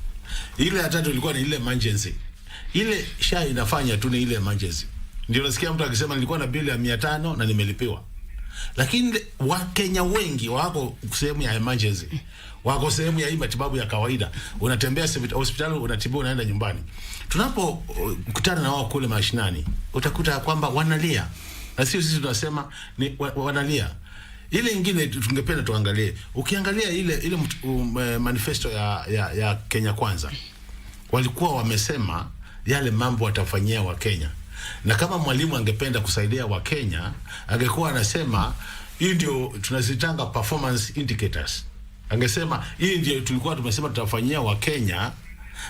Ile ya tatu ilikuwa ni ile emergency. Ile SHA inafanya tu ni ile emergency. Ndio nasikia mtu akisema nilikuwa na bili ya 500 na nimelipiwa. Lakini Wakenya wengi wako sehemu ya emergency. Wako sehemu ya hii matibabu ya kawaida. Unatembea hospitali, unatibiwa, unaenda nyumbani. Tunapo kukutana na wao kule mashinani, utakuta kwamba wanalia. Na sisi tunasema ni wanalia. Ile nyingine tungependa tuangalie. Ukiangalia ile manifesto ya Kenya Kwanza, walikuwa wamesema yale mambo watafanyia wa Kenya. Na kama mwalimu angependa kusaidia wa Kenya, angekuwa anasema hii ndio tunazitanga performance indicators. Angesema hii ndio tulikuwa tumesema tutafanyia wa Kenya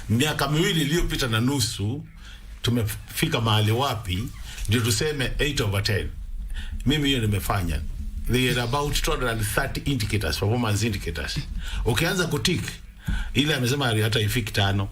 miaka 2 iliyopita na nusu, tumefika mahali wapi, ndio tuseme 8/10. Mimi hiyo nimefanya. They are about 230 indicators, performance indicators. Ukianza kutik ile amesema hata ifiki 5.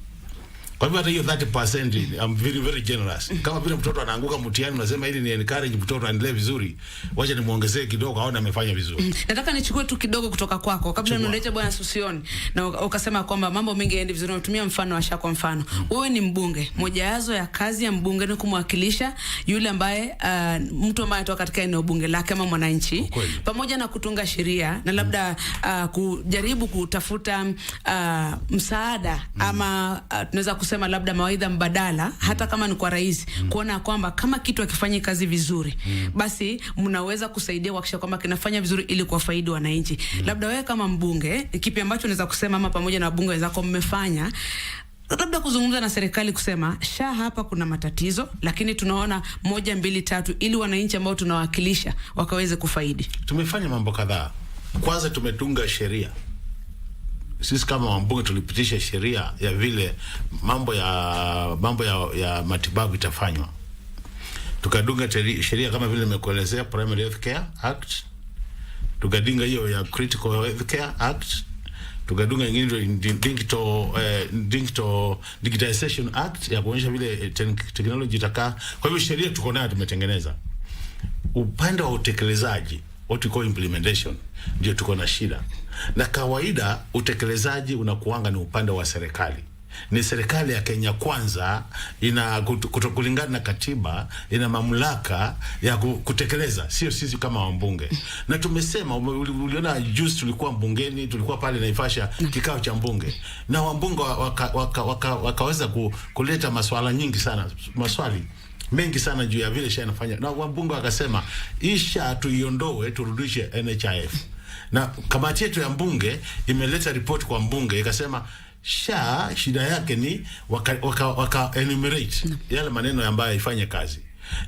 Kwa hivyo hata hiyo 30% I'm very very generous. Kama vile mtoto anaanguka mtihani, unasema ili ni encourage mtoto aendelee vizuri, wacha nimuongezee kidogo aone amefanya vizuri. Nataka nichukue tu kidogo kutoka kwako kabla nilete bwana Susioni, na ukasema kwamba mambo mengi yaendi vizuri. Unatumia mfano wa Shako. Mfano, wewe ni mbunge, mojawazo ya kazi ya mbunge ni kumwakilisha yule ambaye mtu ambaye anatoka katika eneo bunge lake kama mwananchi, pamoja na kutunga sheria na labda kujaribu kutafuta msaada ama tunaweza kusema labda mawaidha mbadala, hata kama ni kwa rais, kuona kwamba kama kitu akifanyi kazi vizuri, basi mnaweza kusaidia kuhakikisha kwamba kinafanya vizuri ili kuwafaidi wananchi. Labda wewe kama mbunge, kipi ambacho unaweza kusema ama pamoja na wabunge wenzako mmefanya, labda kuzungumza na serikali kusema hapa kuna matatizo, lakini tunaona 1, 2, 3 ili wananchi ambao tunawakilisha wakaweze kufaidi? Tumefanya mambo kadhaa. Kwanza tumetunga sheria. Sisi kama wabunge tulipitisha sheria ya vile mambo ya matibabu itafanywa. Tukadunga sheria kama vile nimekuelezea, Primary Health Care Act. Tukadunga hiyo ya Critical Health Care Act. Tukadunga nyingine Digitization Act ya kuonyesha vile technology itakaa. Kwa hivyo sheria tuko nayo, tumetengeneza. Upande wa utekelezaji, what we call implementation, ndio tuko na shida. Na kawaida utekelezaji unakuanga ni upande wa serikali. Ni serikali ya Kenya Kwanza ina kulingana na katiba ina mamlaka ya kutekeleza, sio sisi kama wabunge. Na tumesema, uliona juzi tulikuwa mbungeni, tulikuwa pale Naivasha kikao cha mbunge, na wabunge wakaweza kuleta maswala nyingi sana, maswali mengi sana juu ya vile inafanya. Na wabunge wakasema tuiondoe, turudishe NHIF. Na kamati yetu ya mbunge imeleta report kwa mbunge ikasema shida yake ni waka enumerate yale maneno ambayo ifanye kazi.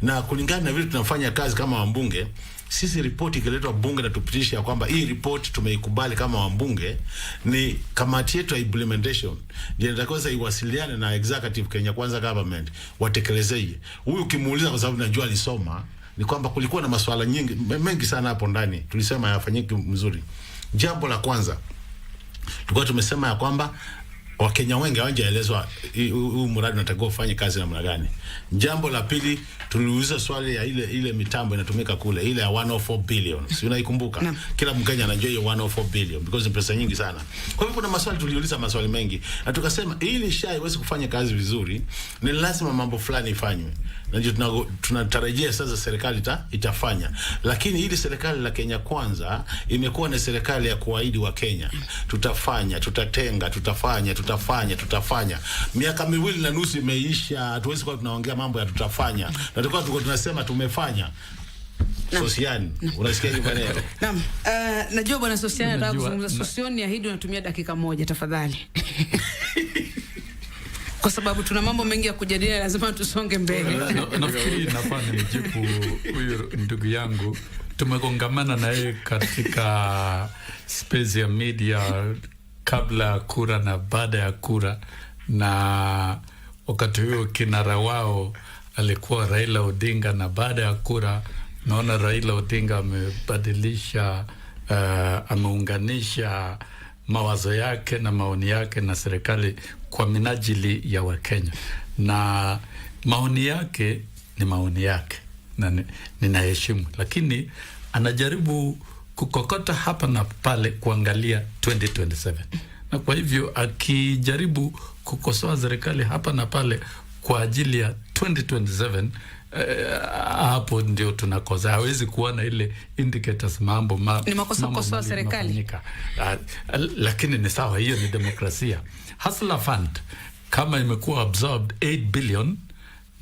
Na kulingana na vile tunafanya kazi kama wabunge, sisi report ikiletwa bunge na tupitisha kwamba hii report tumeikubali kama wabunge, ni kamati yetu ya implementation ndio inatakosa iwasiliane na executive Kenya Kwanza government watekelezeje. Huyu ukimuuliza, kwa sababu najua alisoma, ni kwamba kulikuwa na masuala mengi sana hapo ndani tulisema yafanyike mzuri. Jambo la kwanza tulikuwa tumesema ya kwamba Wakenya wengi hawajaelezwa huu mradi unatakiwa ufanye kazi namna gani. Jambo la pili, tuliuliza swali ya ile mitambo inatumika kule, ile ya 104 billion. Si unaikumbuka? Kila Mkenya anajua hiyo 104 billion because ni pesa nyingi sana. Kwa hivyo kuna maswali tuliuliza, maswali mengi. Na tukasema ili iweze kufanya kazi vizuri, ni lazima mambo fulani ifanywe. Na ndio tunatarajia sasa serikali itafanya. Lakini ili serikali la Kenya Kwanza imekuwa na serikali ya kuahidi wa Kenya. Tutafanya, tutatenga, tutafanya. Miaka 2 na nusu imeisha, hatuwezi kuwa tunaongea mambo ya tutafanya. Na tuko tunasema tumefanya. Sosiani, unasikia hiyo maneno? Naam. Najua bwana Sosiani anataka kuzungumza. Sosiani, niahidi unatumia dakika 1 tafadhali. Kwa sababu tuna mambo mengi ya kujadili, lazima tusonge mbele. Nafikiri nafaa nimjibu huyu ndugu yangu. Tumekongamana naye katika space ya media kabla ya kura na baada ya kura, na wakati huo kinara wao alikuwa Raila Odinga, na baada ya kura naona Raila Odinga amebadilisha, ameunganisha mawazo yake na maoni yake na serikali kwa minajili ya Wakenya, na maoni yake ni maoni yake na ninaheshimu, lakini anajaribu kukokota hapa na pale kuangalia 2027. Na kwa hivyo akijaribu kukosoa serikali hapa na pale kwa ajili ya 2027, hapo ndio tunakosa. Hawezi kuona ile indicators mambo ni makosa kwa serikali. Lakini ni sawa, hiyo ni demokrasia. Hustler Fund kama imekuwa absorbed 8 billion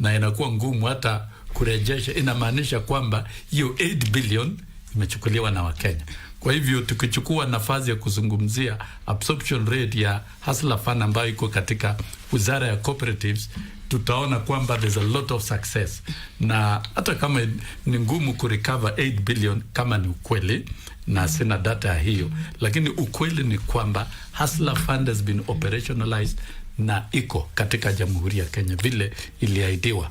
na inakuwa ngumu hata kurejesha, inamaanisha kwamba hiyo 8 billion imechukuliwa na Wakenya. Kwa hivyo tukichukua nafasi ya kuzungumzia absorption rate ya Hustler Fund ambayo iko katika Wizara ya Cooperatives, tutaona kwamba there's a lot of success. Na hata kama ni ngumu kurecover 8 billion kama ni ukweli, na sina data ya hiyo, lakini ukweli ni kwamba Hustler Fund has been operationalized na iko katika Jamhuri ya Kenya vile iliahidiwa.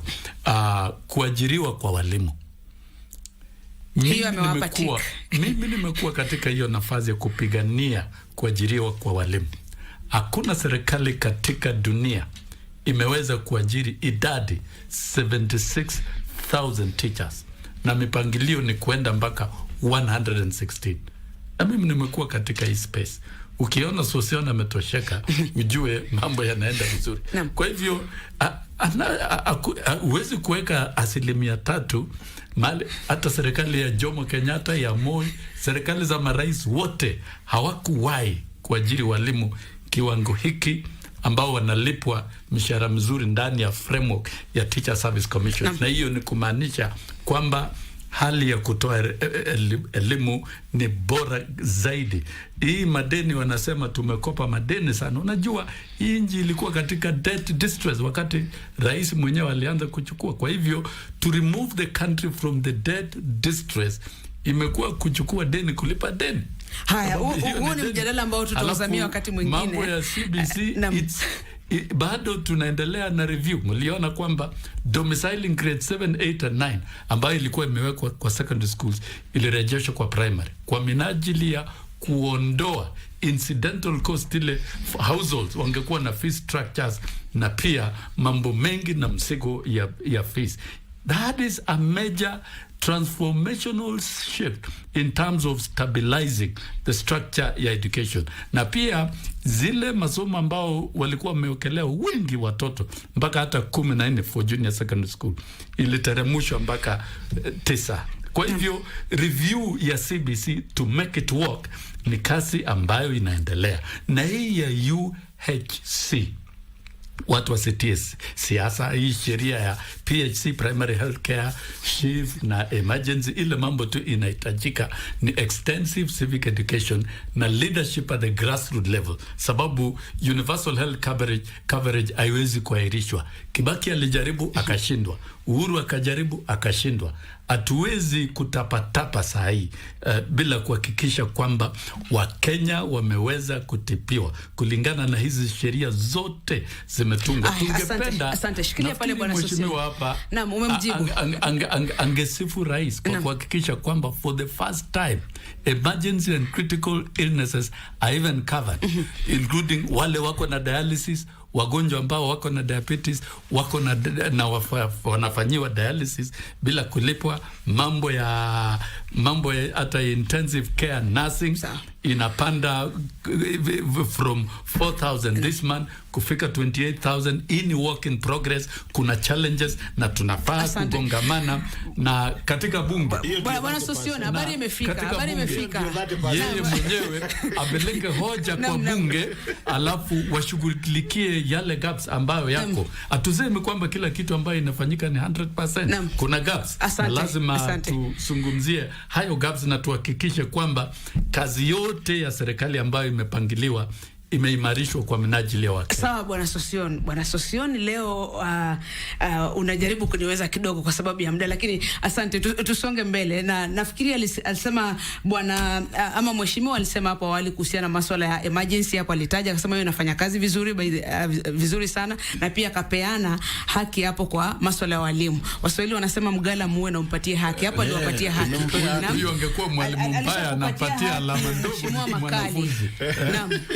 Kuajiriwa kwa walimu, mimi nimekuwa katika hiyo nafasi ya kupigania kuajiriwa kwa walimu. Hakuna serikali katika dunia imeweza kuajiri idadi 76,000 teachers, na mipangilio ni kuenda mpaka 116. Na mimi nimekuwa katika hii space. Ukiona Sosiona ametosheka, ujue mambo yanaenda vizuri. Kwa hivyo huwezi kuweka 3% mali. Hata serikali ya Jomo Kenyatta, ya Moi, serikali za marais wote hawakuwahi kuajiri walimu kiwango hiki ambao wanalipwa mishahara mzuri ndani ya framework ya Teacher Service Commission. Na hiyo ni kumaanisha kwamba hali ya kutoa elimu ni bora zaidi. Hii madeni wanasema tumekopa madeni sana. Unajua hii nchi ilikuwa katika debt distress wakati rais mwenyewe alianza kuchukua. Kwa hivyo to remove the country from the debt distress imekuwa kuchukua deni, kulipa deni. Haya, huo ni mjadala ambao tutazamia wakati mwingine. Mambo ya CBC bado tunaendelea na review. Mliona kwamba domiciling grade 7, 8 and 9 ambayo ilikuwa imewekwa kwa secondary schools ilirejeshwa kwa primary kwa minajili ya kuondoa incidental cost. Ile households wangekuwa na fee structures na pia mambo mengi na msigo ya fees. That is a major transformational shift in terms of stabilizing the structure ya education. Na pia zile masomo ambao walikuwa wamewekelea wengi watoto mpaka hata 14 for junior secondary school iliteremushwa mpaka 9. Kwa hivyo review ya CBC to make it work ni kazi ambayo inaendelea. Na hii ya UHC watu wasitie siasa. Hii sheria ya PHC, primary healthcare, SHIF na emergency, ile mambo tu inahitajika ni extensive civic education na leadership at the grassroots level, sababu universal health coverage haiwezi kuahirishwa. Kibaki alijaribu akashindwa, Uhuru akajaribu akashindwa. Hatuwezi kutapatapa saa hii bila kuhakikisha kwamba Wakenya wameweza kutipiwa kulingana na hizi sheria zote zimetungwa. Tungependa asante shikilia pale bwana Mheshimiwa hapa. Naam, umemjibu. Angesifu rais kwa kuhakikisha kwamba for the first time emergency and critical illnesses are even covered, including wale wako na dialysis, wagonjwa ambao wako na diabetes, wako na wanafanyiwa dialysis bila kulipwa, mambo ya hata intensive care nursing inapanda from 4,000 this month kufika 28,000. Ini work in progress. Kuna challenges na tunafaa kugongamana na katika bunge. Bwana Sosiona, habari imefika. Yeye mwenyewe apeleke hoja kwa bunge, alafu washughulikie yale gaps ambayo yako. Atuseme kwamba kila kitu ambayo inafanyika ni 100%. Kuna gaps. Lazima tuzungumzie hayo gaps na tuhakikishe kwamba kazi yote ya serikali ambayo imepangiliwa imeimarishwa kwa minajili ya wake. Sawa Bwana Sosion, leo unajaribu kuniweza kidogo kwa sababu ya muda, lakini asante, tusonge mbele. Na nafikiri alisema bwana ama mheshimiwa alisema hapo awali kuhusiana na masuala ya emergency, hapo alitaja akasema hiyo inafanya kazi vizuri sana, na pia kapeana haki hapo kwa masuala ya walimu. Waswahili wanasema mgala muwe na umpatie haki. Hapo aliwapatia haki. Huyo angekuwa mwalimu mbaya anapatia alama ndogo mwanafunzi.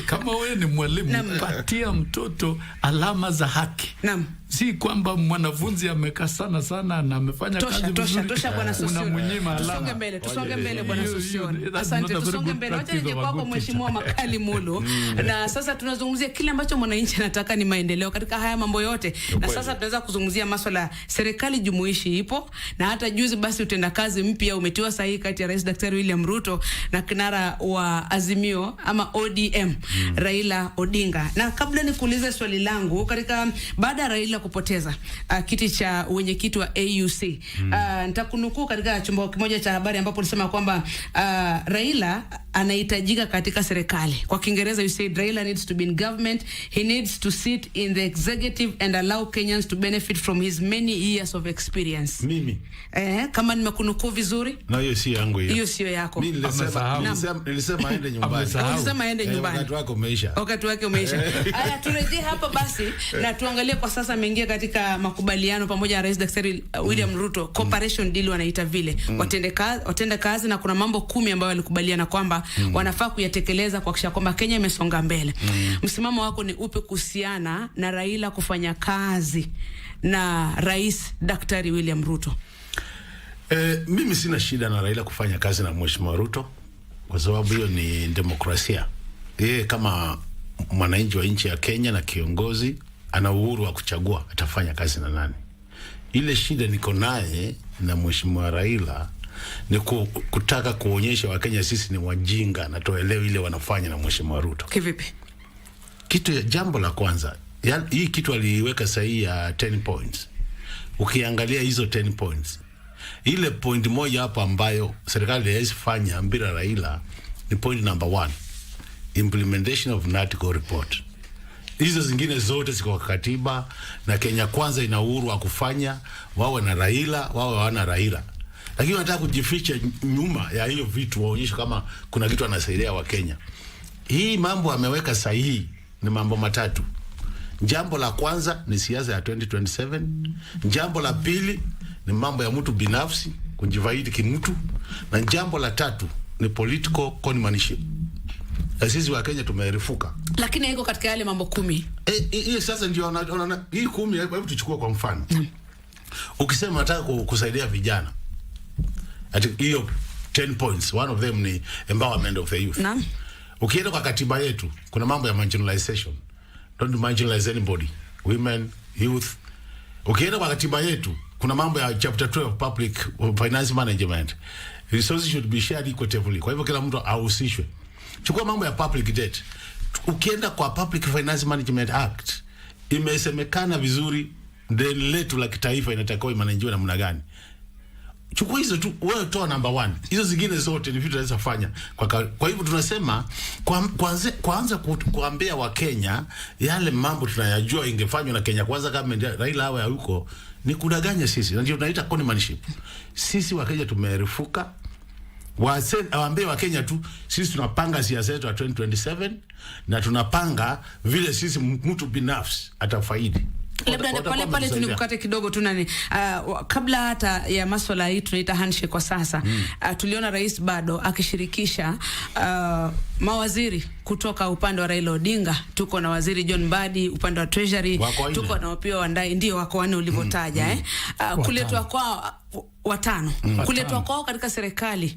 Kama wewe ni mwalimu, patia mtoto alama za haki. Naam. Si kwamba mwanafunzi amekaa sana na amefanya kazi vizuri. Tosha bwana Sosio. Unamnyima alama. Tusonge mbele bwana Sosio. Asante, tusonge mbele. Wacha nije kwako Mheshimiwa Makali Mulu. Na sasa tunazungumzia kile ambacho mwananchi anataka ni maendeleo katika haya mambo yote. Na sasa tunaweza kuzungumzia masuala ya serikali jumuishi ipo, na hata juzi basi utendakazi mpya umetiwa sahihi kati ya Rais Daktari William Ruto na kinara wa Azimio ama ODM Raila Odinga. Na kabla nikuulize swali langu, katika baada ya Raila kupoteza kiti cha wenyekiti wa AUC, nitakunukuu katika chombo kimoja cha habari ambapo alisema kwamba Raila anahitajika katika serikali. Kwa Kiingereza you said Raila needs to be in government, he needs to sit in the executive and allow Kenyans to benefit from his many years of experience. Mimi kama nimekunukuu vizuri? Na hiyo si yangu hiyo. Hiyo sio yako. Mimi nilisema aende nyumbani. Nilisema aende nyumbani. Wakati wake umeisha. Wakati wake umeisha. Haya, turejee hapa basi na tuangalie kwa sasa ameingia katika makubaliano pamoja na Rais Daktari William Ruto, cooperation deal wanaita vile. Watenda kazi na kuna mambo 10 ambayo walikubaliana kwamba wanafaa kuyatekeleza kuhakikisha kwamba Kenya imesonga mbele. Msimamo wako ni upe kuhusiana na Raila kufanya kazi na Rais Daktari William Ruto? Mimi sina shida na Raila kufanya kazi na Mheshimiwa Ruto kwa sababu hiyo ni demokrasia. Yeye kama mwananchi wa nchi ya Kenya na kiongozi ana uhuru wa kuchagua atafanya kazi na nani. Ile shida niko naye na Mheshimiwa Raila ni kutaka kuonyesha Wakenya sisi ni wajinga na toelewe ile wanafanya na Mheshimiwa Ruto. Kivipi? Jambo la kwanza, hii kitu aliweka sahihi ya 10 points. Ukiangalia hizo 10 points, ile point moja hapo ambayo serikali haisifanya bila Raila ni point number 1, implementation of National report. Hizo zingine zote ziko kwa katiba na Kenya Kwanza ina uhuru wa kufanya, wawe na Raila, wawe hawana Raila. Lakini wanataka kujificha nyuma ya hiyo vitu, waonyeshe kama kuna kitu anasaidia wa Kenya. Hii mambo ameweka sahihi ni mambo matatu. Jambo la kwanza ni siasa ya 2027. Jambo la pili ni mambo ya mtu binafsi, kujivaidi kimtu. Na jambo la tatu ni political conmanship. Sisi wa Kenya tumerefuka. Lakini iko katika yale mambo 10. Hii sasa ndio unaona hii 10, hebu tuchukue kwa mfano. Ukisema nataka kusaidia vijana, ati hiyo 10 points, one of them ni empowerment of the youth. Naam. Ukienda kwa katiba yetu kuna mambo ya marginalization. Don't marginalize anybody, women, youth. Ukienda kwa katiba yetu kuna mambo ya chapter 12 public finance management. Resources should be shared equitably. Kwa hivyo kila mtu ahusishwe. Chukua mambo ya public debt. Ukienda kwa Public Finance Management Act, imesemekana vizuri deni letu la kitaifa inatakiwa imanajiwe namna gani. Chukua hizo tu, wewe toa number 1. Hizo zingine zote ni vitu tunaweza fanya. Kwa hivyo tunasema kwanza kuambia wa Kenya yale mambo tunayajua ingefanywa na Kenya Kwanza kama Raila awe huko ni kudanganya sisi. Na ndio tunaita conmanship. Sisi wa Kenya tumerefuka. Waambie wa Kenya tu sisi tunapanga siasa yetu ya 2027 na tunapanga vile sisi mtu binafsi atafaidi. Labda pale tunikukate kidogo tu nani, kabla hata ya masuala hii tunaita handshake kwa sasa, tuliona rais bado akishirikisha mawaziri kutoka upande wa Raila Odinga. Tuko na waziri John Mbadi upande wa Treasury, tuko na Opiyo Wandayi, ndio wako wanne ulivyotaja. Kuletwa kwao watano, kuletwa kwao katika serikali,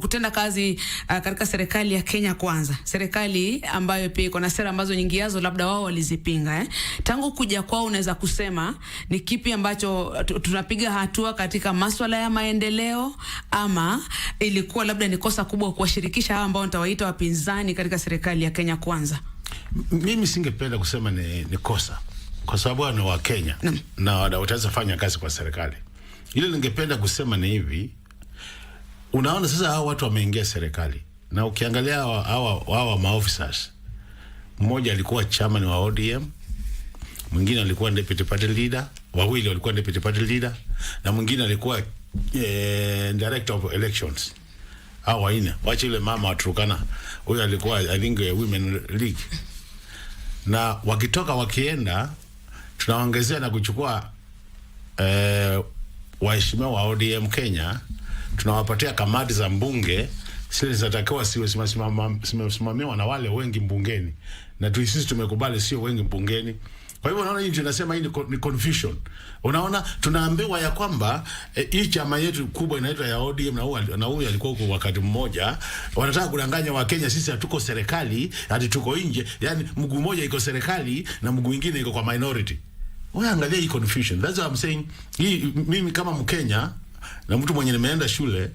kutenda kazi katika serikali ya Kenya Kwanza, serikali ambayo pia iko na sera ambazo nyingi yazo labda wao walizipinga. Tangu kuja kwao unaweza kusema ni kipi ambacho tunapiga hatua katika masuala ya maendeleo, ama ilikuwa labda ni kosa kubwa kuwashirikisha hawa ambao nitawaita wapinzani katika serikali ya Kenya Kwanza? Mimi singependa kusema ni kosa, kwa sababu ni wa Kenya na wataweza fanya kazi kwa serikali. Ile ningependa kusema ni hivi, unaona sasa hao watu wameingia serikali na ukiangalia hawa maofficers, mmoja alikuwa chairman wa ODM, mwingine alikuwa deputy party leader, wawili walikuwa deputy party leader, na mwingine alikuwa director of elections. Hao waine, wacha ile mama watukana, huyo alikuwa I think women league. Na wakitoka wakienda tunaongezea na kuchukua waheshimiwa wa ODM Kenya, tunawapatia kamati za mbunge Sisi zinatakiwa siwe simamiwa na wale wengi mbungeni, na sisi tumekubali sio wengi mbungeni. Kwa hivyo unaona, hii tunasema hii ni confusion. Unaona, tunaambiwa ya kwamba hii chama yetu kubwa inaitwa ya ODM, na huyu alikuwa huko wakati mmoja, wanataka kudanganya wa Kenya sisi hatuko serikali, hadi tuko nje. Yani mguu mmoja iko serikali na mguu mwingine iko kwa minority. Wewe angalia hii confusion. That's what I'm saying. Hii mimi kama Mkenya na mtu mwenye nimeenda shule,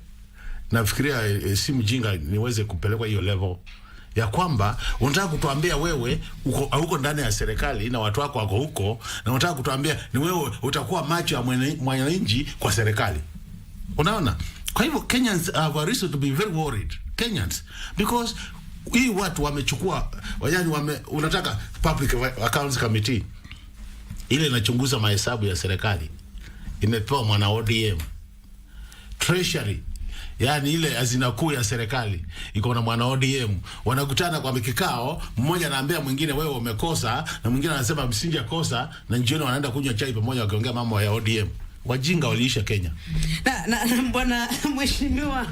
nafikiria si mjinga niweze kupelekwa hiyo level ya kwamba unataka kutuambia wewe uko ndani ya serikali na watu wako wako huko, na unataka kutuambia ni wewe utakuwa macho ya mwananchi kwa serikali. Unaona? Kwa hivyo Kenyans have a reason to be very worried. Kenyans, because hii watu wamechukua, yani unataka Public Accounts Committee ile inachunguza mahesabu ya serikali imepewa mwana ODM. Treasury, yani ile hazina kuu ya serikali iko na mwana ODM. Wanakutana kwa kikao, mmoja anaambia mwingine wewe umekosa, na mwingine anasema msinja kosa, na jioni wanaenda kunywa chai pamoja wakiongea mambo ya ODM. Wajinga waliisha Kenya. Na bwana mheshimiwa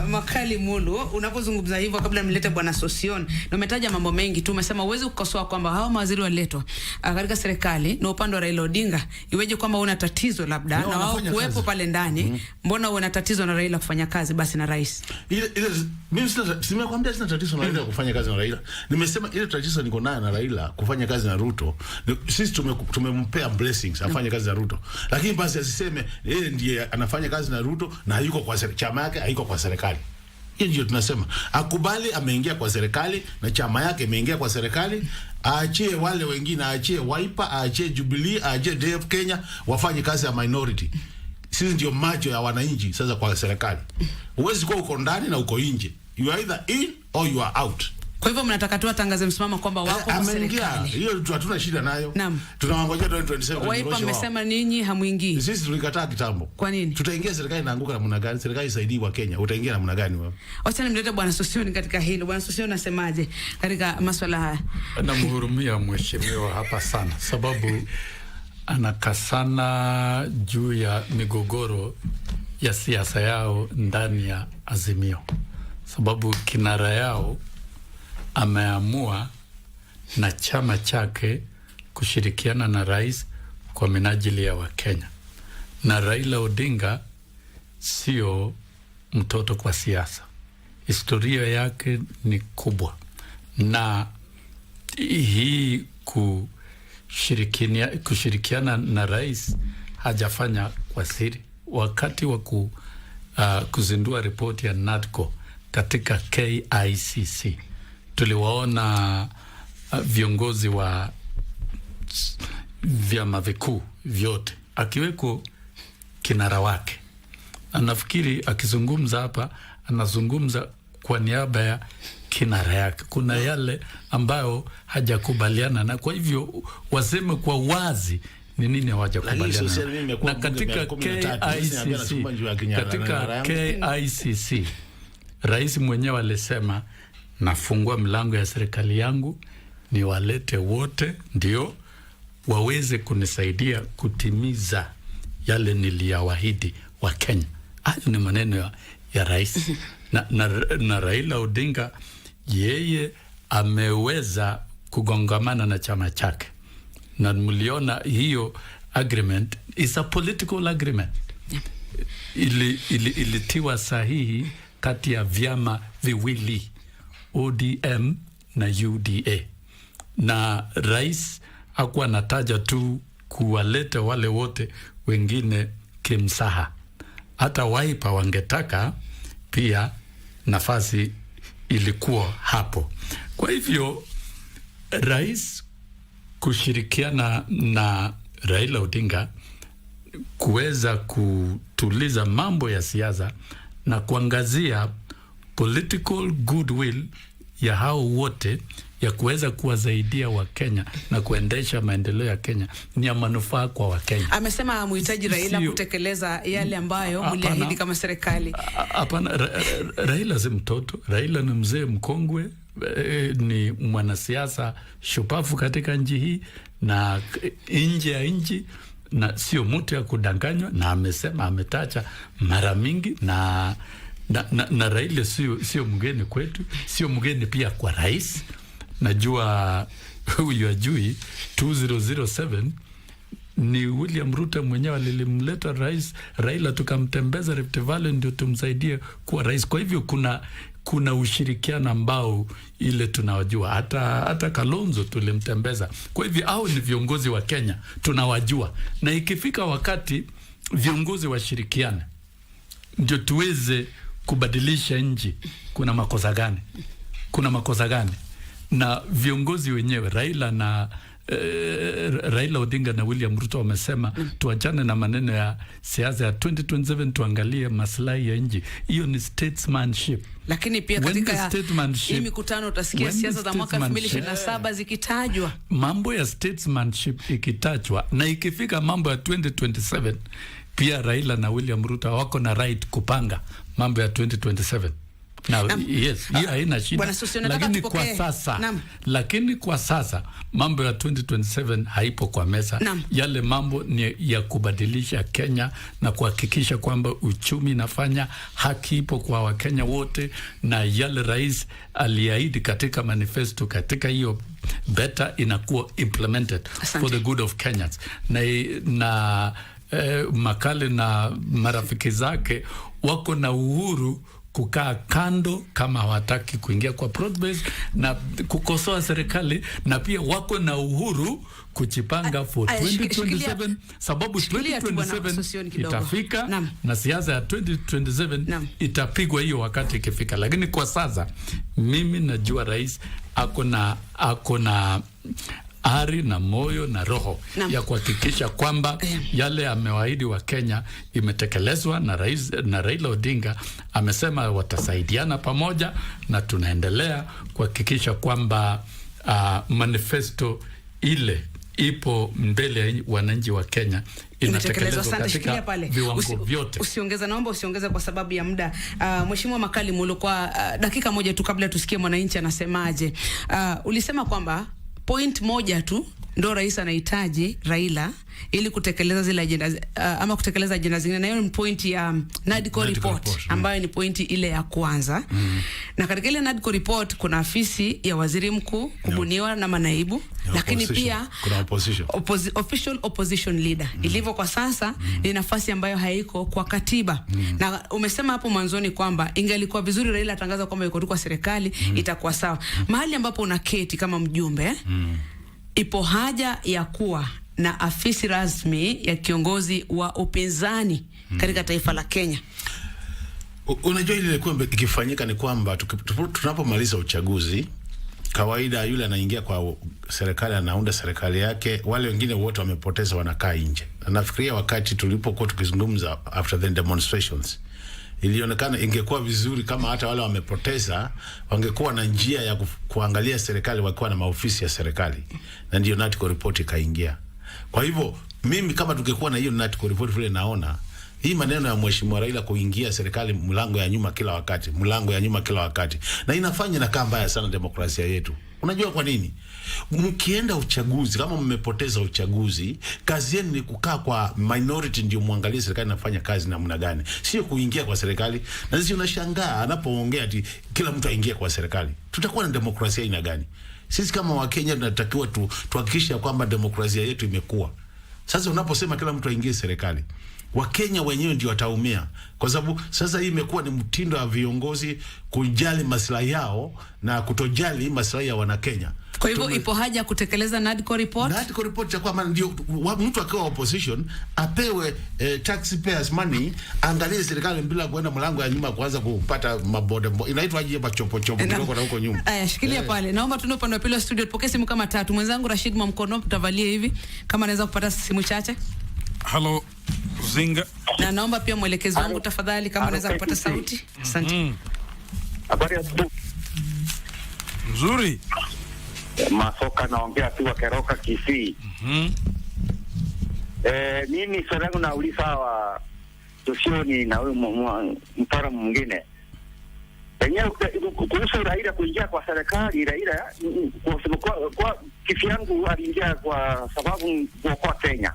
Makali Mulu, unapozungumza hivyo, kabla nilete bwana Sosion, na umetaja mambo mengi tu, umesema uweze kukosoa kwamba hao mawaziri waletwa katika serikali na upande wa Raila Odinga, iweje kwamba una tatizo labda na wao kuwepo pale ndani, mbona una tatizo na Raila kufanya kazi basi na rais? Ile mimi simekwambia sina tatizo na Raila kufanya kazi na Raila. Nimesema ile tatizo niko nayo na Raila kufanya kazi na Ruto. Sisi tumempea blessings afanye kazi na Ruto. Lakini basi asiseme yeye ndiye anafanya kazi na Ruto na hayuko kwa chama yake, hayuko kwa serikali. Hiyo ndio tunasema. Akubali ameingia kwa serikali na chama yake imeingia kwa serikali, aachie wale wengine, aachie Wiper, aachie Jubilee, aachie DF Kenya wafanye kazi ya minority. Sisi ndio macho ya wananchi sasa kwa serikali. Huwezi kuwa uko ndani na uko nje. You are either in or you are out. Kwa hivyo mnataka tu atangaze msimamo kwamba wako kwa serikali. Hiyo hatuna shida nayo. Tunawangojea 2027. Wiper mmesema ninyi hamuingii. Sisi tulikataa kitambo. Kwa nini? Tutaingia serikali inaanguka namna gani? Serikali isaidii wa Kenya. Utaingia namna gani wewe? Acha nimlete bwana Sosion katika hilo. Bwana Sosion, nasemaje katika masuala haya? Namhurumia mheshimiwa hapa sana, sababu anakasana juu ya migogoro ya siasa yao ndani ya Azimio, sababu kinara yao ameamua na chama chake kushirikiana na rais kwa minajili ya Wakenya. Na Raila Odinga sio mtoto kwa siasa. Historia yake ni kubwa. Na hii kushirikiana na rais hajafanya kwa siri. Wakati wa kuzindua ripoti ya NADCO katika KICC, tuliwaona viongozi wa vyama vikuu vyote, akiweko kinara wake. Anafikiri akizungumza hapa, anazungumza kwa niaba ya kinara yake. Kuna yale ambayo hajakubaliana na, kwa hivyo waseme kwa wazi ni nini hawajakubaliana. Na katika KICC rais mwenyewe alisema, nafungua mlango ya serikali yangu ni walete wote ndio waweze kunisaidia kutimiza yale niliyawahidi wa Kenya. Hayo ni maneno ya rais. na Raila Odinga yeye ameweza kugongamana na chama chake, na mliona hiyo agreement is a political agreement. Ilitiwa sahihi kati ya vyama viwili, ODM na UDA, na rais hakuwa anataja tu kuwaleta wale wote wengine kimsaha. Hata Wiper wangetaka pia, nafasi ilikuwa hapo. Kwa hivyo rais kushirikiana na Raila Odinga kuweza kutuliza mambo ya siasa na kuangazia political goodwill ya hao wote ya kuweza kuwasaidia wa Kenya na kuendesha maendeleo ya Kenya ni ya manufaa kwa wa Kenya. Amesema hamuhitaji Raila kutekeleza yale ambayo mliahidi kama serikali. Hapana, Raila si mtoto. Raila ni mzee mkongwe, ni mwanasiasa shupavu katika nchi hii na nje ya nchi, na sio mtu ya kudanganywa, na amesema, ametacha mara mingi, na na Raila sio mgeni kwetu, sio mgeni pia kwa rais. Najua huyu ajui 2007 ni William Ruto mwenyewe alilimleta rais Raila, tukamtembeza Rift Valley ndio tumsaidie kuwa rais. Kwa hivyo kuna ushirikiano ambao ile tunawajua, hata Kalonzo tulimtembeza. Kwa hivyo hao ni viongozi wa Kenya tunawajua, na ikifika wakati viongozi washirikiane ndio tuweze kubadilisha nchi. Kuna makosa gani? Na viongozi wenyewe Raila Odinga na William Ruto wamesema tuachane na maneno ya siasa ya 2027, tuangalie maslahi ya nchi. Hiyo ni statesmanship. Lakini pia katika hii mikutano utasikia siasa za mwaka 2027 zikitajwa. Mambo ya statesmanship ikitajwa, na ikifika mambo ya 2027 pia Raila na William Ruto wako na right kupanga mambo ya 2027. Yes, hiyo haina shida. Lakini kwa sasa mambo ya 2027 haipo kwa meza. Yale mambo ni ya kubadilisha Kenya na kuhakikisha kwamba uchumi nafanya haki ipo kwa Wakenya wote, na yale rais aliahidi katika manifesto, katika hiyo better inakuwa implemented for the good of Kenyans. Na Makale na marafiki zake wako na uhuru kukaa kando kama hawataki kuingia kwa broad-based na kukosoa serikali, na pia wako na uhuru kujipanga for 2027, sababu 2027 itafika na siasa ya 2027 itapigwa hiyo wakati ikifika. Lakini kwa sasa mimi najua rais ako na ari na moyo na roho ya kuhakikisha kwamba yale amewaahidi wa Kenya imetekelezwa, na Raila Odinga amesema watasaidiana pamoja, na tunaendelea kuhakikisha kwamba manifesto ile ipo mbele ya wananchi wa Kenya inatekelezwa katika viwango vyote. Naomba usiongeza kwa sababu ya muda. Mheshimiwa Makali Mulu, kwa dakika moja tu kabla tusikie mwananchi anasemaje. Ulisema kwamba point moja tu ndo rais anahitaji Raila ili kutekeleza zile agenda ama kutekeleza agenda zingine, na hiyo ni point ya NADCO report ambayo ni point ile ya kwanza. Na katika ile NADCO report kuna afisi ya waziri mkuu kubuniwa na manaibu, lakini pia kuna official opposition leader. Ilivyo kwa sasa ni nafasi ambayo haiko kwa katiba. Na umesema hapo mwanzoni kwamba ingelikuwa vizuri Raila atangaza kwamba yuko kwa serikali, itakuwa sawa. Mahali ambapo unaketi kama mjumbe, ipo haja ya kuwa na afisi rasmi ya kiongozi wa upinzani katika taifa la Kenya. Unajua ile ilikuwa ikifanyika ni kwamba tunapomaliza uchaguzi, kawaida yule anaingia kwa serikali, anaunda serikali yake, wale wengine wote wamepoteza, wanakaa nje. Nafikiria wakati tulipokuwa tukizungumza after the demonstrations, ilionekana ingekuwa vizuri kama hata wale wamepoteza wangekuwa na njia ya kuangalia serikali wakiwa na maofisi ya serikali, na ndio NADCO report ikaingia. Kwa hivyo mimi kama tungekuwa na hiyo NADCO report vile naona hii maneno ya mheshimiwa Raila kuingia serikali mlango ya nyuma kila wakati, na inafanya na kama mbaya sana demokrasia yetu. Unajua kwa nini? Mkienda uchaguzi, kama mmepoteza uchaguzi, kazi yenu ni kukaa kwa minority ndio muangalie serikali inafanya kazi namna gani, sio kuingia kwa serikali. Na sisi unashangaa anapoongea ati kila mtu aingie kwa serikali. Tutakuwa na demokrasia ina gani? Sisi kama Wakenya tunatakiwa tuhakikishe kwamba demokrasia yetu imekuwa. Sasa unaposema kila mtu aingie serikali, Wakenya wenyewe ndio wataumia, kwa sababu sasa hii imekuwa ni mtindo wa viongozi kujali maslahi yao na kutojali maslahi ya Wanakenya. Kwa hivyo ipo haja kutekeleza NADCO report. NADCO report ya kwamba ndio mtu akiwa opposition apewe taxpayers money, angalie serikali bila kwenda mlango ya nyuma kuanza kupata maboda. Inaitwa aje hapa chopo kidogo na huko nyuma. Shikilia pale. Naomba tuende upande wa pili wa studio, tupokee simu kama 3. Mwenzangu Rashid Mwamkono tutavalie hivi kama anaweza kupata simu chache. Hello Zinga. Na naomba pia mwelekezi wangu tafadhali kama anaweza kupata sauti. Asante. Habari ya asubuhi. Nzuri. Masoka naongea tu Keroka Kisii. Mimi swali langu nauliza wa Tusioni na huyu mtara mwingine. Yenyewe kuhusu Raila kuingia kwa serikali, Raila kwa kifyangu aliingia kwa sababu kwa Kenya.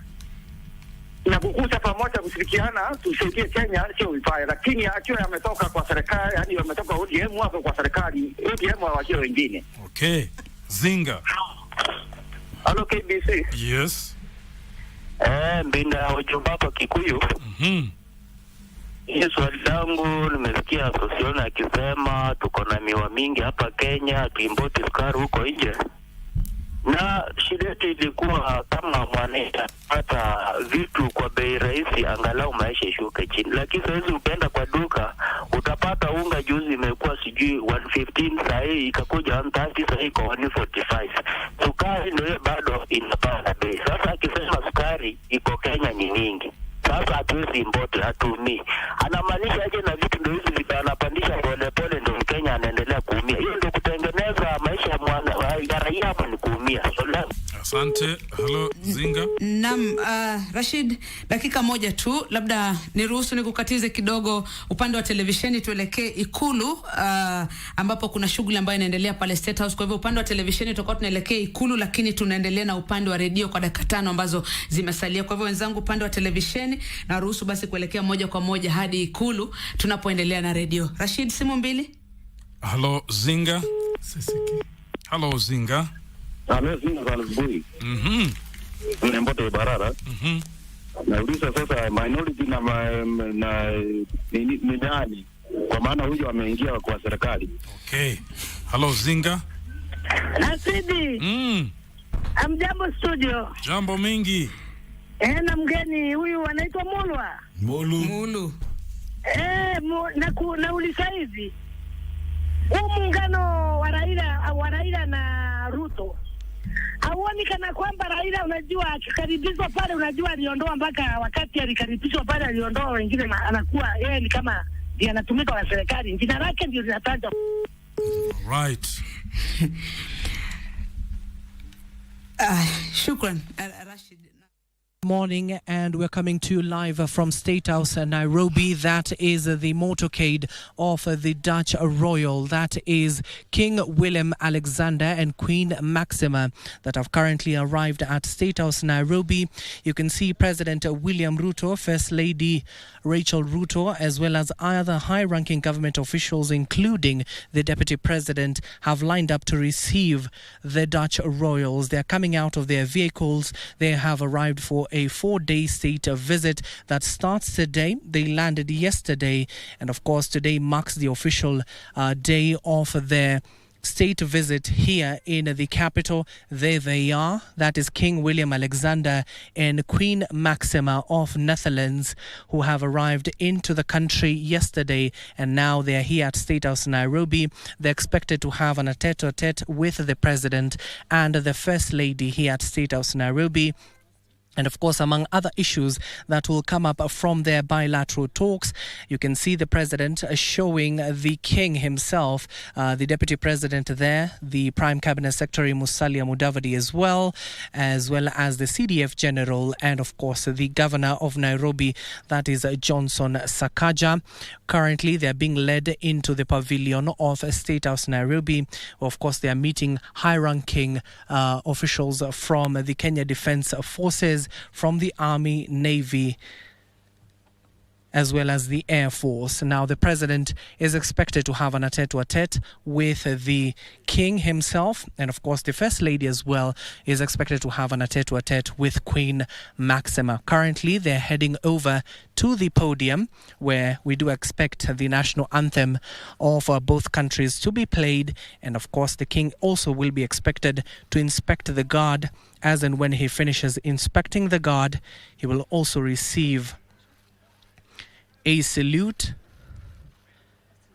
na kukuta pamoja kushirikiana tusaidie Kenya sio vibaya, lakini akiwa yametoka kwa serikali, yani yametoka ODM wako kwa serikali, ODM wawachie wengine. Okay. Zinga. Hello KBC. Yes. Mbinda ujumba Kikuyu. Hii swali langu nimesikia Sosiona akisema tuko na miwa mingi hapa Kenya, tuimport sukari huko nje. Na shida yetu ilikuwa kama mwaneta hata vitu kwa bei rahisi angalau maisha ishuke chini. Lakini sasa ukienda kwa duka utapata unga juzi imekuwa sijui 115, saa hii ikakuja 130, saa hii iko 145. Sukari ndio bado inapanda bei. Sasa akisema sukari iko Kenya ni nyingi, sasa hatuwezi import, hatumi. Anamaanisha aje na vitu ndio hizi vitanapandisha pole pole ndio Kenya anaendelea kuumia. Hiyo ndio kutengeneza maisha ya raia hapa ni kuumia. Asante. Hello Zinga. Naam, Rashid, dakika moja tu, labda niruhusu nikukatize kidogo upande wa televisheni tuelekee Ikulu, ambapo kuna shughuli ambayo inaendelea pale State House. Kwa hivyo upande wa televisheni tutakuwa tunaelekea Ikulu, lakini tunaendelea na upande wa redio kwa dakika 5 ambazo zimesalia. Kwa hivyo wenzangu upande wa televisheni na ruhusu basi kuelekea moja kwa moja hadi Ikulu tunapoendelea na redio. Rashid, simu mbili. Hello Zinga. Hello Zinga. Hello Zinga za Lusbui. Mnembote barara. Nauliza sasa minority ni nani? Kwa maana huyo ameingia kwa serikali. Okay. Hello Zinga. Asidi. Amjambo studio. Jambo mingi. Na mgeni huyu anaitwa Mulwa. Mulu. Nauliza hivi. Huu muungano wa Raila na Ruto. Hauoni kana kwamba Raila unajua akikaribishwa pale unajua aliondoa mpaka wakati alikaribishwa pale aliondoa wengine anakuwa yeye ni kama ndiye anatumika na serikali. Jina lake ndio linatajwa. Right. Shukran Rashid. Morning, and we're coming to you live from State House Nairobi. That is the motorcade of the Dutch royal. That is King Willem Alexander and Queen Maxima that have currently arrived at State House Nairobi. You can see President William Ruto, First Lady Rachel Ruto, as well as other high-ranking government officials, including the Deputy President, have lined up to receive the Dutch royals. They're coming out of their vehicles. They have arrived for a 4-day state visit that starts today. They landed yesterday, and of course today marks the official day of their state visit here in the capital. There they are. That is King Willem Alexander and Queen Maxima of Netherlands, who have arrived into the country yesterday, and now they are here at State House Nairobi. They're expected to have an tete-a-tete with the President and the First Lady here at State House Nairobi. And of course, among other issues that will come up from their bilateral talks, you can see the president showing the king himself, the deputy president there, the prime cabinet secretary Musalia Mudavadi as well as the CDF general, and of course the governor of Nairobi, that is Johnson Sakaja. Currently, they are being led into the pavilion of State House Nairobi. Of course, they are meeting high-ranking officials from the Kenya Defence Forces, from the Army, Navy, as well as the Air Force. Now, the president is expected to have an tete-a-tete with the king himself, and of course the First Lady as well is expected to have an tete-a-tete with Queen Maxima. Currently, they're heading over to the podium where we do expect the national anthem of both countries to be played, and of course the king also will be expected to inspect the guard. As and when he finishes inspecting the guard, he will also receive a salute,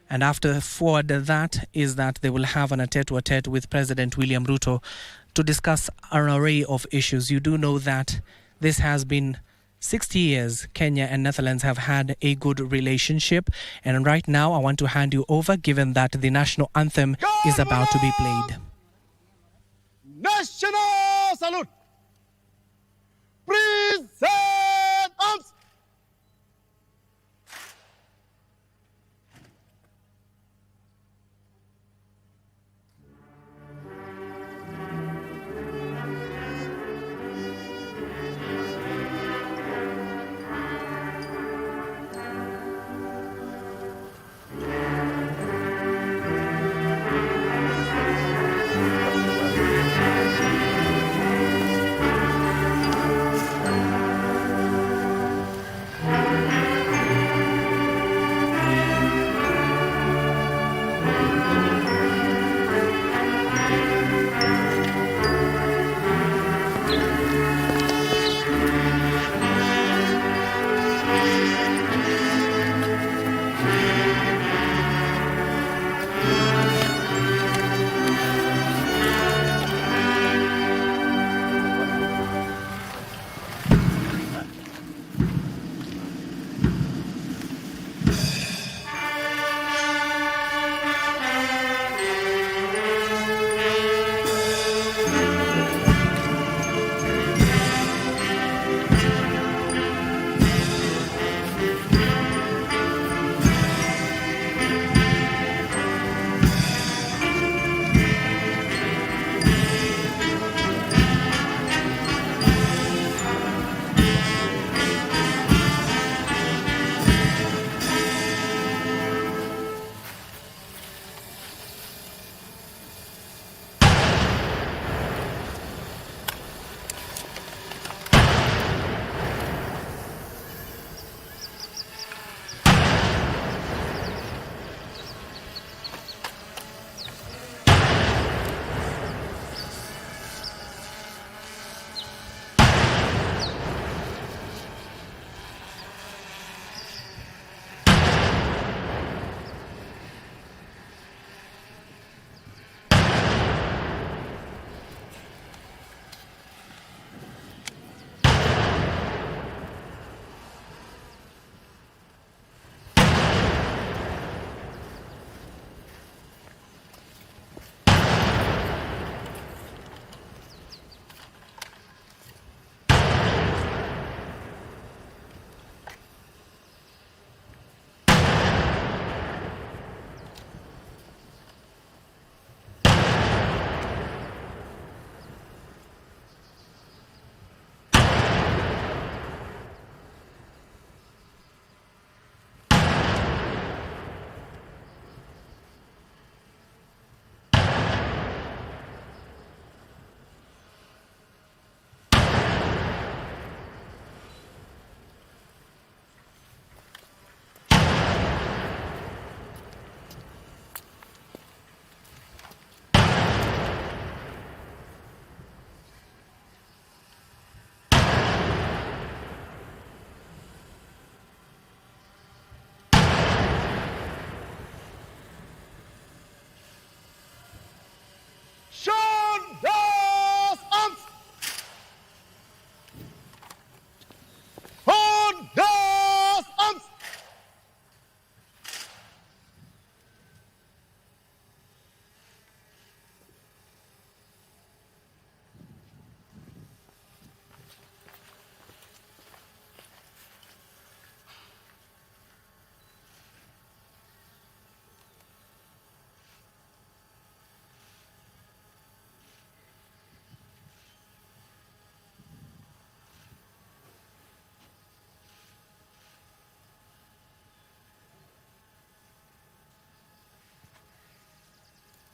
and after forward that is that they will have an tete-a-tete with President William Ruto to discuss an array of issues. You do know that this has been 60 years Kenya and Netherlands have had a good relationship, and right now I want to hand you over, given that the national anthem is about to be played. National salute. Present arms.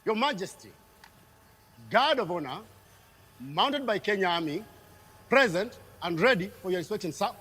Your Majesty, Guard of Honor, mounted by Kenya Army, present and ready for your inspection, sir.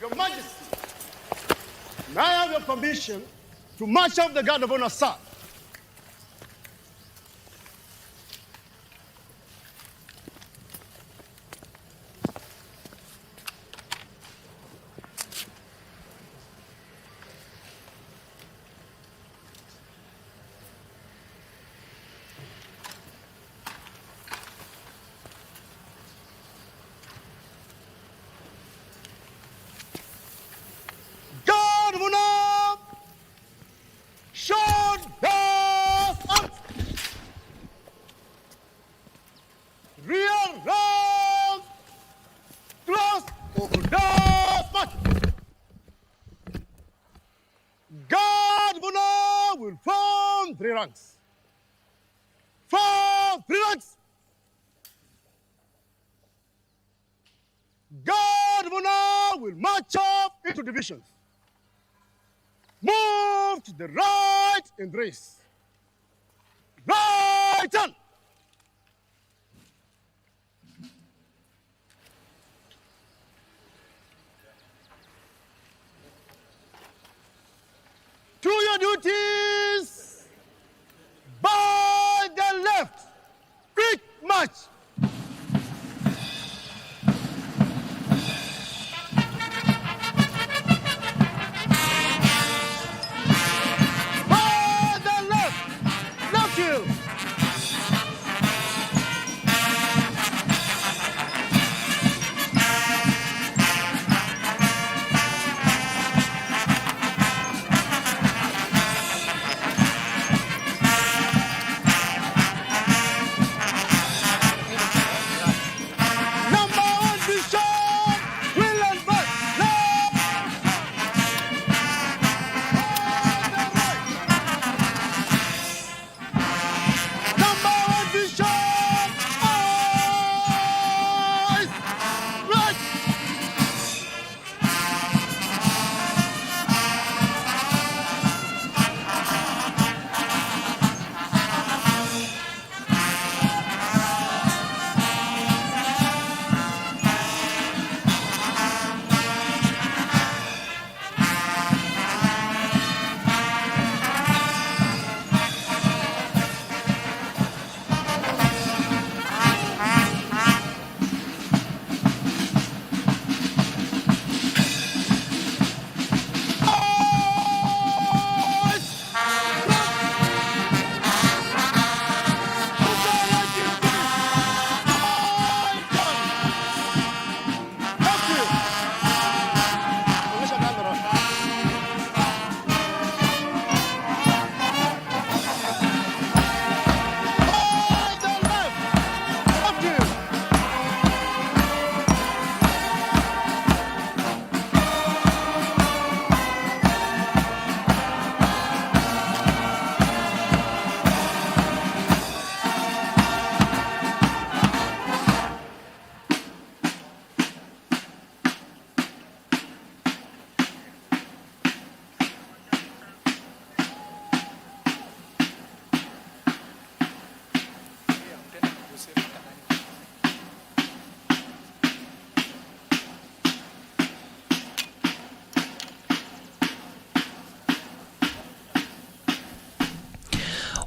Your Majesty, may I have your permission to march off the Guard of Honor, sir? Ranks. 4 3 ranks. Guard of Honor will march off into divisions. Move to the right in race. Right turn. To your duties. By the left, quick march. By the left, left heel.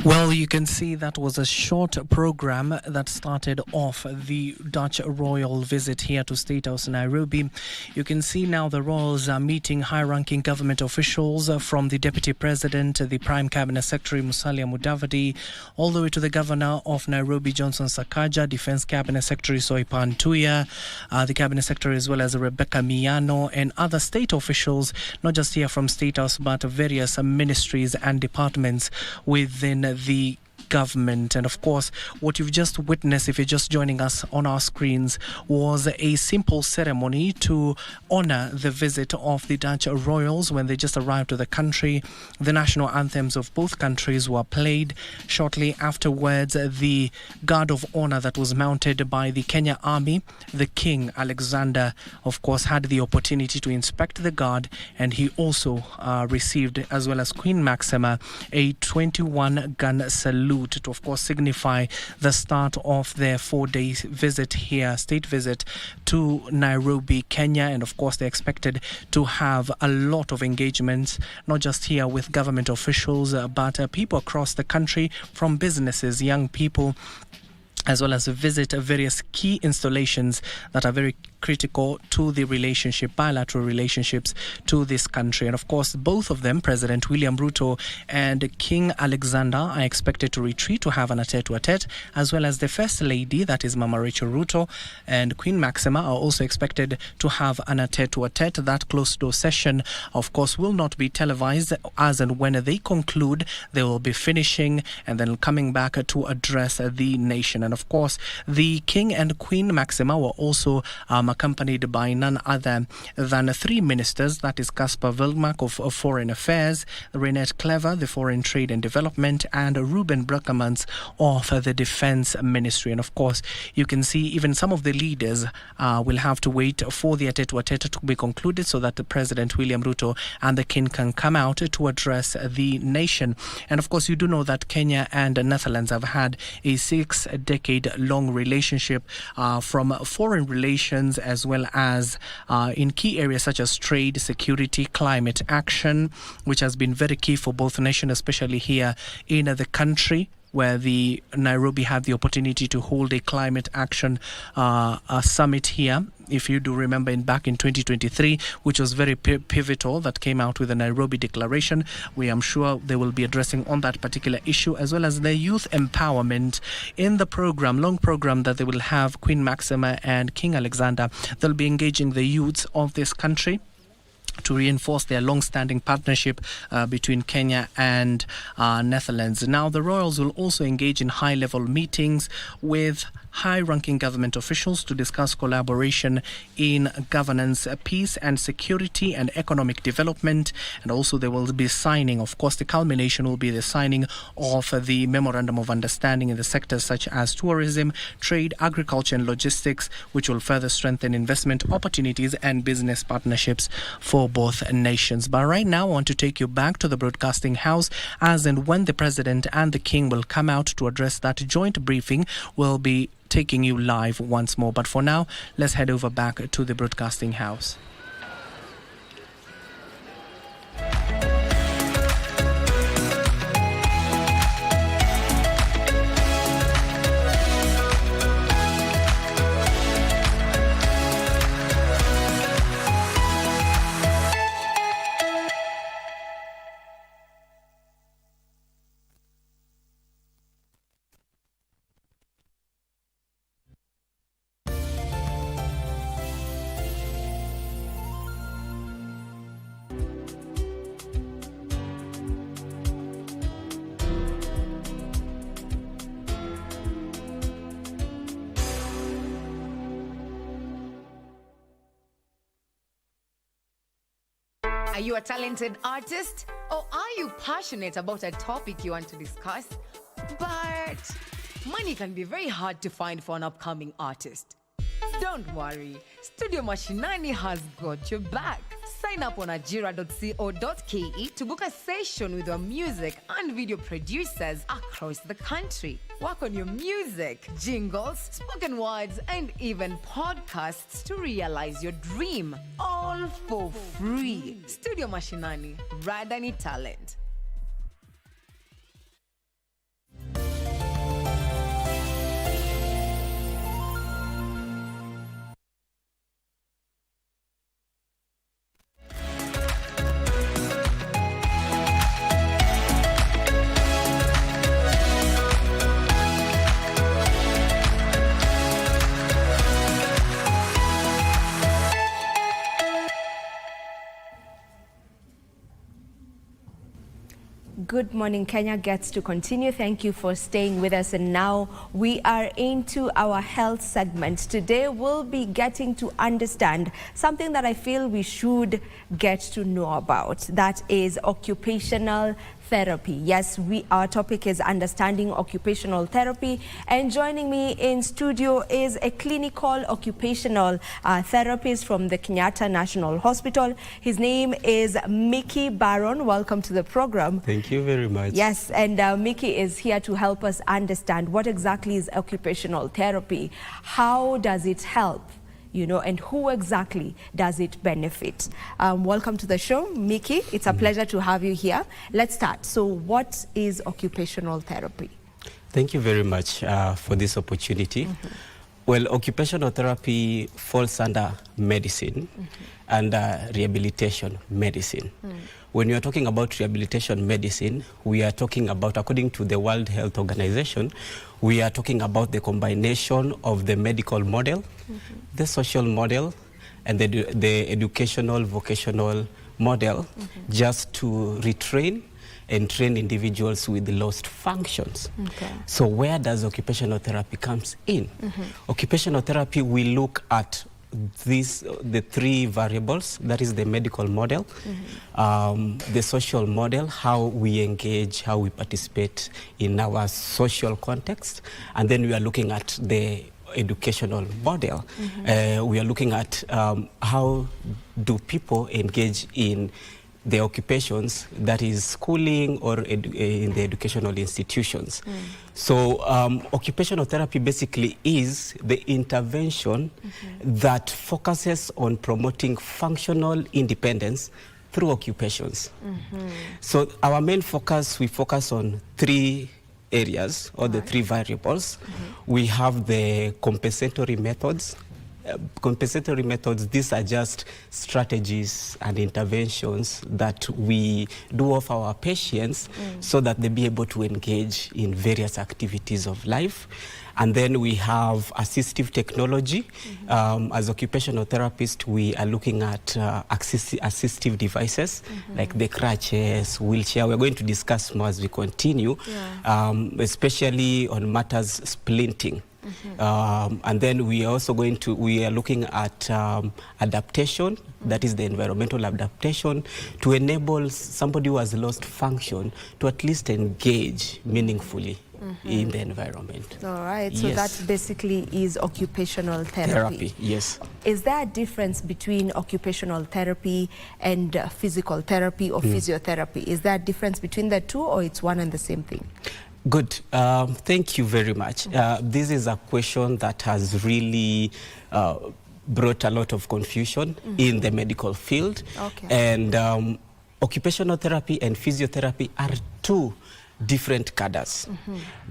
Well, you can see that was a short program that started off the Dutch royal visit here to State House Nairobi. You can see now the royals are meeting high-ranking government officials from the Deputy President, the Prime Cabinet Secretary Musalia Mudavadi, all the way to the Governor of Nairobi, Johnson Sakaja, Defense Cabinet Secretary Soipan Tuya, the Cabinet Secretary as well as Rebecca Miano, and other state officials, not just here from State House, but various ministries and departments within the government. And of course, what you've just witnessed, if you're just joining us on our screens, was a simple ceremony to honor the visit of the Dutch royals when they just arrived to the country. The national anthems of both countries were played. Shortly afterwards, the guard of honor that was mounted by the Kenya Army, the King Alexander, of course, had the opportunity to inspect the guard, and he also received, as well as Queen Maxima, a 21-gun salute to, of course, signify the start of their 4-day visit here, state visit to Nairobi, Kenya. And of course, they're expected to have a lot of engagements, not just here with government officials, but people across the country, from businesses, young people, as well as visit various key installations that are very critical to the relationship, bilateral relationships to this country. And of course, both of them, President William Ruto and King Alexander, are expected to retreat to have an tete-a-tete, as well as the First Lady, that is Mama Rachel Ruto, and Queen Maxima are also expected to have an tete-a-tete. That closed-door session, of course, will not be televised. As and when they conclude, they will be finishing and then coming back to address the nation. And of course, the King and Queen Maxima were also accompanied by none other than 3 ministers, that is Caspar Wilmark of Foreign Affairs, Renette Clever, the Foreign Trade and Development, and Ruben Brackermans of the Defense Ministry. And of course, you can see even some of the leaders will have to wait for the tete-a-tete to be concluded so that the President William Ruto and the King can come out to address the nation. And of course, you do know that Kenya and the Netherlands have had a 6-decade-long relationship from foreign relations, as well as in key areas such as trade, security, climate action, which has been very key for both nations, especially here in the country, where the Nairobi had the opportunity to hold a climate action summit here. If you do remember, back in 2023, which was very pivotal, that came out with the Nairobi Declaration. I'm sure they will be addressing on that particular issue, as well as the youth empowerment in the program, long program that they will have. Queen Maxima and King Alexander, they'll be engaging the youths of this country to reinforce their long-standing partnership between Kenya and Netherlands. Now, the royals will also engage in high-level meetings with high-ranking government officials to discuss collaboration in governance, peace and security, and economic development. And also they will be signing, of course, the culmination will be the signing of the Memorandum of Understanding in the sectors such as tourism, trade, agriculture and logistics, which will further strengthen investment opportunities and business partnerships for both nations. But right now, I want to take you back to the broadcasting house, as and when the President and the King will come out to address that joint briefing, we'll be taking you live once more. But for now, let's head over back to the broadcasting house. Are you a talented artist? Or are you passionate about a topic you want to discuss? But money can be very hard to find for an upcoming artist. Don't worry, Studio Mashinani has got your back. Sign up on ajira.co.ke to book a session with your music and video producers across the country. Work on your music, jingles, spoken words, and even podcasts to realize your dream. All for free. Studio Mashinani, Radani Talent. Good Morning Kenya gets to continue. Thank you for staying with us. And now we are into our health segment. Today we'll be getting to understand something that I feel we should get to know about. That is occupational therapy. Yes, our topic is understanding occupational therapy, and joining me in studio is a clinical occupational therapist from the Kenyatta National Hospital. His name is Mickey Baron. Welcome to the program. Thank you very much. Yes, and Mickey is here to help us understand what exactly is occupational therapy, how does it help, and who exactly does it benefit? Welcome to the show, Mickey. It's a pleasure to have you here. Let's start. So what is occupational therapy? Thank you very much for this opportunity. Well, occupational therapy falls under medicine and rehabilitation medicine. When you are talking about rehabilitation medicine, we are talking about, according to the World Health Organization, we are talking about the combination of the medical model, the social model, and the educational vocational model, just to retrain and train individuals with lost functions. So where does occupational therapy comes in? Occupational therapy, we look at the three variables. That is the medical model, the social model, how we engage, how we participate in our social context, and then we are looking at the educational model. We are looking at how do people engage in the occupations, that is schooling or in the educational institutions. So occupational therapy basically is the intervention that focuses on promoting functional independence through occupations. So our main focus, we focus on three areas, or the three variables. We have the compensatory methods. Compensatory methods, these are just strategies and interventions that we do of our patients so that they be able to engage in various activities of life. And then we have assistive technology. As occupational therapists, we are looking at assistive devices like the crutches, wheelchair. We're going to discuss more as we continue, especially on matters splinting. And then we are also we are looking at adaptation, that is the environmental adaptation, to enable somebody who has lost function to at least engage meaningfully in the environment. All right, so that basically is occupational therapy. Yes. Is there a difference between occupational therapy and physical therapy or physiotherapy? Is there a difference between the two, or it's one and the same thing? Good. Thank you very much. This is a question that has really brought a lot of confusion in the medical field. And occupational therapy and physiotherapy are two different cadres.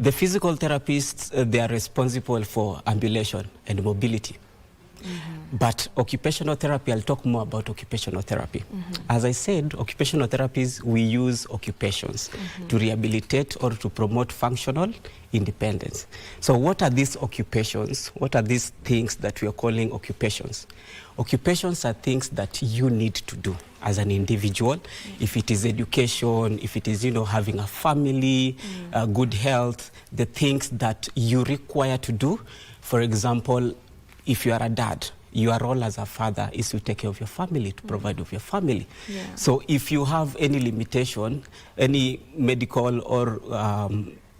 The physical therapists, they are responsible for ambulation and mobility. But occupational therapy, I'll talk more about occupational therapy. As I said, occupational therapies, we use occupations to rehabilitate or to promote functional independence. So what are these occupations? What are these things that we are calling occupations? Occupations are things that you need to do as an individual. If it is education, if it is, having a family, good health, the things that you require to do. For example, if you are a dad, your role as a father is to take care of your family, to provide of your family. So if you have any limitation, any medical or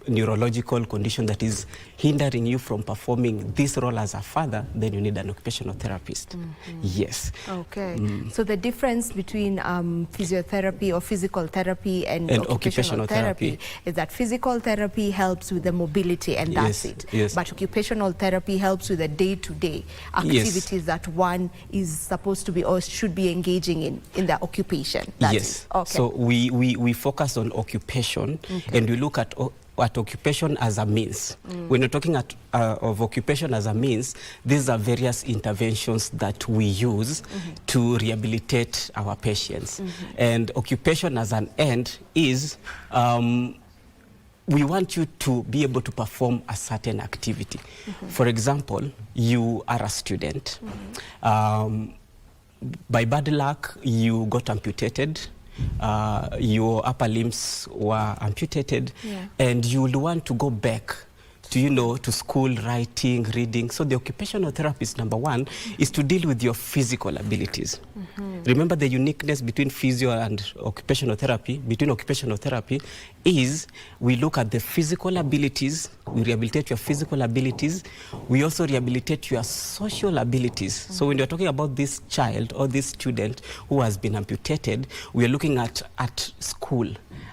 neurological condition that is hindering you from performing this role as a father, then you need an occupational therapist. Yes. Okay. So the difference between physiotherapy or physical therapy and occupational therapy is that physical therapy helps with the mobility, and that's it. But occupational therapy helps with the day-to-day activities that one is supposed to be or should be engaging in the occupation. That's it. So we focus on occupation, and we look at occupation as a means. When you're talking of occupation as a means, these are various interventions that we use to rehabilitate our patients. And occupation as an end is we want you to be able to perform a certain activity. For example, you are a student. By bad luck, you got amputated. your upper limbs were amputated, Yeah. and you would want to go back to, to school, writing, reading. So the occupational therapist, number one, is to deal with your physical abilities. Remember the uniqueness between physio and occupational therapy, is we look at the physical abilities, we rehabilitate your physical abilities, we also rehabilitate your social abilities. So when you're talking about this child or this student who has been amputated, we are looking at school.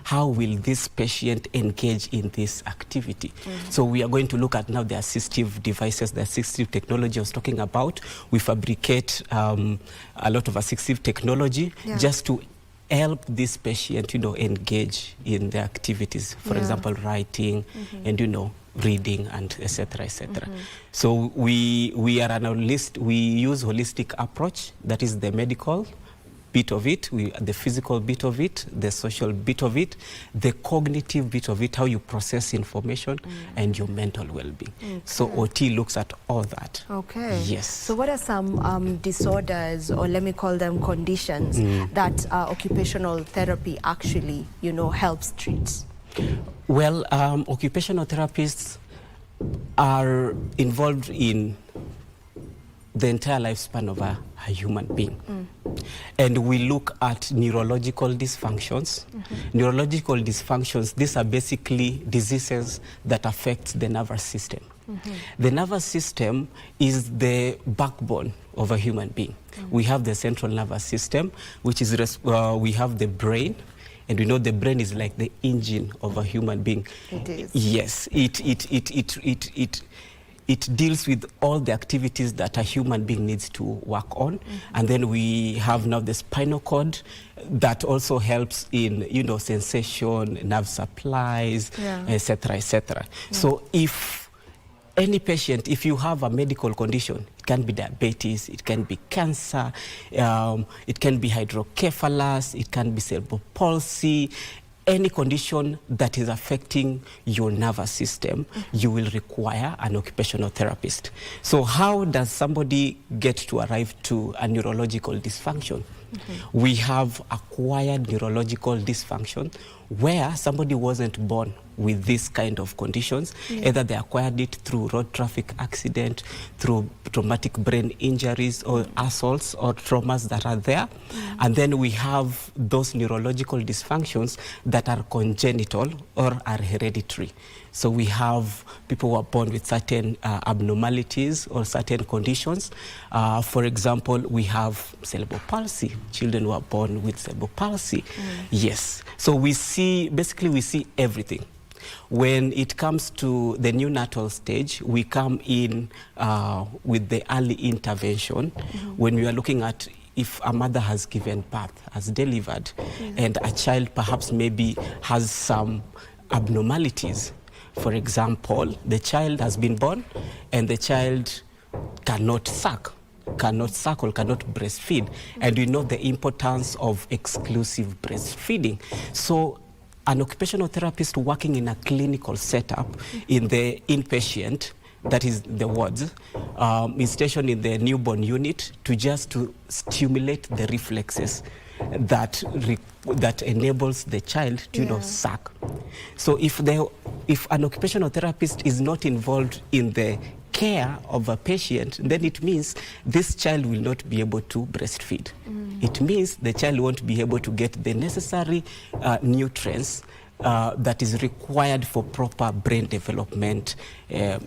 How will this patient engage in this activity? So we are going to look at now the assistive devices, the assistive technology I was talking about. We fabricate a lot of assistive technology just to help this patient, engage in the activities. For example, writing and, reading and etc. So we are on a list. We use holistic approach. That is the medical bit of it, the physical bit of it, the social bit of it, the cognitive bit of it, how you process information, and your mental well-being. So OT looks at all that. Okay. Yes. So what are some disorders, or let me call them conditions, that occupational therapy actually, helps treat? Well, occupational therapists are involved in the entire lifespan of a human being. And we look at neurological dysfunctions. Neurological dysfunctions, these are basically diseases that affect the nervous system. The nervous system is the backbone of a human being. We have the central nervous system, which is, we have the brain, and we know the brain is like the engine of a human being. It is. Yes, it deals with all the activities that a human being needs to work on. And then we have now the spinal cord that also helps in, sensation, nerve supplies, etc., etc. So if any patient, if you have a medical condition, it can be diabetes, it can be cancer, it can be hydrocephalus, it can be cerebral palsy, any condition that is affecting your nervous system, you will require an occupational therapist. So how does somebody get to arrive to a neurological dysfunction? We have acquired neurological dysfunction where somebody wasn't born with this kind of conditions. Either they acquired it through road traffic accident, through traumatic brain injuries or assaults or traumas that are there. And then we have those neurological dysfunctions that are congenital or are hereditary. So we have people who are born with certain abnormalities or certain conditions. For example, we have cerebral palsy, children who are born with cerebral palsy. Yes. So we see, basically we see everything. When it comes to the neonatal stage, we come in with the early intervention when we are looking at if a mother has given birth, has delivered, and a child perhaps maybe has some abnormalities. For example, the child has been born and the child cannot suck, cannot suckle, cannot breastfeed. And we know the importance of exclusive breastfeeding. So an occupational therapist working in a clinical setup in the inpatient, that is the wards, is stationed in the newborn unit to stimulate the reflexes that enables the child to suck. So if an occupational therapist is not involved in the care of a patient, then it means this child will not be able to breastfeed. It means the child won't be able to get the necessary nutrients that is required for proper brain development and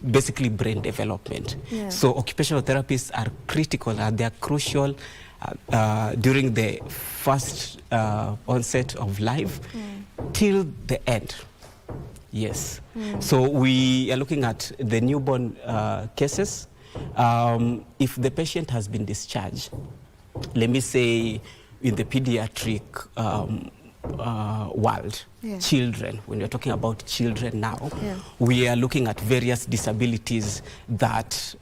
basically brain development. So occupational therapists are critical and they are crucial during the first onset of life till the end. Yes. So we are looking at the newborn cases. If the patient has been discharged, let me say in the pediatric world, children, when we're talking about children now, Yeah. we are looking at various disabilities that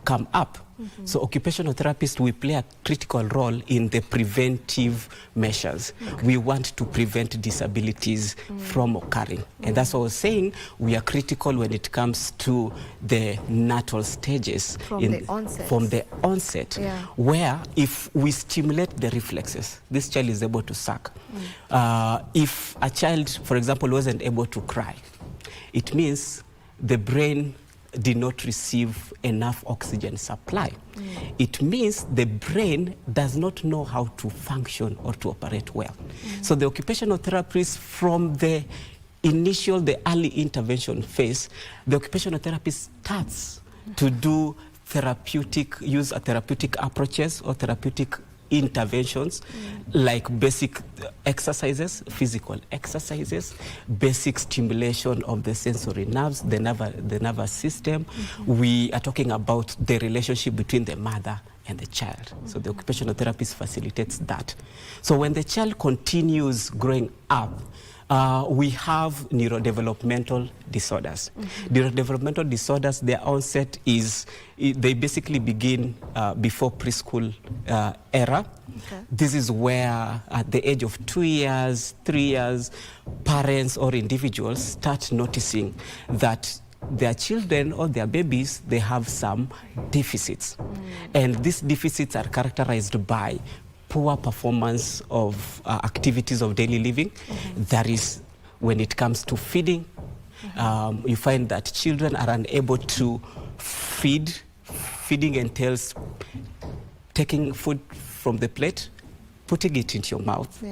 come up. So occupational therapists, we play a critical role in the preventive measures. We want to prevent disabilities from occurring. And that's what I was saying, we are critical when it comes to the natal stages. From the onset. From the onset, Yeah. where if we stimulate the reflexes, this child is able to suck. If a child, for example, wasn't able to cry, it means the brain did not receive enough oxygen supply. It means the brain does not know how to function or to operate well. So the occupational therapist, from the initial, the early intervention phase, the occupational therapist starts to do use therapeutic approaches or therapeutic interventions, like basic exercises, physical exercises, basic stimulation of the sensory nerves, the nervous system. We are talking about the relationship between the mother and the child. So the occupational therapist facilitates that. So when the child continues growing up, we have neurodevelopmental disorders. Neurodevelopmental disorders, their onset is, they basically begin before preschool era. This is where at the age of 2 years, 3 years, parents or individuals start noticing that their children or their babies, they have some deficits. And these deficits are characterized by poor performance of activities of daily living. That is, when it comes to feeding, you find that children are unable to feed. Feeding entails taking food from the plate, putting it into your mouth,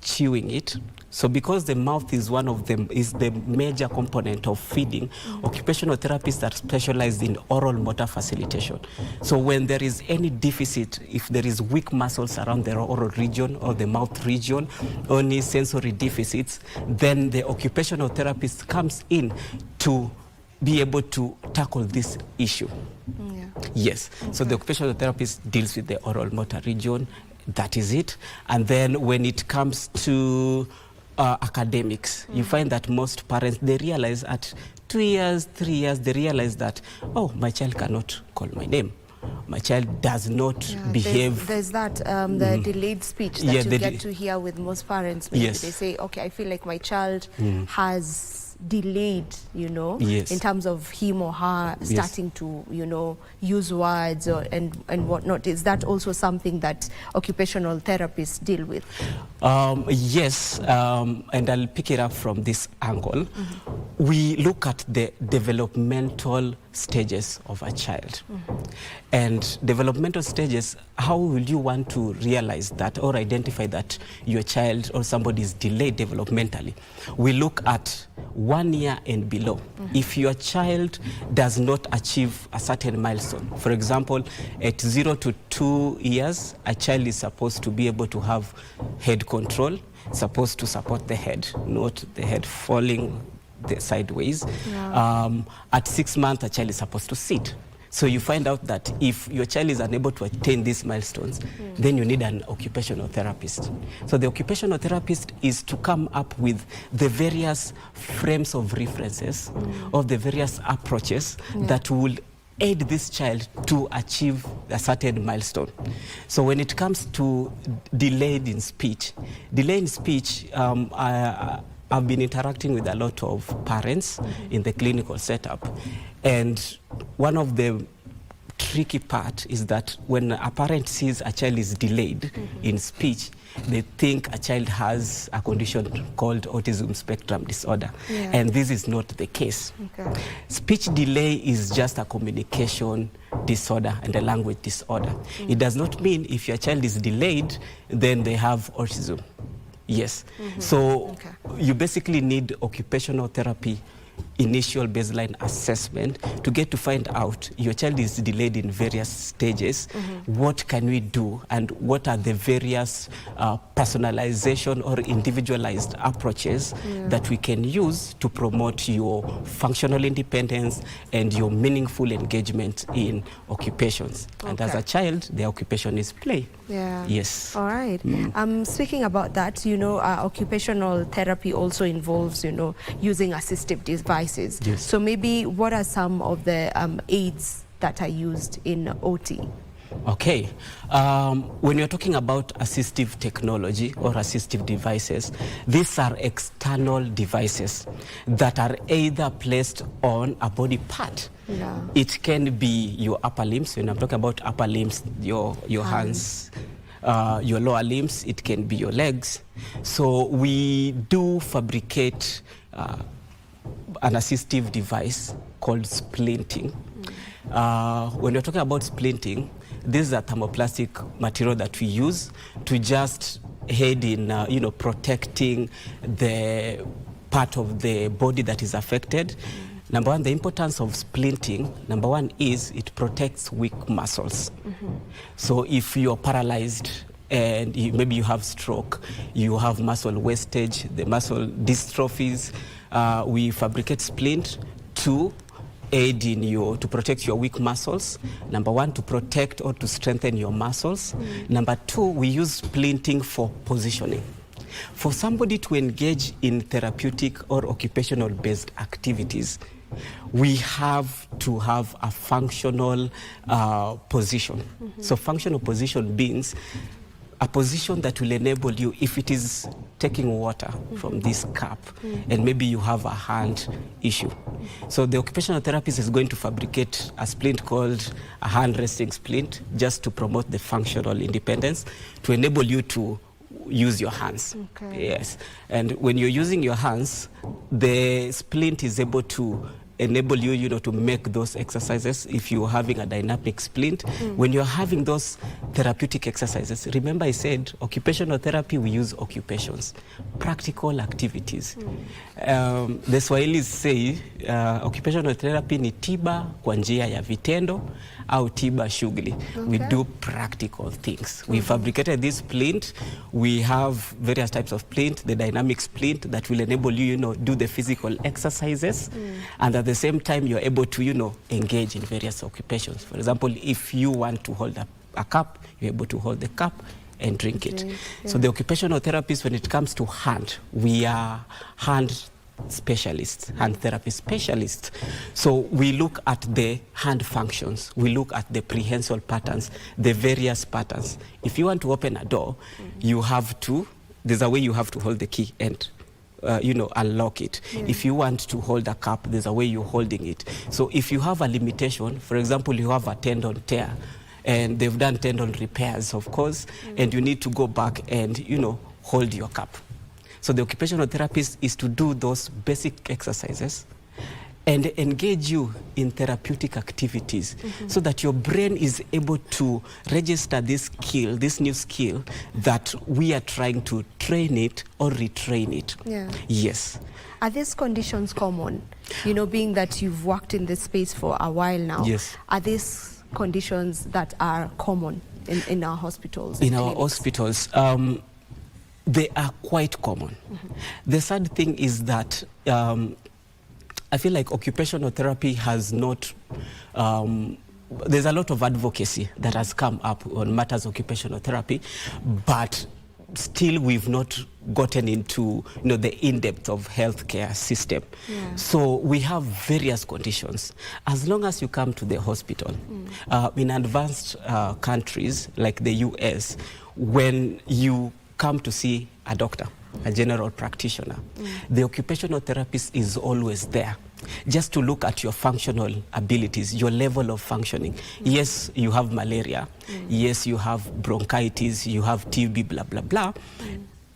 chewing it. So because the mouth is one of them, is the major component of feeding, occupational therapists are specialized in oral motor facilitation. So when there is any deficit, if there is weak muscles around the oral region or the mouth region, any sensory deficits, then the occupational therapist comes in to be able to tackle this issue. Yes, so the occupational therapist deals with the oral motor region, that is it. And then when it comes to academics, you find that most parents, they realize at 2 years, 3 years, they realize that, oh, my child cannot call my name. My child does not behave. There's that, the delayed speech that you get to hear with most parents. Maybe they say, okay, I feel like my child has delayed, in terms of him or her starting to, use words and whatnot. Is that also something that occupational therapists deal with? Yes, and I'll pick it up from this angle. We look at the developmental stages of a child. And developmental stages, how will you want to realize that or identify that your child or somebody is delayed developmentally? We look at 1 year and below. If your child does not achieve a certain milestone, for example, at 0 to 2 years, a child is supposed to be able to have head control, supposed to support the head, not the head falling sideways. At 6 months, a child is supposed to sit. So you find out that if your child is unable to attain these milestones, then you need an occupational therapist. So the occupational therapist is to come up with the various frames of references of the various approaches that will aid this child to achieve a certain milestone. So when it comes to delayed in speech, I've been interacting with a lot of parents in the clinical setup. And one of the tricky part is that when a parent sees a child is delayed in speech, they think a child has a condition called autism spectrum disorder. And this is not the case. Speech delay is just a communication disorder and a language disorder. It does not mean if your child is delayed, then they have autism. Yes. So you basically need occupational therapy initial baseline assessment to get to find out your child is delayed in various stages. What can we do, and what are the various personalization or individualized approaches that we can use to promote your functional independence and your meaningful engagement in occupations. And as a child, the occupation is play. Yeah. Yes. All right. Speaking about that, you know, occupational therapy also involves, you know, using assistive devices. Yes. So maybe what are some of the aids that are used in OT? Okay. When you're talking about assistive technology or assistive devices, these are external devices that are either placed on a body part. Yeah. It can be your upper limbs. When I'm talking about upper limbs, your hands, your lower limbs, it can be your legs. So we do fabricate an assistive device called splinting. When you're talking about splinting, this is a thermoplastic material that we use to just aid in, you know, protecting the part of the body that is affected. Number one, the importance of splinting, number one is it protects weak muscles. So if you're paralyzed and maybe you have stroke, you have muscle wastage, the muscle dystrophies, we fabricate splint to aid in to protect your weak muscles. Number one, to protect or to strengthen your muscles. Number two, we use splinting for positioning. For somebody to engage in therapeutic or occupational based activities, we have to have a functional position. So functional position means a position that will enable you, if it is taking water from this cup and maybe you have a hand issue. So the occupational therapist is going to fabricate a splint called a hand resting splint just to promote the functional independence, to enable you to use your hands. Yes. And when you're using your hands, the splint is able to enable you, you know, to make those exercises. If you're having a dynamic splint, when you're having those therapeutic exercises, remember I said occupational therapy, we use occupations, practical activities. The Swahilis say occupational therapy ni tiba kwa njia ya vitendo au tiba shughuli. We do practical things. We fabricated this splint. We have various types of splint, the dynamic splint that will enable you, you know, do the physical exercises, and at the same time you're able to, you know, engage in various occupations. For example, if you want to hold a cup, you're able to hold the cup and drink it. So the occupational therapists, when it comes to hand, we are hand specialists, hand therapy specialists. So we look at the hand functions, we look at the prehensile patterns, the various patterns. If you want to open a door, you have to, there's a way you have to hold the key and you know, unlock it. If you want to hold a cup, there's a way you're holding it. So if you have a limitation, for example, you have a tendon tear, and they've done tendon repairs, of course, and you need to go back and, you know, hold your cup. So the occupational therapist is to do those basic exercises and engage you in therapeutic activities so that your brain is able to register this skill, this new skill, that we are trying to train it or retrain it. Yes. Are these conditions common? You know, being that you've worked in this space for a while now, yes. Are these conditions that are common in our hospitals? In our hospitals, they are quite common. The sad thing is that I feel like occupational therapy has not, there's a lot of advocacy that has come up on matters of occupational therapy, but still we've not gotten into, you know, the in-depth of healthcare system. So we have various conditions. As long as you come to the hospital, in advanced countries like the US, when you come to see a doctor, a general practitioner, the occupational therapist is always there just to look at your functional abilities, your level of functioning. Yes, you have malaria. Yes, you have bronchitis, you have TB, blah, blah, blah.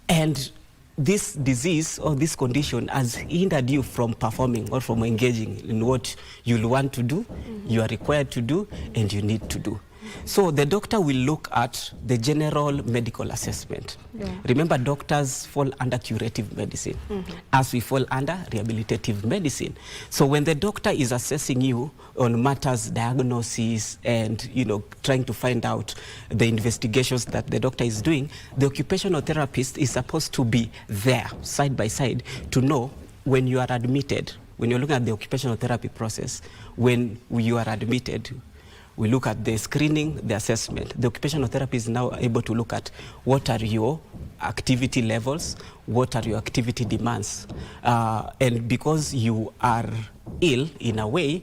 And this disease or this condition has hindered you from performing or from engaging in what you'll want to do, you are required to do, and you need to do. So the doctor will look at the general medical assessment. Yeah. Remember, doctors fall under curative medicine, as we fall under rehabilitative medicine. So when the doctor is assessing you on matters, diagnosis, and trying to find out the investigations that the doctor is doing, the occupational therapist is supposed to be there side by side to know when you are admitted. When you're looking at the occupational therapy process, when you are admitted, we look at the screening, the assessment. The occupational therapist is now able to look at what are your activity levels, what are your activity demands. And because you are ill in a way,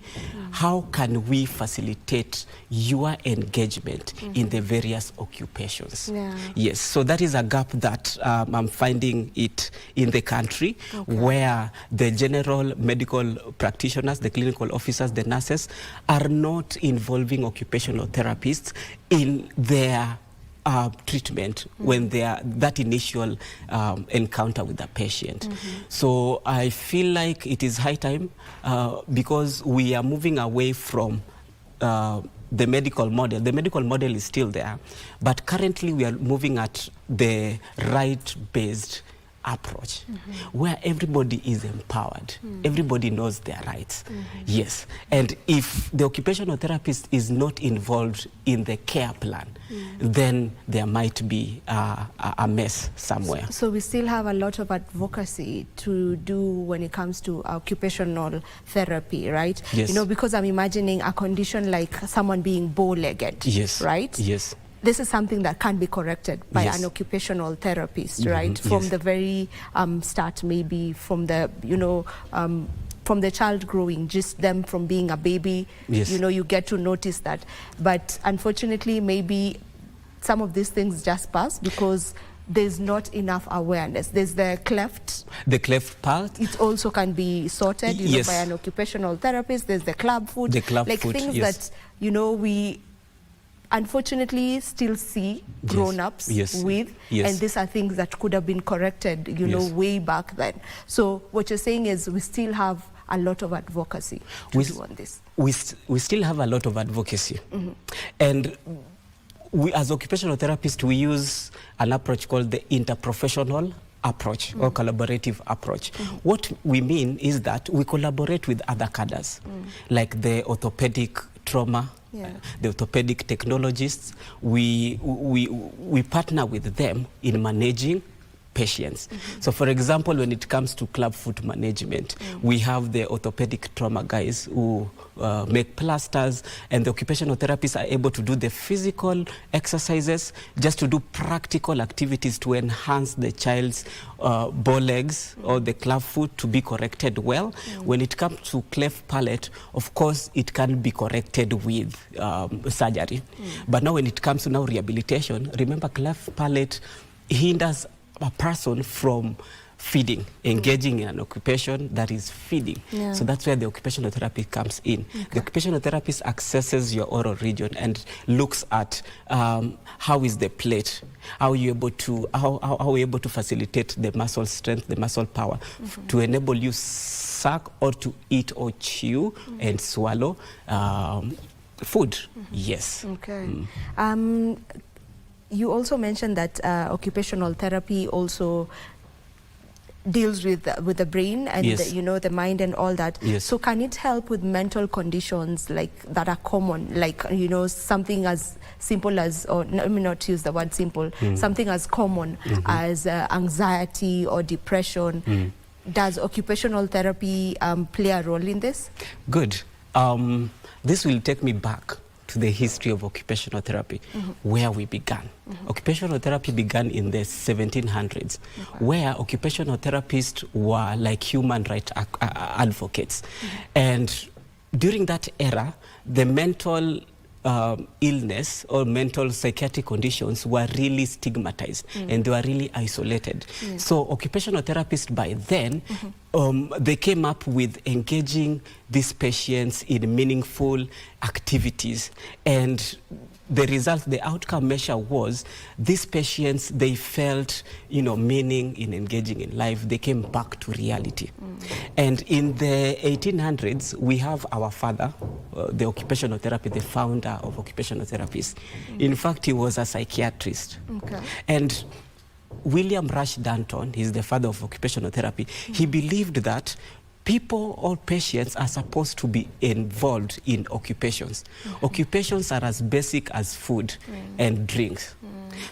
how can we facilitate your engagement in the various occupations? Yeah. Yes, so that is a gap that I'm finding it in the country, where the general medical practitioners, the clinical officers, the nurses are not involving occupational therapists in their treatment when they are that initial encounter with the patient. So I feel like it is high time because we are moving away from the medical model. The medical model is still there, but currently we are moving at the right-based approach where everybody is empowered, everybody knows their rights. Yes, and if the occupational therapist is not involved in the care plan, then there might be a mess somewhere. So we still have a lot of advocacy to do when it comes to occupational therapy, right? Yes. Because I'm imagining a condition like someone being bow-legged, yes, right? Yes. This is something that can be corrected by an occupational therapist, right? From the very start, maybe from the, from the child growing, just them from being a baby, you get to notice that. But unfortunately, maybe some of these things just pass because there's not enough awareness. There's the cleft. The cleft part. It also can be sorted, by an occupational therapist. There's the club foot. The club like foot, things that, we unfortunately still see grown-ups with, and these are things that could have been corrected, way back then. So what you're saying is we still have a lot of advocacy to do on this. We still have a lot of advocacy. And we, as occupational therapists, we use an approach called the interprofessional approach or collaborative approach. What we mean is that we collaborate with other cadres, like the orthopedic trauma, the orthopedic technologists. We partner with them in managing patients. So for example, when it comes to clubfoot management, we have the orthopedic trauma guys who make plasters, and the occupational therapists are able to do the physical exercises, just to do practical activities to enhance the child's bow legs or the clubfoot to be corrected well. When it comes to cleft palate, of course, it can be corrected with surgery. But now when it comes to rehabilitation, remember, cleft palate hinders a person from feeding, engaging in an occupation that is feeding. So that's where the occupational therapy comes in. The occupational therapist accesses your oral region and looks at how is the plate, how are you able to facilitate the muscle strength, the muscle power to enable you suck or to eat or chew and swallow food. Yes. Okay. You also mentioned that occupational therapy also deals with the brain and the mind and all that. So can it help with mental conditions that are common, something as simple as, or let me not use the word simple, something as common as anxiety or depression? Does occupational therapy play a role in this? Good. This will take me back to the history of occupational therapy, where we began. Occupational therapy began in the 1700s, where occupational therapists were like human rights advocates. And during that era, the mental illness or mental psychiatric conditions were really stigmatized and they were really isolated. So occupational therapists by then, they came up with engaging these patients in meaningful activities, and the result, the outcome measure was these patients, they felt, meaning in engaging in life. They came back to reality. And in the 1800s, we have our father, the occupational therapy, the founder of occupational therapists. In fact, he was a psychiatrist. Okay. And William Rush Danton, he's the father of occupational therapy, he believed that people or patients are supposed to be involved in occupations. Occupations are as basic as food and drinks.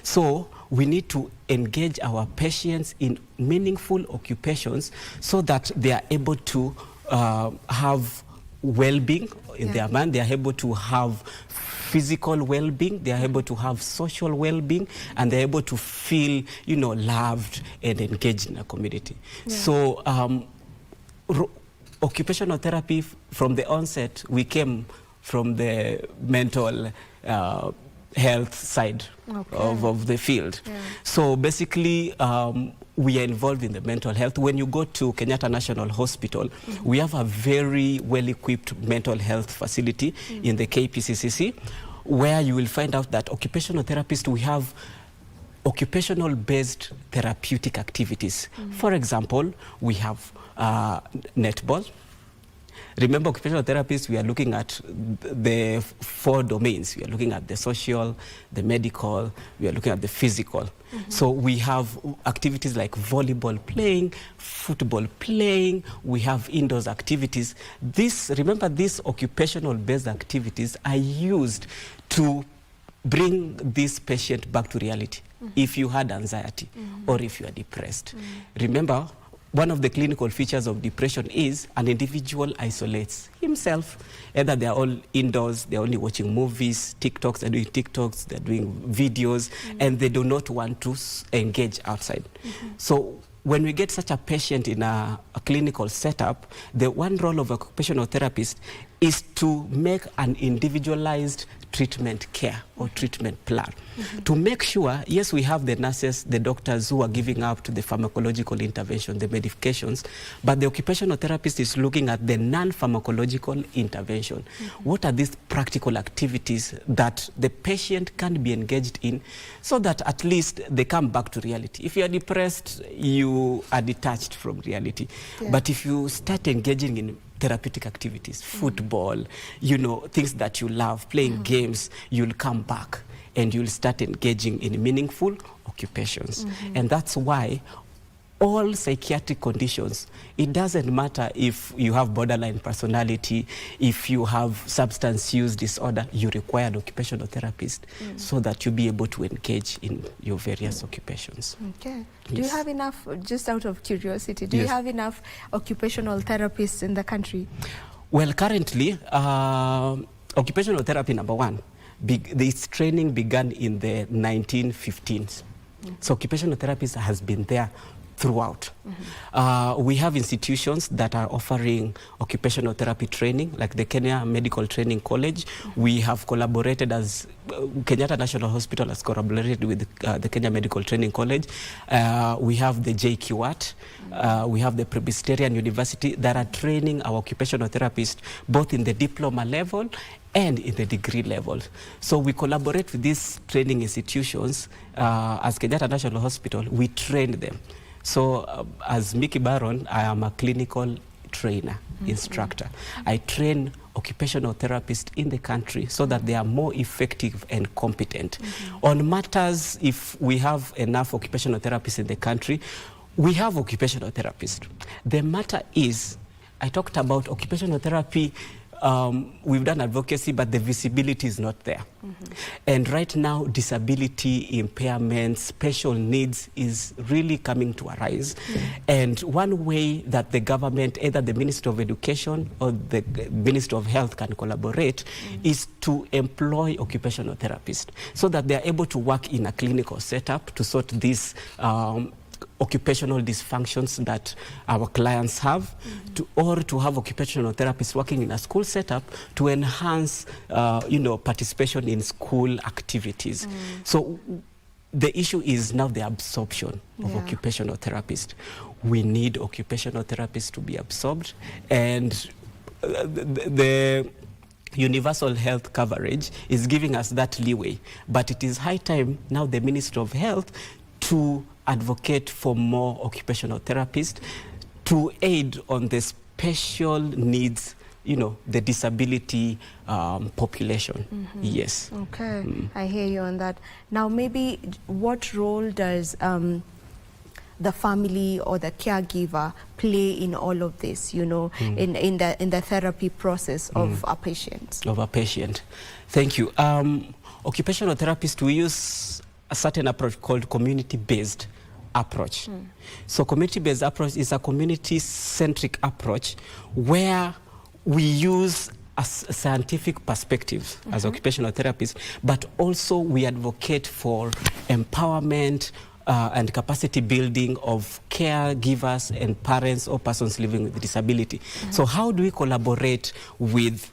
So we need to engage our patients in meaningful occupations so that they are able to have well-being in their mind, they are able to have physical well-being, they are able to have social well-being, and they're able to feel, loved and engaged in a community. So occupational therapy, from the onset, we came from the mental health side of the field. So basically, we are involved in the mental health. When you go to Kenyatta National Hospital, we have a very well-equipped mental health facility in the KPCCC, where you will find out that occupational therapists, we have occupational-based therapeutic activities. For example, we have netball. Remember, occupational therapists, we are looking at the 4 domains. We are looking at the social, the medical, we are looking at the physical. So we have activities like volleyball playing, football playing, we have indoors activities. Remember, these occupational-based activities are used to bring this patient back to reality. If you had anxiety or if you are depressed. Remember, one of the clinical features of depression is an individual isolates himself. Either they are all indoors, they're only watching movies, TikToks, they're doing TikToks, they're doing videos, and they do not want to engage outside. So when we get such a patient in a clinical setup, the one role of occupational therapist is to make an individualized treatment care or treatment plan. To make sure, yes, we have the nurses, the doctors who are giving up to the pharmacological intervention, the medications, but the occupational therapist is looking at the non-pharmacological intervention. What are these practical activities that the patient can be engaged in so that at least they come back to reality? If you are depressed, you are detached from reality. But if you start engaging in therapeutic activities, football, things that you love, playing games, you'll come back and you'll start engaging in meaningful occupations. And that's why all psychiatric conditions, it doesn't matter if you have borderline personality, if you have substance use disorder, you require an occupational therapist so that you be able to engage in your various occupations. Okay. Do you have enough, just out of curiosity, do you have enough occupational therapists in the country? Well, currently, occupational therapy, number one, this training began in the 1915s. So occupational therapy has been there throughout. We have institutions that are offering occupational therapy training, like the Kenya Medical Training College. We have collaborated as Kenyatta National Hospital has collaborated with the Kenya Medical Training College. We have the JQAT. We have the Presbyterian University that are training our occupational therapists both in the diploma level and in the degree level. So we collaborate with these training institutions. As Kenyatta National Hospital, we train them. So as Mickey Baron, I am a clinical trainer, instructor. I train occupational therapists in the country so that they are more effective and competent. On matters, if we have enough occupational therapists in the country, we have occupational therapists. The matter is, I talked about occupational therapy. We've done advocacy, but the visibility is not there. And right now, disability, impairment, special needs is really coming to arise. And one way that the government, either the Ministry of Education or the Ministry of Health can collaborate is to employ occupational therapists so that they are able to work in a clinical setup to sort these occupational dysfunctions that our clients have, or to have occupational therapists working in a school setup to enhance, participation in school activities. So the issue is now the absorption of occupational therapists. We need occupational therapists to be absorbed, and universal health coverage is giving us that leeway. But it is high time now the Ministry of Health to advocate for more occupational therapists to aid on the special needs, you know, the disability population. Yes. Okay, I hear you on that. Now, maybe what role does the family or the caregiver play in all of this, you know, in the therapy process of a patient? Of a patient. Thank you. Occupational therapists, we use a certain approach called community-based approach. So community-based approach is a community-centric approach where we use a scientific perspective as occupational therapists, but also we advocate for empowerment and capacity building of caregivers and parents or persons living with disability. So how do we collaborate with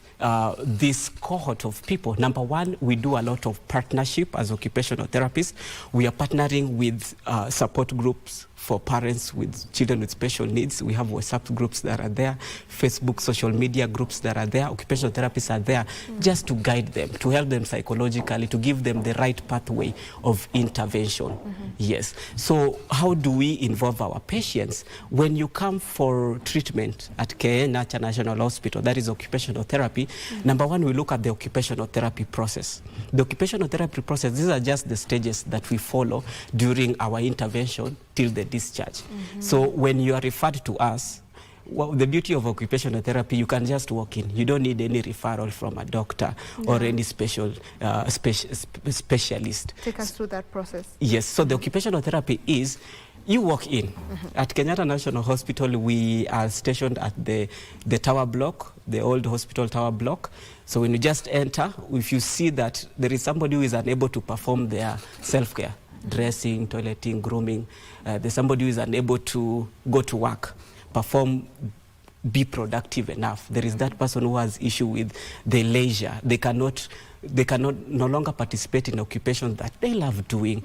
this cohort of people? Number one, we do a lot of partnership as occupational therapists. We are partnering with support groups for parents with children with special needs. We have WhatsApp groups that are there, Facebook social media groups that are there. Occupational therapists are there just to guide them, to help them psychologically, to give them the right pathway of intervention. Yes. So how do we involve our patients? When you come for treatment at Kenyatta National Hospital, that is occupational therapy, number one, we look at the occupational therapy process. The occupational therapy process, these are just the stages that we follow during our intervention till the discharge. So when you are referred to us, well, the beauty of occupational therapy, you can just walk in. You don't need any referral from a doctor or any specialist. Take us through that process. Yes, so the occupational therapy is, you walk in. At Kenyatta National Hospital, we are stationed at the tower block, the old hospital tower block. So when you just enter, if you see that there is somebody who is unable to perform their self-care, dressing, toileting, grooming, there's somebody who is unable to go to work, perform, be productive enough. There is that person who has issue with the leisure. They cannot no longer participate in occupations that they love doing.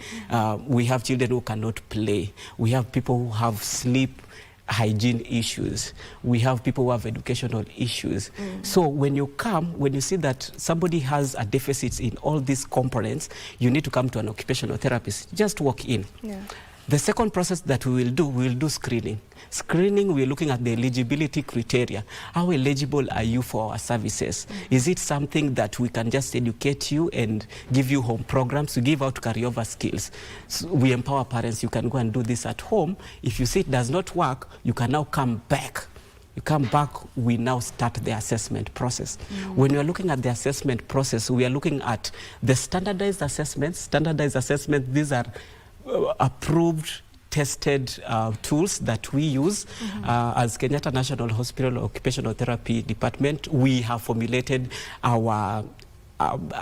We have children who cannot play. We have people who have sleep hygiene issues. We have people who have educational issues. So when you come, when you see that somebody has a deficit in all these components, you need to come to an occupational therapist. Just walk in. The second process that we will do screening. Screening, we're looking at the eligibility criteria. How eligible are you for our services? Is it something that we can just educate you and give you home programs to give out carryover skills? So we empower parents. You can go and do this at home. If you see it does not work, you can now come back. You come back, we now start the assessment process. When we are looking at the assessment process, we are looking at the standardized assessments. Standardized assessments, these are approved, tested tools that we use. As Kenyatta National Hospital Occupational Therapy Department, we have formulated our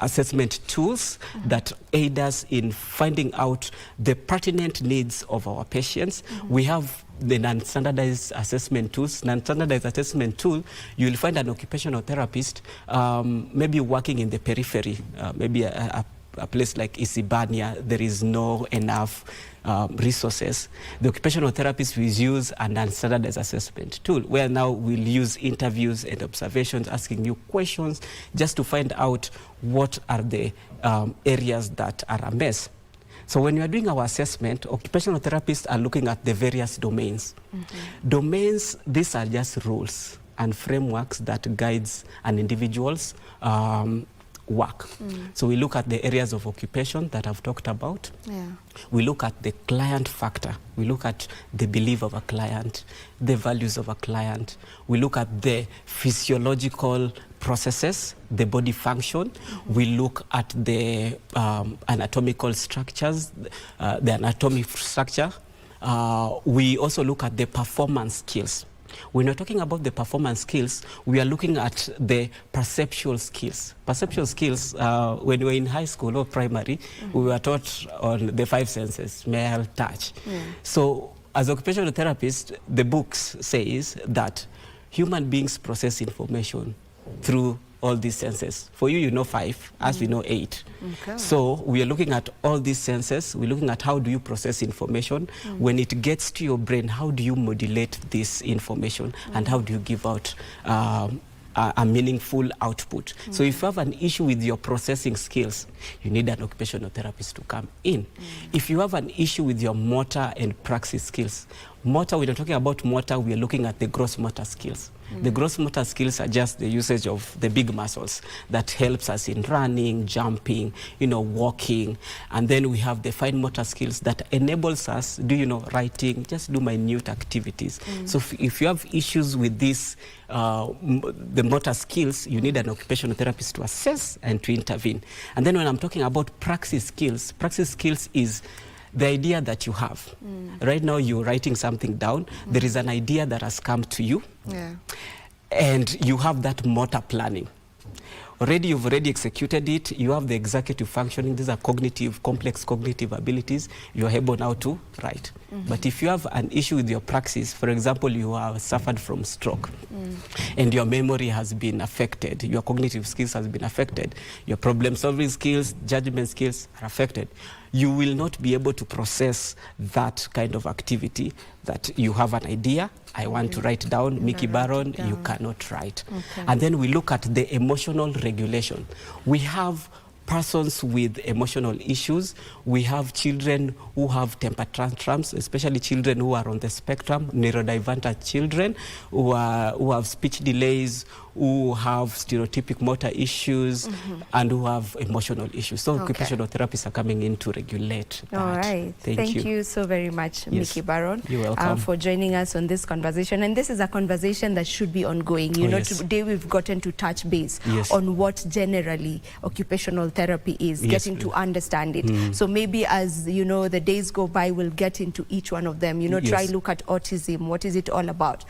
assessment tools that aid us in finding out the pertinent needs of our patients. We have the non-standardized assessment tools. Non-standardized assessment tool, you will find an occupational therapist maybe working in the periphery, maybe a place like Isibania, there is no enough resources. The occupational therapist will use a non-standardized assessment tool, where now we'll use interviews and observations, asking you questions just to find out what are the areas that are amiss. So when you are doing our assessment, occupational therapists are looking at the various domains. Domains, these are just rules and frameworks that guides an individual's work. So we look at the areas of occupation that I've talked about. We look at the client factor. We look at the belief of a client, the values of a client. We look at the physiological processes, the body function. We look at the anatomical structures, the anatomic structure. We also look at the performance skills. When we're talking about the performance skills, we are looking at the perceptual skills. Perceptual skills, when we were in high school or primary, we were taught on the 5 senses, smell, touch. So as occupational therapists, the books says that human beings process information through all these senses. For you, you know 5, as we know 8. So we are looking at all these senses. We're looking at how do you process information. When it gets to your brain, how do you modulate this information? And how do you give out a meaningful output. So if you have an issue with your processing skills, you need an occupational therapist to come in. If you have an issue with your motor and praxis skills, motor, we're not talking about motor, we're looking at the gross motor skills. The gross motor skills are just the usage of the big muscles that helps us in running, jumping, walking. And then we have the fine motor skills that enables us do, writing, just do minute activities. So if you have issues with this, the motor skills, you need an occupational therapist to assess and to intervene. And then when I'm talking about praxis skills is the idea that you have. Right now you're writing something down. There is an idea that has come to you. Yeah. And you have that motor planning. You've already executed it. You have the executive functioning. These are complex cognitive abilities. You're able now to write. But if you have an issue with your praxis, for example, you have suffered from stroke and your memory has been affected, your cognitive skills has been affected, your problem-solving skills, judgment skills are affected, you will not be able to process that kind of activity that you have an idea, I want to write down, Mickey Baron, you cannot write. And then we look at the emotional regulation. We have persons with emotional issues. We have children who have temper tantrums, especially children who are on the spectrum, neurodivergent children who have speech delays, who have stereotypic motor issues, and who have emotional issues. So occupational therapists are coming in to regulate that. All right. Thank you so very much, Mickey Baron, you're welcome. For joining us on this conversation. And this is a conversation that should be ongoing. Today we've gotten to touch base on what generally occupational therapy is, getting to understand it. So maybe as the days go by, we'll get into each one of them. Try look at autism, what is it all about?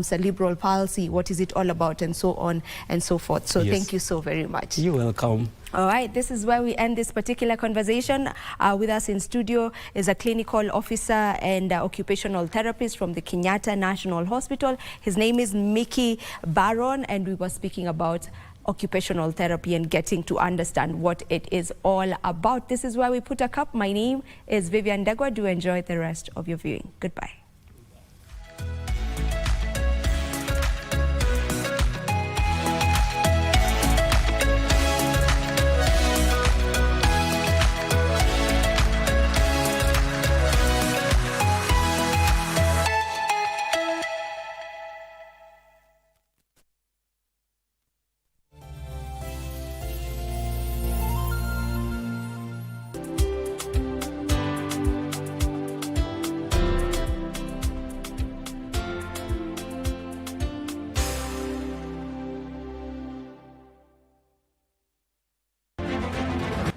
Cerebral palsy, what is it all about? And so on and so forth. So thank you so very much. You're welcome. All right, this is where we end this particular conversation. With us in studio is a clinical officer and occupational therapist from the Kenyatta National Hospital. His name is Mickey Baron, and we were speaking about occupational therapy and getting to understand what it is all about. This is where we put a cup. My name is Vivian Degwa. Do enjoy the rest of your viewing. Goodbye.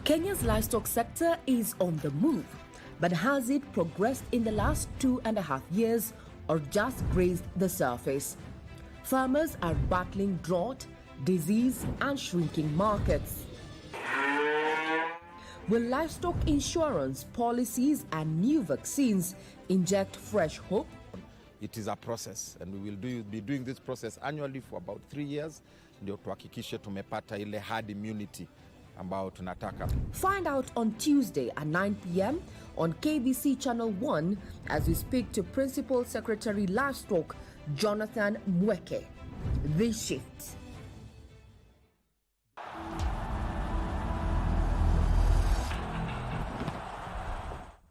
Kenya's livestock sector is on the move, but has it progressed in the last 2.5 years or just grazed the surface? Farmers are battling drought, disease and shrinking markets. Will livestock insurance policies and new vaccines inject fresh hope? It is a process and we will be doing this process annually for about 3 years ndio tuhakikishe tumepata ile herd immunity ambao tunataka. Find out on Tuesday at 9 p.m. on KBC Channel 1 as we speak to Principal Secretary Livestock Jonathan Mweke. This shift.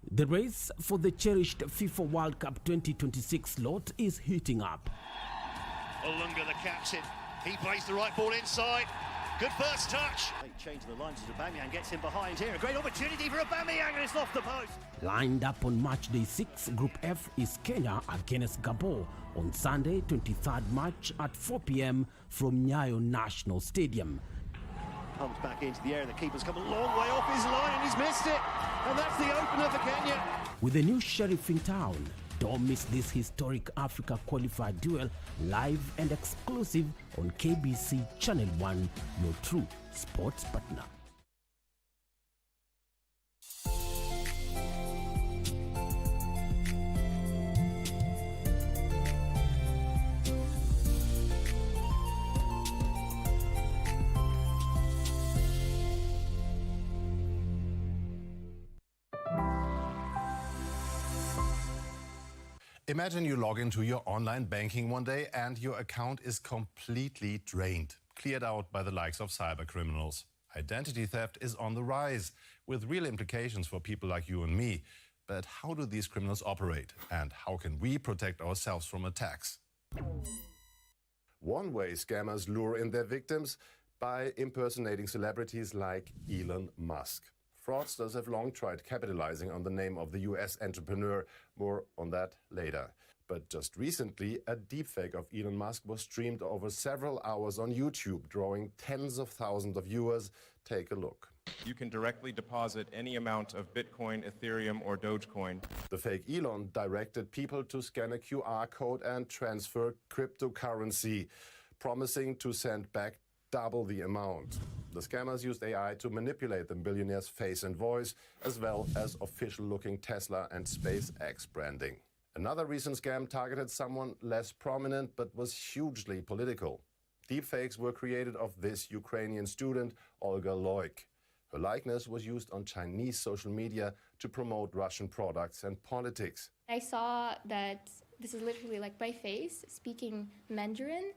The race for the cherished FIFA World Cup 2026 slot is heating up. Olunga, the captain, he plays the right ball inside. Good first touch. Change the lines as Aubameyang gets in behind here. A great opportunity for Aubameyang, and it's off the post. Lined up on match day 6, Group F is Kenya against Gabon on Sunday, 23rd March at 4 p.m. from Nyayo National Stadium. Comes back into the air. The keeper's come a long way off his line and he's missed it. And that's the opener for Kenya. With a new sheriff in town, don't miss this historic Africa qualified duel live and exclusive on KBC Channel 1, your true sports partner. Imagine you log into your online banking one day and your account is completely drained, cleared out by the likes of cybercriminals. Identity theft is on the rise, with real implications for people like you and me. But how do these criminals operate, and how can we protect ourselves from attacks? One way scammers lure in their victims: by impersonating celebrities like Elon Musk. Fraudsters have long tried capitalizing on the name of the US entrepreneur. More on that later. But just recently, a deepfake of Elon Musk was streamed over several hours on YouTube, drawing tens of thousands of viewers. Take a look. You can directly deposit any amount of Bitcoin, Ethereum, or Dogecoin. The fake Elon directed people to scan a QR code and transfer cryptocurrency, promising to send back double the amount. The scammers used AI to manipulate the billionaire's face and voice, as well as official-looking Tesla and SpaceX branding. Another recent scam targeted someone less prominent but was hugely political. Deepfakes were created of this Ukrainian student, Olga Loik. Her likeness was used on Chinese social media to promote Russian products and politics. I saw that this is literally like my face speaking Mandarin,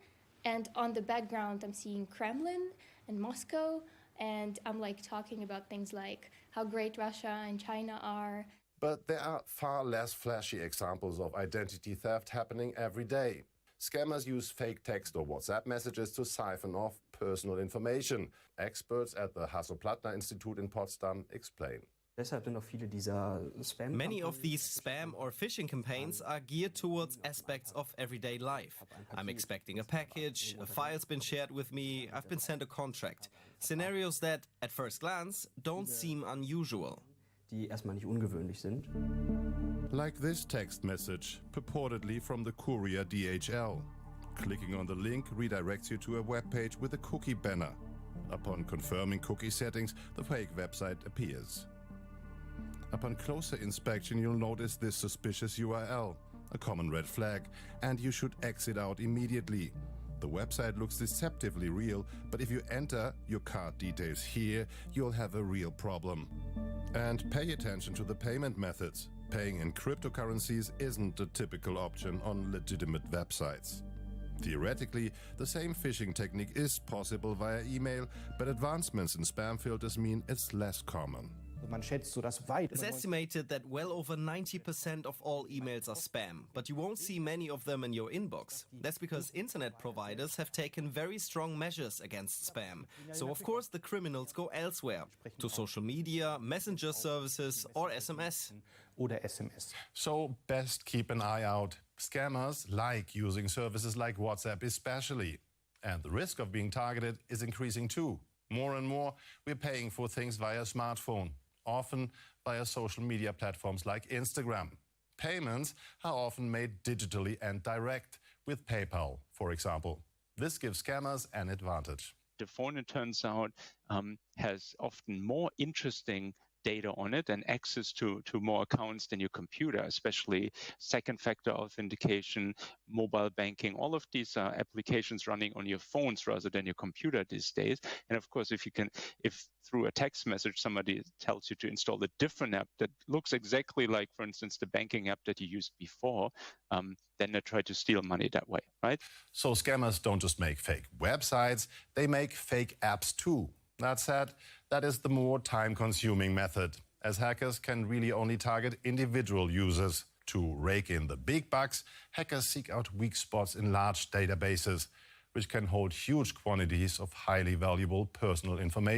and on the background I'm seeing Kremlin and Moscow, and I'm like talking about things like how great Russia and China are. But there are far less flashy examples of identity theft happening every day. Scammers use fake text or WhatsApp messages to siphon off personal information. Experts at the Hasso-Plattner Institute in Potsdam explain. Many of these spam or phishing campaigns are geared towards aspects of everyday life. I'm expecting a package, a file's been shared with me, I've been sent a contract. Scenarios that, at first glance, don't seem unusual. Like this text message, purportedly from the courier DHL. Clicking on the link redirects you to a web page with a cookie banner. Upon confirming cookie settings, the fake website appears. Upon closer inspection, you'll notice this suspicious URL, a common red flag, and you should exit out immediately. The website looks deceptively real, but if you enter your card details here, you'll have a real problem. And pay attention to the payment methods. Paying in cryptocurrencies isn't a typical option on legitimate websites. Theoretically, the same phishing technique is possible via email, but advancements in spam filters mean it's less common. It's estimated that well over 90% of all emails are spam, but you won't see many of them in your inbox. That's because internet providers have taken very strong measures against spam. So of course the criminals go elsewhere, to social media, messenger services or SMS. So best keep an eye out. Scammers like using services like WhatsApp especially. And the risk of being targeted is increasing too. More and more, we're paying for things via smartphone, often via social media platforms like Instagram. Payments are often made digitally and direct, with PayPal, for example. This gives scammers an advantage. The phone, it turns out, has often more interesting data on it and access to more accounts than your computer, especially second factor authentication, mobile banking. All of these are applications running on your phones rather than your computer these days. And of course, if through a text message somebody tells you to install a different app that looks exactly like, for instance, the banking app that you used before, then they try to steal money that way, right? So scammers don't just make fake websites, they make fake apps too. That said, that is the more time-consuming method, as hackers can really only target individual users. To rake in the big bucks, hackers seek out weak spots in large databases, which can hold huge quantities of highly valuable personal information.